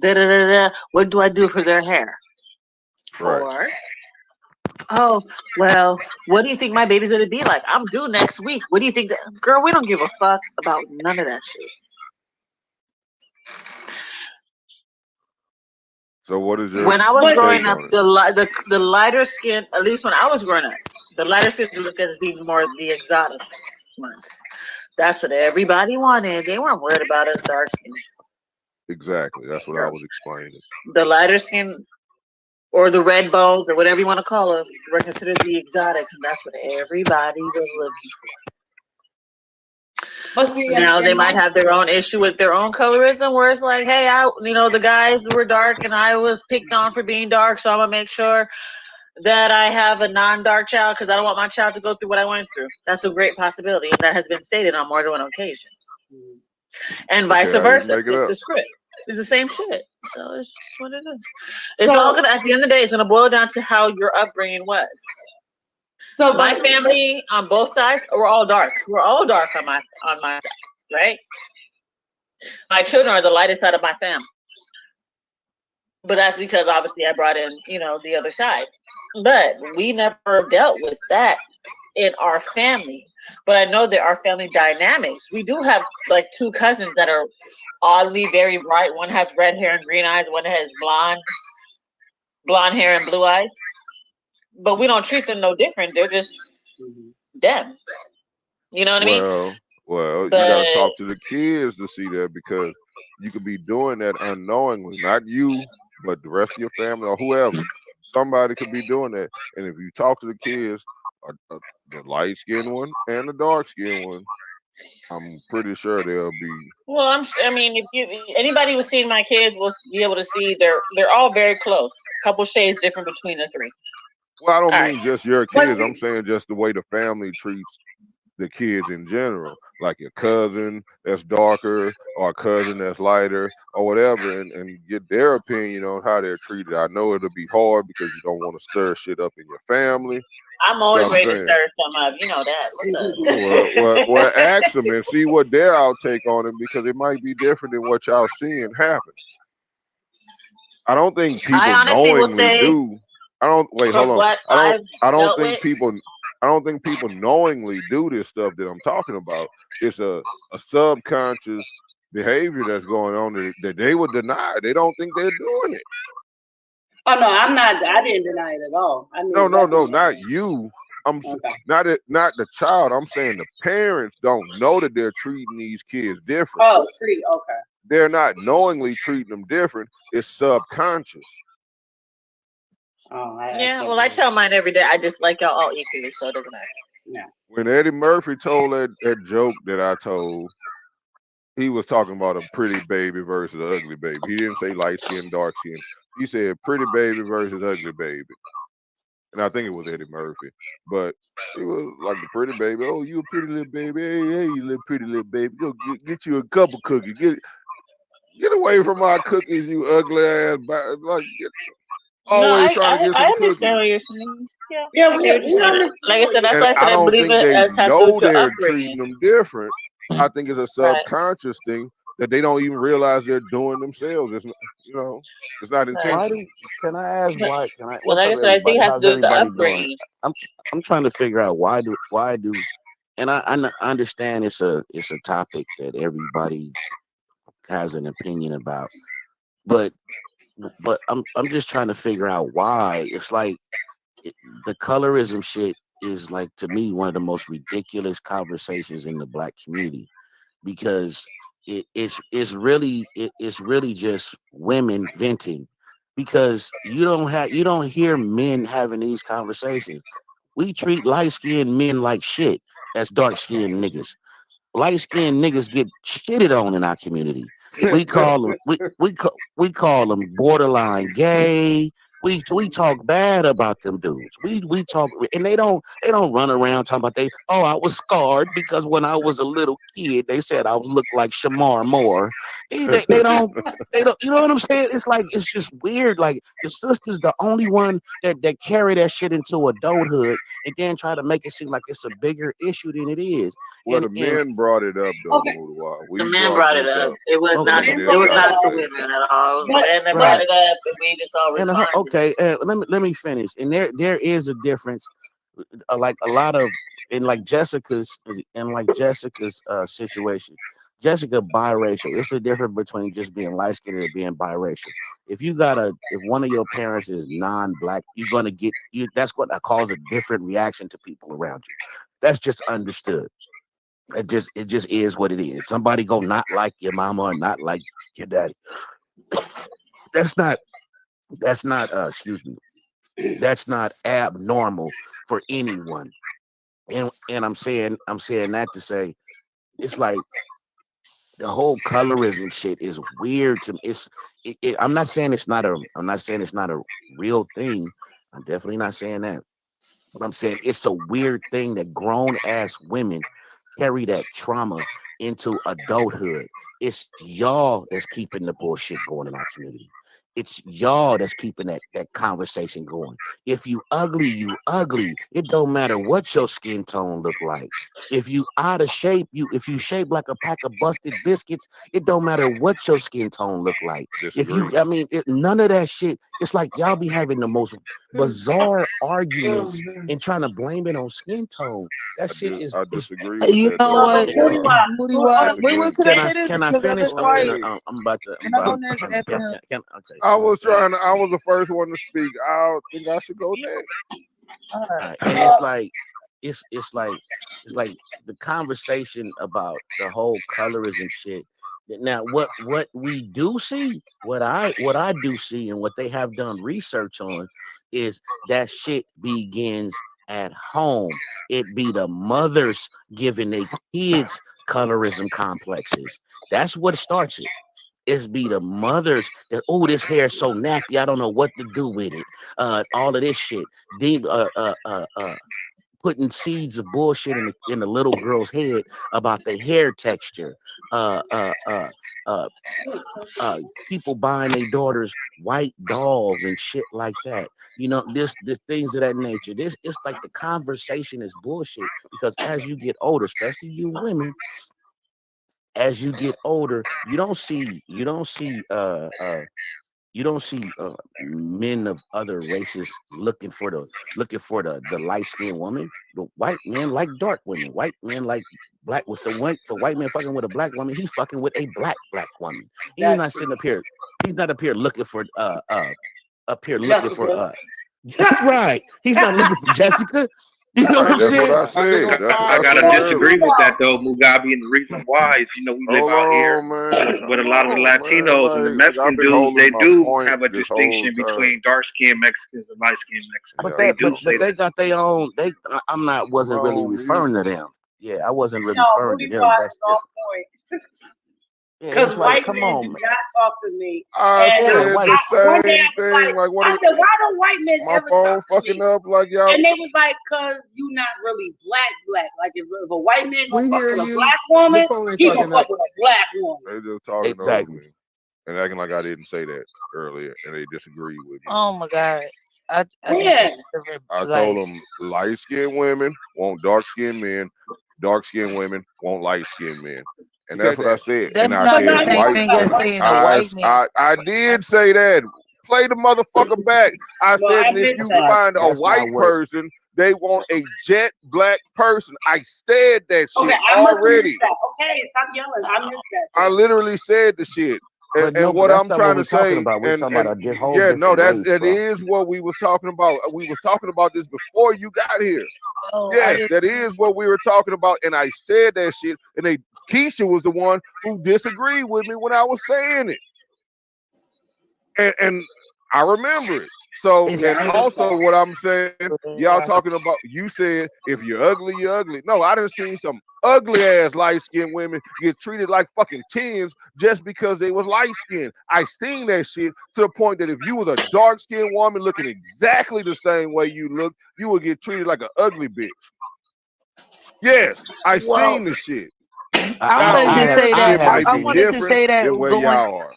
Da da da da. What do I do for their hair? Right. Or, oh, well, what do you think my baby's gonna be like? I'm due next week. What do you think? Girl, we don't give a fuck about none of that shit. So what is your When I was take growing up, on it? the lighter skin, at least when I was growing up, the lighter skin looked as being more the exotic ones. That's what everybody wanted. They weren't worried about us dark skin. Exactly. That's what I was explaining. The lighter skin or the red bones or whatever you want to call us were considered the exotic, and that's what everybody was looking for. But see, Now they and might have their own issue with their own colorism, where it's like, hey, the guys were dark and I was picked on for being dark, so I'm gonna make sure that I have a non-dark child because I don't want my child to go through what I went through. That's a great possibility, and that has been stated on more than one occasion. And vice Okay, I didn't versa. make it Flip up. the script. It's the same shit. So it's just what it is. It's all gonna, at the end of the day, it's gonna boil down to how your upbringing was. So My family on both sides, we're all dark. We're all dark on my side, right? My children are the lightest side of my family. But that's because obviously I brought in, the other side. But we never dealt with that in our family. But I know there are family dynamics. We do have like two cousins that are oddly very bright. One has red hair and green eyes. One has blonde hair and blue eyes. But we don't treat them no different. They're just them. You know what I mean? Well, you But got to talk to the kids to see that because you could be doing that unknowingly. Not you, but the rest of your family or whoever. Somebody could be doing that. And if you talk to the kids, the light skinned one and the dark skinned one, I'm pretty sure they'll be. Well, I mean, if anybody who's seen my kids will be able to see they're all very close. Couple shades different between the three. Well, I don't All mean right. just your But kids. I'm saying just the way the family treats the kids in general, like your cousin that's darker or a cousin that's lighter or whatever, and get their opinion on how they're treated. I know it'll be hard because you don't want to stir shit up in your family. I'm So always I'm ready to saying, stir some up. You know that. well, ask them and see what their outtake on it because it might be different than what y'all seeing happen. I don't think I people honestly will knowingly say, do. I don't wait. Hold from on. what I don't. I've I don't dealt think with, people. I don't think people knowingly do this stuff that I'm talking about. It's a subconscious behavior that's going on that they would deny. They don't think they're doing it. oh no, I'm not. I didn't deny it at all. I knew No, no, exactly no, what not happened. you. Okay. Not the child. I'm saying the parents don't know that they're treating these kids different. Oh, tree. Okay. They're not knowingly treating them different. It's subconscious. Oh, I yeah. can't Well, I believe. tell mine every day. I just like y'all all equally, so it doesn't matter. Yeah. When Eddie Murphy told that joke that I told, he was talking about a pretty baby versus an ugly baby. He didn't say light skin, dark skin. He said pretty baby versus ugly baby. And I think it was Eddie Murphy. But he was like the pretty baby. Oh, you a pretty little baby. Hey, you little pretty little baby. Go get you a couple cookies. Get away from my cookies, you ugly ass. Like, No, always trying to get I some understand cookies. what you're saying. Yeah, Yeah, I get what we you're saying. understand Like I what said, that's And why I said I I don't believe think it they as has to do know with your they're treating upbringing. them different. I think it's a Right. subconscious thing that they don't even realize they're doing themselves. It's not, it's not Right. Why intentional. do can I ask But, why? Can I? but What's like up, I said, I think everybody? it has to How's do with the everybody doing? upbringing. I'm I'm trying to figure out why do, and I understand it's a topic that everybody has an opinion about, but I'm just trying to figure out why. It's like the colorism shit is like to me one of the most ridiculous conversations in the black community because it's really just women venting because you don't hear men having these conversations. We treat light skinned men like shit as dark skinned niggas. Light skinned niggas get shitted on in our community. We call them we call them borderline gay. We talk bad about them dudes. We talk and they don't run around talking about I was scarred because when I was a little kid they said I was looked like Shamar Moore. They don't you know what I'm saying? It's like it's just weird. Like the sister's the only one that carry that shit into adulthood and then try to make it seem like it's a bigger issue than it is. Well, the And men brought it up though, Okay. Mudawar. The We men brought brought it this up. up. It was okay, not. We It didn't was bring not up the this. women at all. It was the But men that brought right. it up, and we just all And responded. okay, let me finish. And there is a difference, like a lot of in like Jessica's situation. Jessica biracial. It's a difference between just being light skinned and being biracial. If one of your parents is non-black, you're gonna get you. That's going to cause a different reaction to people around you. That's just understood. It just is what it is. Somebody go not like your mama or not like your daddy. That's not excuse me. That's not abnormal for anyone. And I'm saying that to say it's like the whole colorism shit is weird to me. I'm not saying it's not a real thing. I'm definitely not saying that. But I'm saying it's a weird thing that grown ass women carry that trauma into adulthood. It's y'all that's keeping the bullshit going in our community. It's y'all that's keeping that conversation going. If you ugly, you ugly. It don't matter what your skin tone look like. If you out of shape, if you shape like a pack of busted biscuits, it don't matter what your skin tone look like. Disagree. None of that shit. It's like y'all be having the most bizarre arguments and trying to blame it on skin tone. That shit I is. disagree with You that know though, what, Mudawar. Moody? I Why? Wait, disagree. wait, can I say this? Can I Because I've finish? been I'm finna. quiet. I'm about to. I'm Can I go about. next Can, after can, him? can, can, okay. I All right. was trying. I was the first one to speak. I think I should go next. All All right. right. And it's like the conversation about the whole colorism shit. Now, what we do see, what I do see, and what they have done research on, is that shit begins at home. It be the mothers giving their kids colorism complexes. That's what starts it. It's be the mothers that, oh, this hair is so nappy, I don't know what to do with it. All of this shit. Putting seeds of bullshit in the little girl's head about the hair texture. Uh, uh, uh, uh, People buying their daughters white dolls and shit like that. You know, this things of that nature. This it's like the conversation is bullshit because as you get older, especially you women, as you get older, you don't see men of other races looking for the light skinned woman. The white men like dark women. White men like black. With the white man fucking with a black woman, he's fucking with a black woman. He's not sitting up here. He's not up here looking for That's right. He's not looking for Jessica. You know what I'm That's saying? what I said. I gotta disagree with that though, Mugabe, and the reason why is we live Hold out here on, man. with a lot of the Hold on, Latinos and the man. Mexican I've been dudes. holding They my do point have a this whole distinction time. between dark skinned Mexicans and light skinned Mexicans. But They do but say they that. got their own. Wasn't really Wrong referring music. to them. Yeah, I wasn't really No, referring to Rudy them. Rod That's is on just point. yeah. Because It's like, white come men on, do man. not talk to me. I And Yeah, said white. one the day I same was thing. like, Like, what I are said, why don't white men my ever phone talk to fucking me? up? Like, y'all, And they was like, cause you not really black. Like if a white man gonna We fuck hear with a you. black Your woman, phone ain't he gonna fucking up. fuck with a black woman. they just talking over Exactly. me and acting like I didn't say that earlier, and they disagree with me. Oh my God. I just When? I like told them light skinned women want dark skinned men, dark skinned women want light skinned men. And You that's said what I that. said. that's And I not But the now said you same white. talking thing about as white saying a men. white man. I did say that. Play the motherfucker back. I No, said, I and if missed you that. find a That's not white what. person, they want a jet black person. I said that Okay, shit I must have missed already. that. Okay, stop yelling. I missed that. I literally said the shit. But no, And but what that's I'm not what trying we're to talking say, about. We're talking about and a whole yeah, no, different race, that bro. is what we was talking about. We was talking about this before you got here. No, I Yes, just that is what we were talking about, and I said that shit. And Keisha was the one who disagreed with me when I was saying it, and I remember it. So, it's and also what I'm saying, y'all beautiful. talking about, you said if you're ugly, you're ugly. No, I done seen some ugly ass light skinned women get treated like fucking tens just because they was light skinned. I seen that shit to the point that if you was a dark skinned woman looking exactly the same way you look, you would get treated like an ugly bitch. Yes, I Well, seen the shit. I Now, wanted to yes, say it that might I be wanted to different say that than where going. y'all are.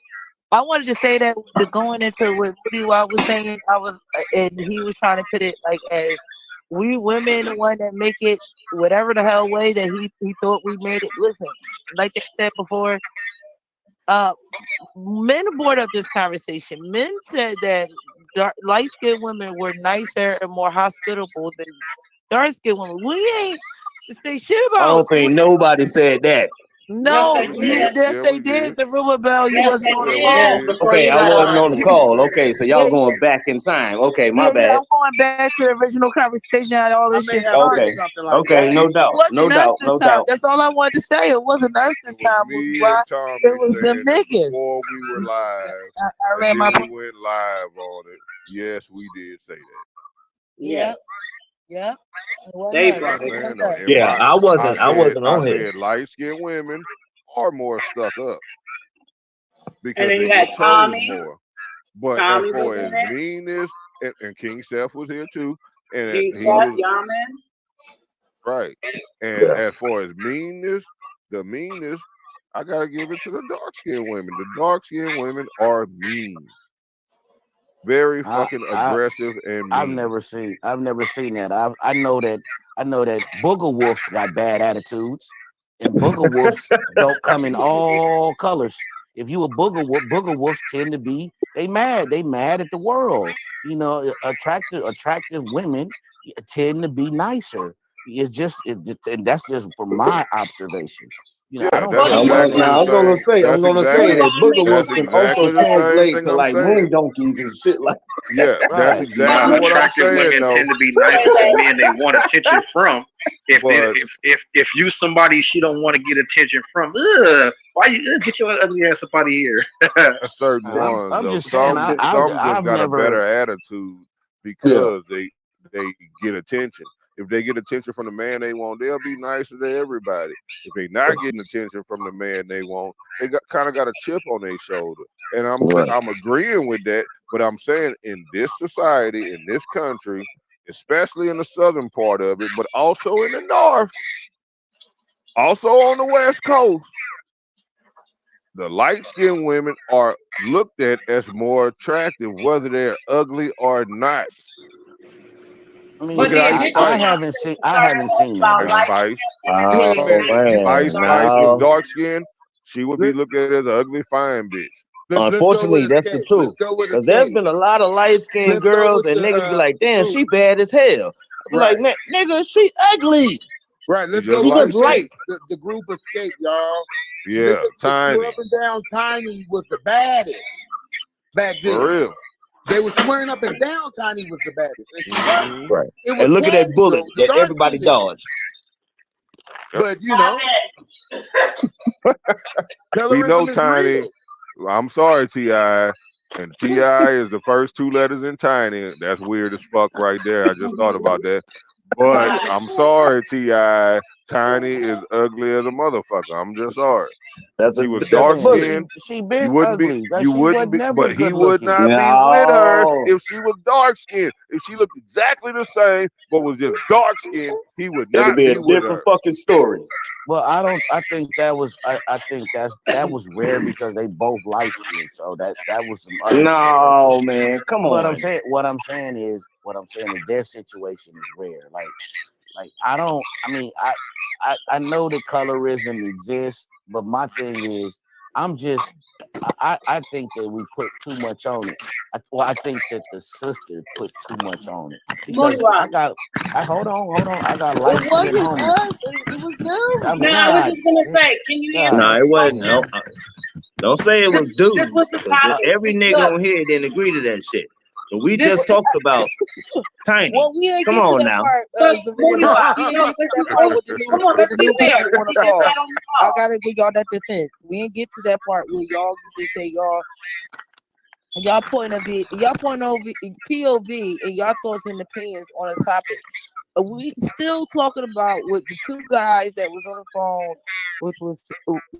I wanted to say that going into what Woody Wild was saying, I was, and he was trying to put it like as we women, the one that make it whatever the hell way that he thought we made it. Listen, like I said before, men brought up this conversation. Men said that light skinned women were nicer and more hospitable than dark skinned women. We ain't say shit I about. don't think nobody said that. No, Yes, they did. yes, Yeah, they we did. did. The rumor bell, you Yes, wasn't they on the Yeah, did. we call. Yes, did. before Okay, you I got wasn't on. on the call. Okay, so Yeah, y'all yeah, going back in time. Okay, my yeah. bad. I'm going back to the original conversation. How all I this may shit have said started. Okay, something like okay, that. no It doubt, no wasn't us doubt, this no time. doubt. That's all I wanted to say. It wasn't us It this was time, Movie me Why? and Tommy It was them saying it niggas. before we were live, I and ran my then point. we went live on it. Yes, we did say that. Yes, Yep. It wasn't they us. But I'm brought It it up. saying wasn't though, us. in Yeah, my, I wasn't I on here. said light skinned women are more stuck up And because then they you had get told Tommy. more. But as Tommy was far in as there. meanness, and King Seth was here too, and King he Seth, was Yaman. right. And Yeah. as far as meanness, the meanness, I gotta give it to the dark skinned women. The dark skinned women are mean. Very I fucking I aggressive and I've mean. never seen that. I know that booger wolves got bad attitudes, and booger wolves don't come in all colors. If you a booger wolves tend to be they mad at the world. You know, attractive women tend to be nicer. And that's just from my observation. You know, I Yeah, don't that's care what exactly the Now I'm gonna same. say, I'm That's gonna say exactly that booger wolves that's can also exactly the same translate thing to I'm like saying. moon donkeys and shit like Yeah, that's right. exactly Nah, what I'm attractive saying women though. tend to be nicer to men they want attention from. But If you somebody she don't want to get attention from, why you get your ugly ass up out of here? certain I'm ones I'm though, just saying some just I've got a never better attitude yeah. because they get attention. If they get attention from the man they want, they'll be nicer to everybody. If they not getting attention from the man they want, they kind of got a chip on their shoulder. And I'm agreeing with that, but I'm saying in this society, in this country, especially in the southern part of it, but also in the north, also on the west coast, the light-skinned women are looked at as more attractive, whether they're ugly or not. I mean, Look at Ice I Spice. haven't seen that. Ice Spice. Oh man, Ice Spice no. was dark skinned. She would be looked at as an ugly fine bitch. Unfortunately, that's the truth. Because there's been a lot of light-skinned girls, and niggas be like, "Damn, she bad as hell." I be like, "Man, nigga, she ugly." Right, let's She go just with like Escape. The group Escape, y'all. Yeah, Tiny. Up and Down Tiny was the baddest back then. For real. They were swearing up and down Tiny was the baddest. And she was. Right. It was And look at that Candy, bullet though, the that everybody dark-skinned dodged. But you know, We know colorism is Tiny. real. I'm sorry, T.I. And T.I. is the first two letters in Tiny. That's weird as fuck right there. I just thought about that. But I'm sorry, T.I. Tiny is ugly as a motherfucker. I'm just sorry. She was dark skinned. She been You wouldn't ugly. be. That You she wouldn't wasn't be. never But he good would looking. not be with her if she was dark skinned. If she looked exactly the same but was just dark skinned, he would It'll not be a be with different her. fucking story. Well, I think that was that was rare because they both light skinned. So that was some other No, situation. man, come What on. I'm saying is their situation is rare. Like I know that colorism exists, but my thing is I think that we put too much on it. I think that the sister put too much on it because hold on, I got light It skinned wasn't homies. us. It was them. I'm No, I was just gonna say, can you answer No, it this wasn't. question? No, don't say it was dudes. This was the 'cause topic. every nigga Look, on here didn't agree to that shit. But we this just talked about Tiny. Well, we ain't Come get to on that now. part. Mooney-Wise, We ain't no, get to that but part with the new come on, let's be people fair. on the Let's call. get that on the I call. gotta give y'all that defense. We ain't get to that part where y'all get to say y'all point of view, y'all point of POV and y'all thoughts and opinions on a topic. We still talking about with the two guys that was on the phone, which was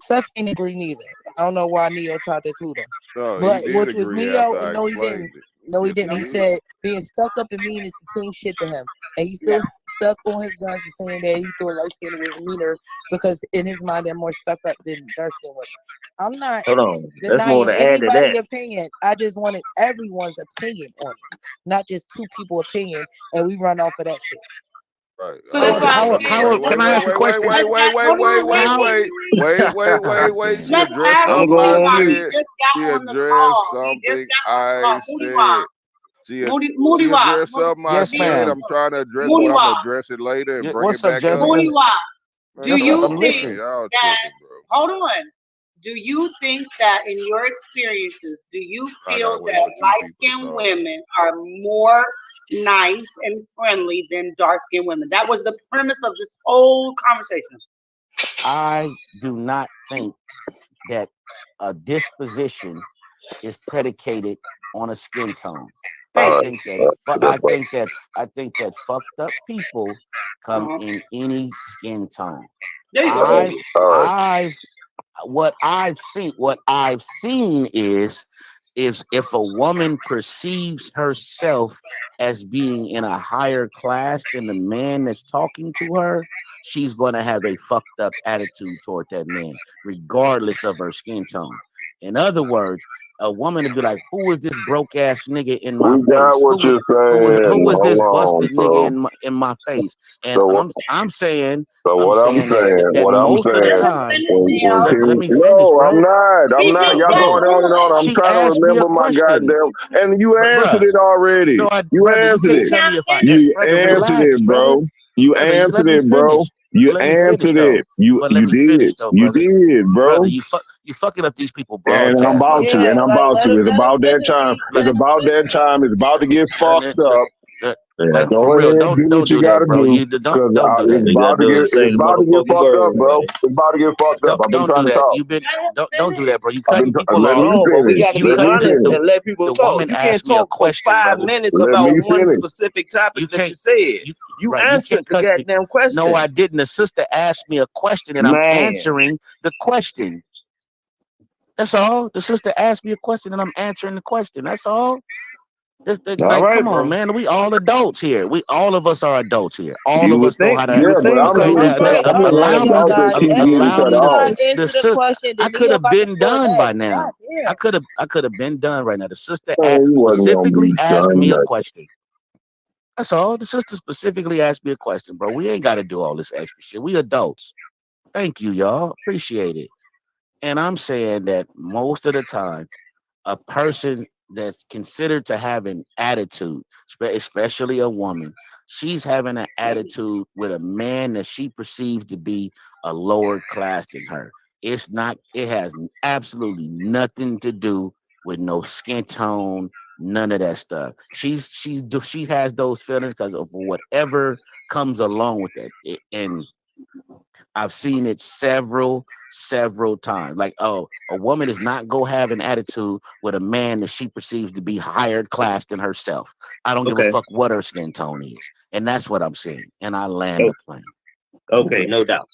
Seth ain't agree neither. I don't know why Neo tried to include him, No, but he did which was agree Neo, after I and no, he explained didn't. it. No, he Yes, didn't. he He did. said being stuck up and mean is the same shit to him, and he still stuck on his guns and saying that he thought light skin was meaner because in his mind they're more stuck up than dark skin women. I'm not Hold on. That's more denying to add to anybody's that. opinion. I just wanted everyone's opinion on it, not just two people's opinion, and we run off of that shit. Right. So that's why I'm saying. Can I ask a question? Wait. She Let's addressed ask something go I on Mooney-Wise. He said. just She got on the addressed call. He something just got on the I call. said. She Mooney-Wise. addressed something I Yes, said. ma'am. I'm trying to address it, but I'm Mooney-Wise. gonna address it later and bring What's it up, back Jessica? up. Mooney-Wise. Man, Do shut you up, I'm think listening. Y'all that? tripping, bro. Hold on. Do you think that in your experiences, do you I feel gotta wait that for two people light-skinned to talk. women are more nice and friendly than dark-skinned women? That was the premise of this whole conversation. I do not think that a disposition is predicated on a skin tone. I think that fucked up people come in any skin tone. There you go. What I've seen is if a woman perceives herself as being in a higher class than the man that's talking to her, she's going to have a fucked up attitude toward that man, regardless of her skin tone. In other words, a woman would be like, "Who is this broke ass nigga in my We got face? what you're Who is saying. this Hold on, busted so nigga in my face?" And so I'm saying what I'm saying, that most of the let time, let me me finish, No, bro. I'm not. Y'all Bro, going on and on. I'm she trying to asked me a remember my question. goddamn. And you answered Bruh, it already. no, You brother, you answered can't it. tell me if I You brother, answered relax, it, brother. bro. You Brother, answered let me it, bro. finish. You Let me finish answered though. it. You But let me did. finish though, You brother. did, bro. Brother, you fucking up these people And I'm broadcast, about brother. to, and I'm about to. It's about that time. It's Let him about that finish. time. It's about to get fucked up. Yeah, Like go for real, ahead, do don't what you do that, gotta bro. do, You cause don't do that. it's You gotta about to do it. Say it's the about to get motherfucking fucked up, word, bro. man. It's about to get fucked up. I've been Don't trying do to that. talk. You've been don't do that, bro. You I've cutting been people let off. me No, but we finish. got to You be Let me cutting honest finish. and let people the talk. woman You can't asked me a talk for question, 5 minutes Let about me one finish. specific topic You that you can't said. you You right, you answered can't the cut the goddamn no, question. I didn't. The sister asked me a question and I'm Man. answering the question. That's all. The sister asked me a question and I'm answering the question. That's all. All Like, right, come on, bro. man. We all adults here. All of us are adults here. All You of would us know think how to. you Yeah, would but think I'm Okay, so. getting cut. I'm the one allow me about to to keep getting allow cut me to. off. The sister. I could have been done by now. I could have been done right now. The sister Man, you wasn't gonna specifically be asked done me a nothing. question. That's all. The sister specifically asked me a question, bro. We ain't got to do all this extra shit. We adults. Thank you, y'all. Appreciate it. And I'm saying that most of the time, a person that's considered to have an attitude, especially a woman, she's having an attitude with a man that she perceives to be a lower class than her. It's not, it has absolutely nothing to do with no skin tone, none of that stuff. She has those feelings because of whatever comes along with that. And I've seen it several times. Like, oh, a woman is not go have an attitude with a man that she perceives to be higher class than herself. I don't give a Okay. fuck what her skin tone is, and that's what I'm saying. And I land the plane. Okay, no doubt.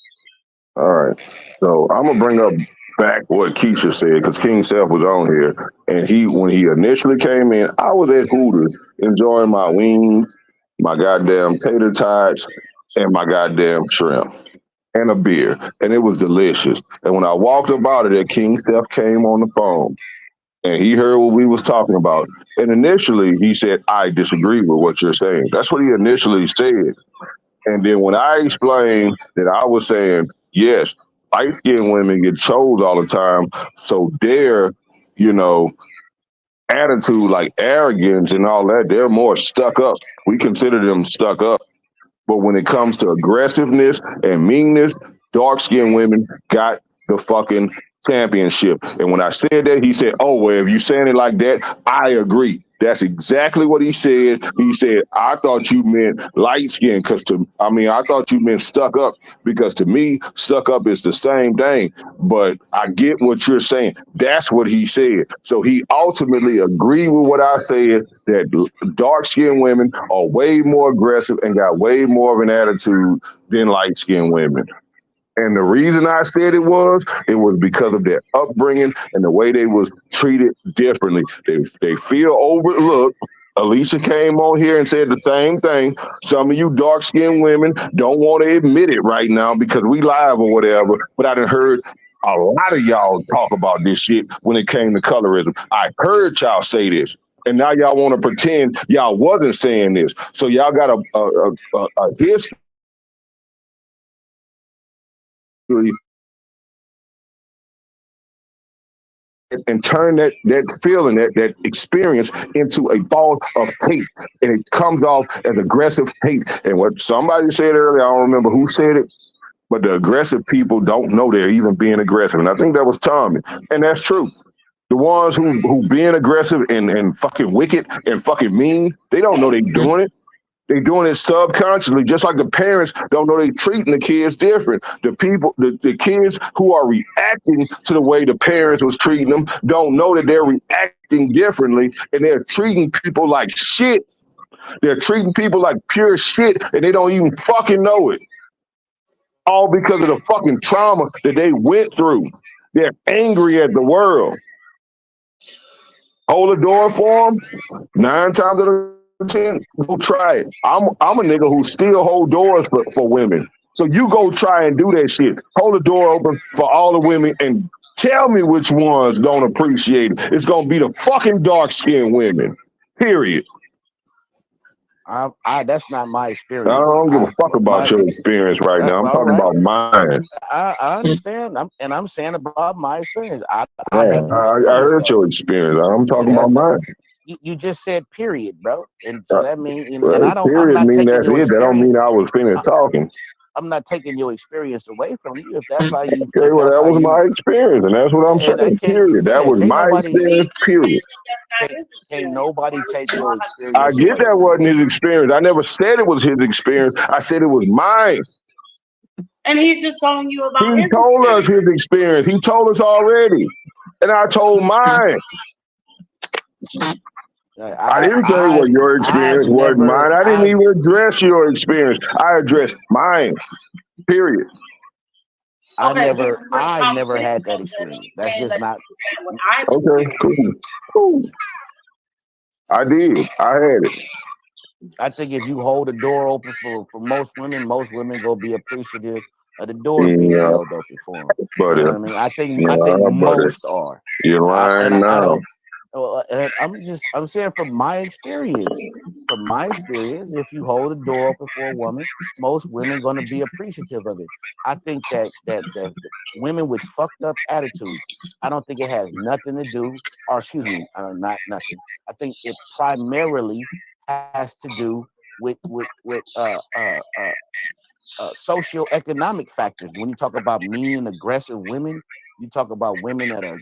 All right. So I'm gonna bring up back what Keisha said because King Self was on here, and when he initially came in, I was at Hooters enjoying my wings, my goddamn tater tots, and my goddamn shrimp and a beer, and it was delicious. And when I walked up out of there, King Self came on the phone. And he heard what we was talking about. And initially he said, I disagree with what you're saying. That's what he initially said. And then when I explained that I was saying, yes, light skinned women get chose all the time. So their, you know, attitude, like arrogance and all that, they're more stuck up. We consider them stuck up. But when it comes to aggressiveness and meanness, dark skinned women got the fucking championship. And when I said that, he said, oh, well, if you saying it like that, I agree. That's exactly what he said. He said, I thought you meant light skin I thought you meant stuck up because to me, stuck up is the same thing. But I get what you're saying. That's what he said. So he ultimately agreed with what I said, that dark skinned women are way more aggressive and got way more of an attitude than light skinned women. And the reason I said it was because of their upbringing and the way they was treated differently. They feel overlooked. Alicia came on here and said the same thing. Some of you dark skinned women don't want to admit it right now because we live or whatever. But I done heard a lot of y'all talk about this shit when it came to colorism. I heard y'all say this. And now y'all want to pretend y'all wasn't saying this. So y'all got a history and turn that feeling, that experience into a ball of hate. And it comes off as aggressive hate. And what somebody said earlier, I don't remember who said it, but the aggressive people don't know they're even being aggressive. And I think that was Tommy. And that's true. The ones who being aggressive and fucking wicked and fucking mean, they don't know they doing it. They doing it subconsciously, just like the parents don't know they treating the kids different. The kids who are reacting to the way the parents was treating them don't know that they're reacting differently, and they're treating people like shit. They're treating people like pure shit, and they don't even fucking know it. All because of the fucking trauma that they went through. They're angry at the world. Hold the door for them. 9 times out of 10, go try it. I'm a nigga who still hold doors for women. So you go try and do that shit. Hold the door open for all the women and tell me which ones don't appreciate it. It's gonna be the fucking dark skinned women. Period. That's not my I experience. don't give a fuck about your experience right now. I'm All talking right. about mine. I understand. I'm saying about my experience. I Yeah, haven't I experienced heard that. your experience. I'm talking Yeah, about mine. you just said period, bro, and so that means, and I don't. I'm Period not mean taking that's your it. That don't experience. mean I was finished talking. I'm not taking your experience away from you if that's how you. Okay, If well, that's that how was you. my experience, and that's what I'm And I saying. can't. Period. That Yeah, was can't my nobody. experience. Period. Can't nobody take your I experience get away that from wasn't you. his experience. I never said it was his experience. I said it was mine. And he's just telling you about He his told us experience. his experience. He told us already, and I told mine. I didn't say what your I've experience was never. mine. I didn't even address your experience. I addressed mine. Period. I Okay, this never. is where the I never conversation had that comes in. experience. He's That's saying just that not. this is what I'm Okay, experiencing. cool. I did. I had it. I think if you hold the door open for most women gonna be appreciative of the door being Yeah, held open for them. buddy. You know what I mean? I think Yeah, buddy. most are. You're lying I now. don't. And I'm saying from my experience. From my experience, if you hold the door open for a woman, most women gonna be appreciative of it. I think that women with fucked up attitudes, I don't think it has nothing to do, or excuse me, not nothing. I think it primarily has to do with socioeconomic factors. When you talk about mean, aggressive women, you talk about women that are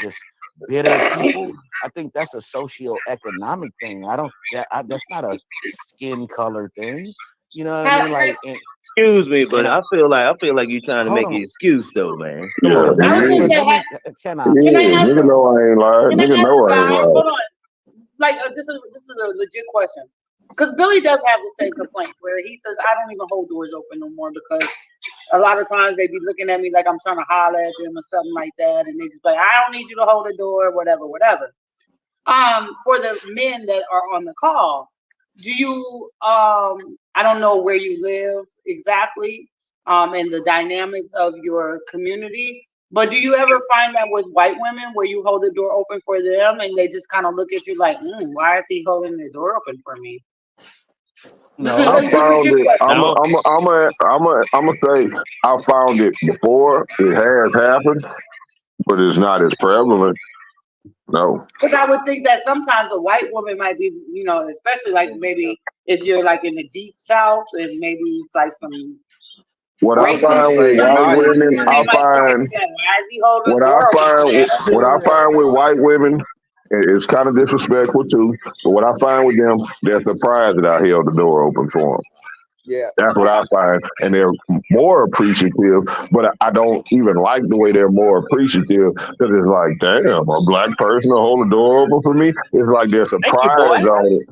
just bitter people. I think that's a socioeconomic thing. I don't. That's not a skin color thing. You know what I mean? Like, Excuse me, but and I feel like you're trying to hold make on. an excuse, though, man. Come Yeah, on, he I was gonna is. say, can I? can I ask Nigga know I ain't lying. Can I Nigga ask know the I ain't guys? lying. Hold on. Like this is a legit question. Because Billy does have the same complaint where he says I don't even hold doors open no more because a lot of times they be looking at me like I'm trying to holler at them or something like that, and they just like I don't need you to hold the door, whatever. For the men that are on the call, do you I don't know where you live exactly, and the dynamics of your community, but do you ever find that with white women where you hold the door open for them and they just kind of look at you like, why is he holding the door open for me? No. I found it. I'm a say I found it before. It has happened, but it's not as prevalent. No. Because I would think that sometimes a white woman might be, especially like maybe if you're like in the deep south and maybe it's like some What I racist find with stuff white going women, on, they might look at you like, why is he holding the what I door open for me? find with white women, it's kind of disrespectful too. But what I find with them, they're surprised that I held the door open for them. Yeah. That's what I find, and they're more appreciative. But I don't even like the way they're more appreciative because it's like, damn, a black person to hold the door open for me. It's like they're Thank you, boy. surprised on it.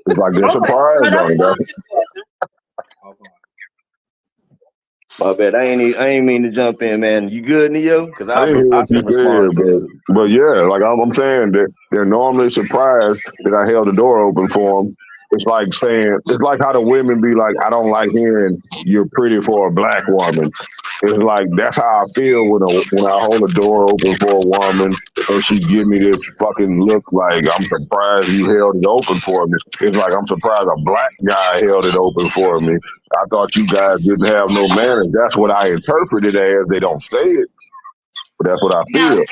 It's like they're Okay, surprised but on it. that's a question. My bad. I ain't mean to jump in, man. You good, Neo? Because I didn't hear I what you can respond to this. said, but yeah, like I'm saying that they're normally surprised that I held the door open for them. It's like how the women be like, I don't like hearing you're pretty for a black woman. It's like that's how I feel when I hold the door open for a woman and she give me this fucking look like I'm surprised you held it open for me. It's like I'm surprised a black guy held it open for me. I thought you guys didn't have no manners. That's what I interpret it as. They don't say it, but that's what I Now, feel.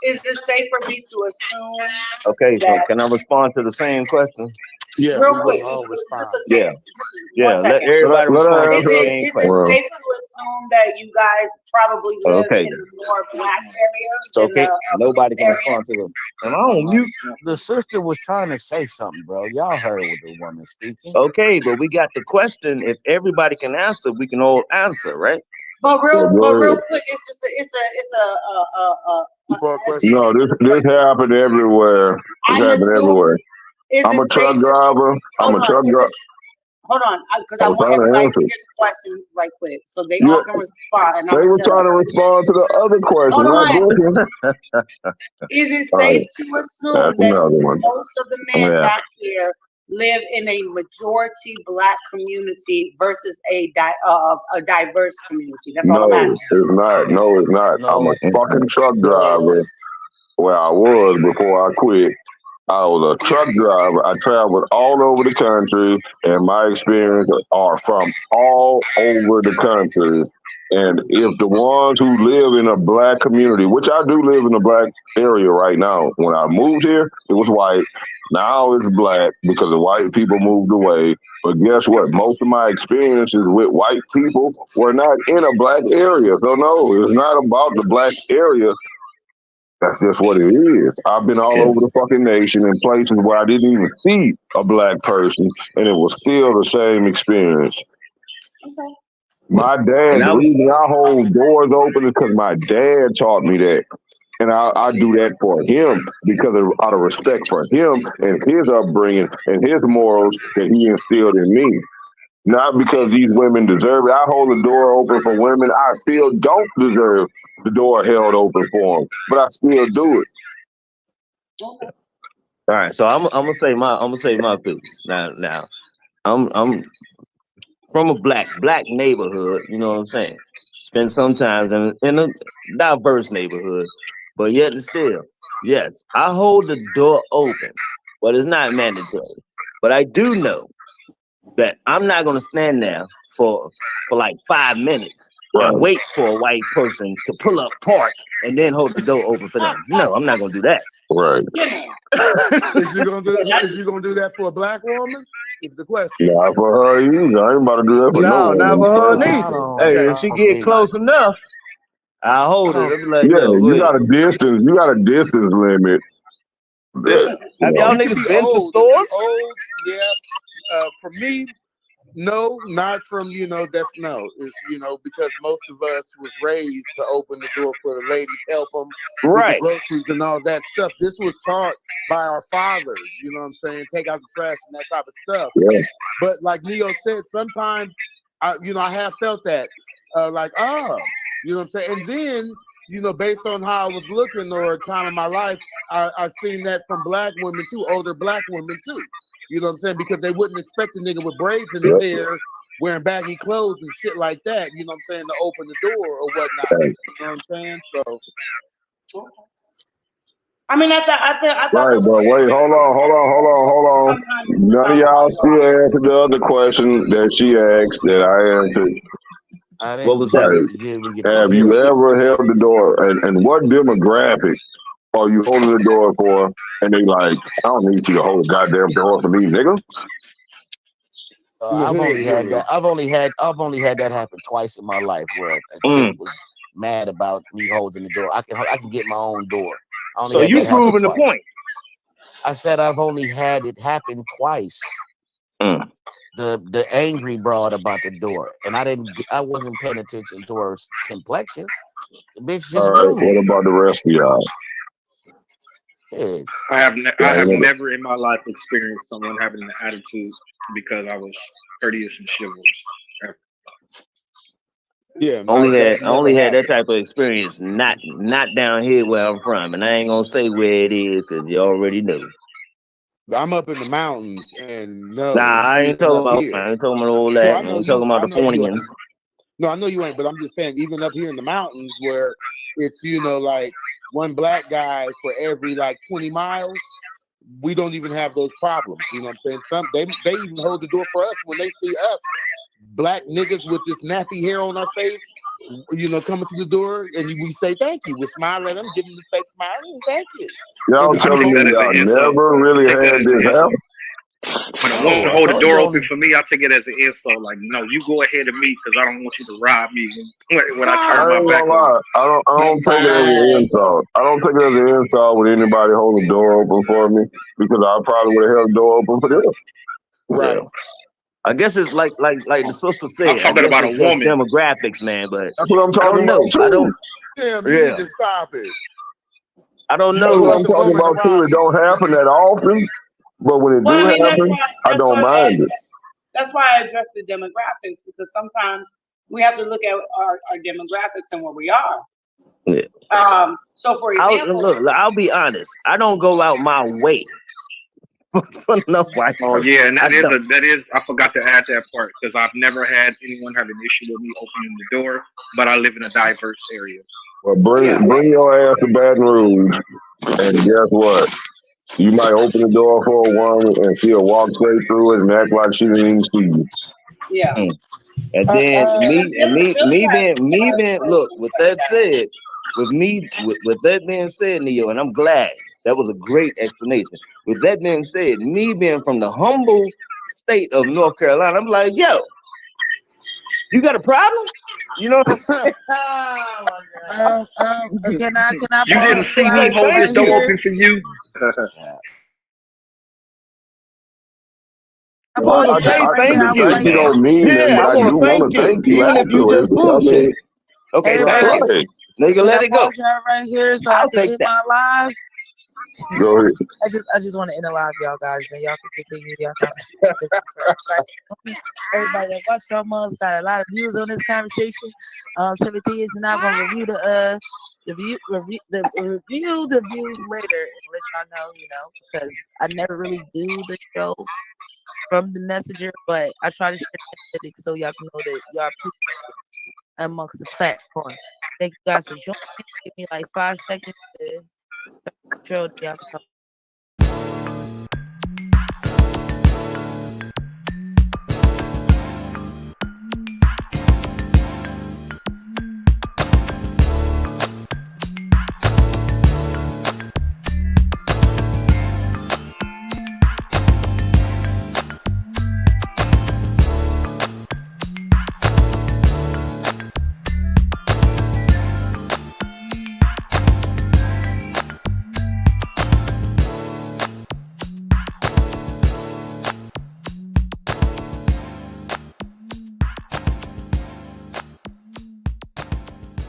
is it safe for me to assume Okay, so that can I respond to the same question? Yeah, real we quick, will all just respond. a Yeah, second, yeah. 1 Let second. everybody Let respond to her the answer. same Is it question. safe to assume that you guys probably live Okay, in the more black area it's than the okay. Nobody mixed can area? respond to them. Am I on mute? The sister was trying to say something, bro. Y'all heard what the woman speaking. Okay, but we got the question. If everybody can answer, we can all answer, right? But Yeah, real go ahead. quick, it's just Two-part question. No, addition to the this question. happened everywhere. This I'm happened assuming, everywhere. is I'm a it truck safe to driver. I'm hold a on? truck driver. Hold on, because I I was want trying to everybody to answer. hear the question right quick, so they Yeah, all can respond, and I'm they gonna were shut trying up. to respond to the other question, Hold not on. this. Is it All right, safe to that's assume that another one. most of the men Yeah. back here live in a majority black community versus a diverse community? That's all I'm No, asking. it's not. No, it's not. I'm No, a fucking truck no. driver. Where I was before I quit. I was a truck driver. I traveled all over the country, and my experience are from all over the country. And if the ones who live in a black community, which I do live in a black area right now, when I moved here, it was white. Now it's black because the white people moved away. But guess what? Most of my experiences with white people were not in a black area. So no, it's not about the black area. That's just what it is. I've been all over the fucking nation in places where I didn't even see a black person, and it was still the same experience. My dad, And I the was reason I hold doors open is because my dad taught me that. And I do that for him because out of respect for him and his upbringing and his morals that he instilled in me. Not because these women deserve it. I hold the door open for women I still don't deserve the door held open for them, but I still do it. all right. So I'm gonna say my piece now. I'm from a black neighborhood. You know what I'm saying? Spend some time in a diverse neighborhood, but yet and still, yes, I hold the door open, but it's not mandatory. But I do know that I'm not gonna stand there for like 5 minutes and wait for a white person to pull up, park, and then hold the door open for them. No, I'm not gonna do that. Right. Is you gonna do that for a black woman? Is the question. Not for her either. I ain't about to do that for No, not for her woman. neither. Hey, if she get close enough, I'll hold it. I'll be like, Yeah, yo, you got a distance. You got a distance limit. Have y'all You can niggas be been to old. stores? Old, yeah. For me, no, not from that's no. It's, because most of us was raised to open the door for the ladies, help them with the Right. groceries and all that stuff. This was taught by our fathers. You know what I'm saying? Take out the trash and that type of stuff. Yeah. But like Neo said, sometimes I have felt that, you know what I'm saying? And then, based on how I was looking or time in my life, I seen that from black women too, older black women too. You know what I'm saying? Because they wouldn't expect a nigga with braids in his hair, wearing baggy clothes and shit like that, you know what I'm saying, to open the door or whatnot. You know what I'm saying? So I mean, I thought Right, but wait, hold on. None of y'all still answered the other question that she asked that I answered. What was that? Have you ever held the door, and what demographic are you holding the door for? And they like, I don't need you to hold the goddamn door for me, nigga. I've only had that. I've only had that happen twice in my life where a chick was mad about me holding the door. I can get my own door. I only So had you that happen proving the twice. point. I said I've only had it happen twice. The angry broad about the door, and I wasn't paying attention to her complexion. The bitch just All right, rude. what about the rest of y'all? Yeah. I have never in my life experienced someone having an attitude because I was courteous and chivalrous. Yeah, I only had that type of experience, not down here where I'm from, and I ain't gonna say where it is because you already know. I'm up in the mountains, and no, Nah, I ain't talking about here. all that. I ain't talking about the Ponians. No, I know you ain't, but I'm just saying, even up here in the mountains where it's, like one black guy for every like 20 miles, we don't even have those problems. You know what I'm saying? They even hold the door for us when they see us, black niggas with this nappy hair on our face, coming to the door, and we say thank you. We smile at them, give them the fake smile, and thank you. Y'all And telling me y'all never really had this happen? When a woman hold the door open for me, I take it as an insult. Like, no, you go ahead of me because I don't want you to rob me when I turn my ain't back gonna on. lie. I don't take it as an insult. I don't take it as an insult when anybody hold the door open for me because I probably would have held the door open for them. Right. I guess it's like the sister said. I'm talking about a it's just woman. demographics, man. But that's what I'm I talking don't know. about too. I don't. Damn, you need to stop it. I don't That's know. what I'm talking about too. It don't happen that often, but when it do happen, I don't mind it. That's why I address the demographics, because sometimes we have to look at our demographics and where we are. Yeah. So for example, I'll be honest. I don't go out my way for no white Oh person. yeah, and that is I forgot to add that part because I've never had anyone have an issue with me opening the door, but I live in a diverse area. Well, bring your ass to Baton Rouge, and guess what? You might open the door for a woman and she'll walk straight through it and act like she didn't even see you. Yeah. And then me being look, with that said, with that being said, Neo, and I'm glad that was a great explanation. With that being said, me being from the humble state of North Carolina, I'm like, yo, you got a problem? You know what I'm saying? Can I You didn't pause see me y'all hold this right door here? open for you. I Well, pause I I, y'all say I, right here. thank I the would you. thank like you to. don't mean nothing, Yeah, but I I want do to want thank to you, thank you even if you just afterwards. I bullshit. mean, Okay, go that's ahead, Everybody, right. nigga, can I let it go. pause y'all right here so I I'll can take end that. my live? Go ahead. I just want to end the live, y'all guys, and y'all can continue y'all conversation. Everybody that watched y'all mugs got a lot of views on this conversation. Timothy is not gonna review the views later and let y'all know, because I never really do the show from the messenger, but I try to share the analytics so y'all can know that y'all appreciate it amongst the platform. Thank you guys for joining. Give me like 5 seconds to control the y'all can talk.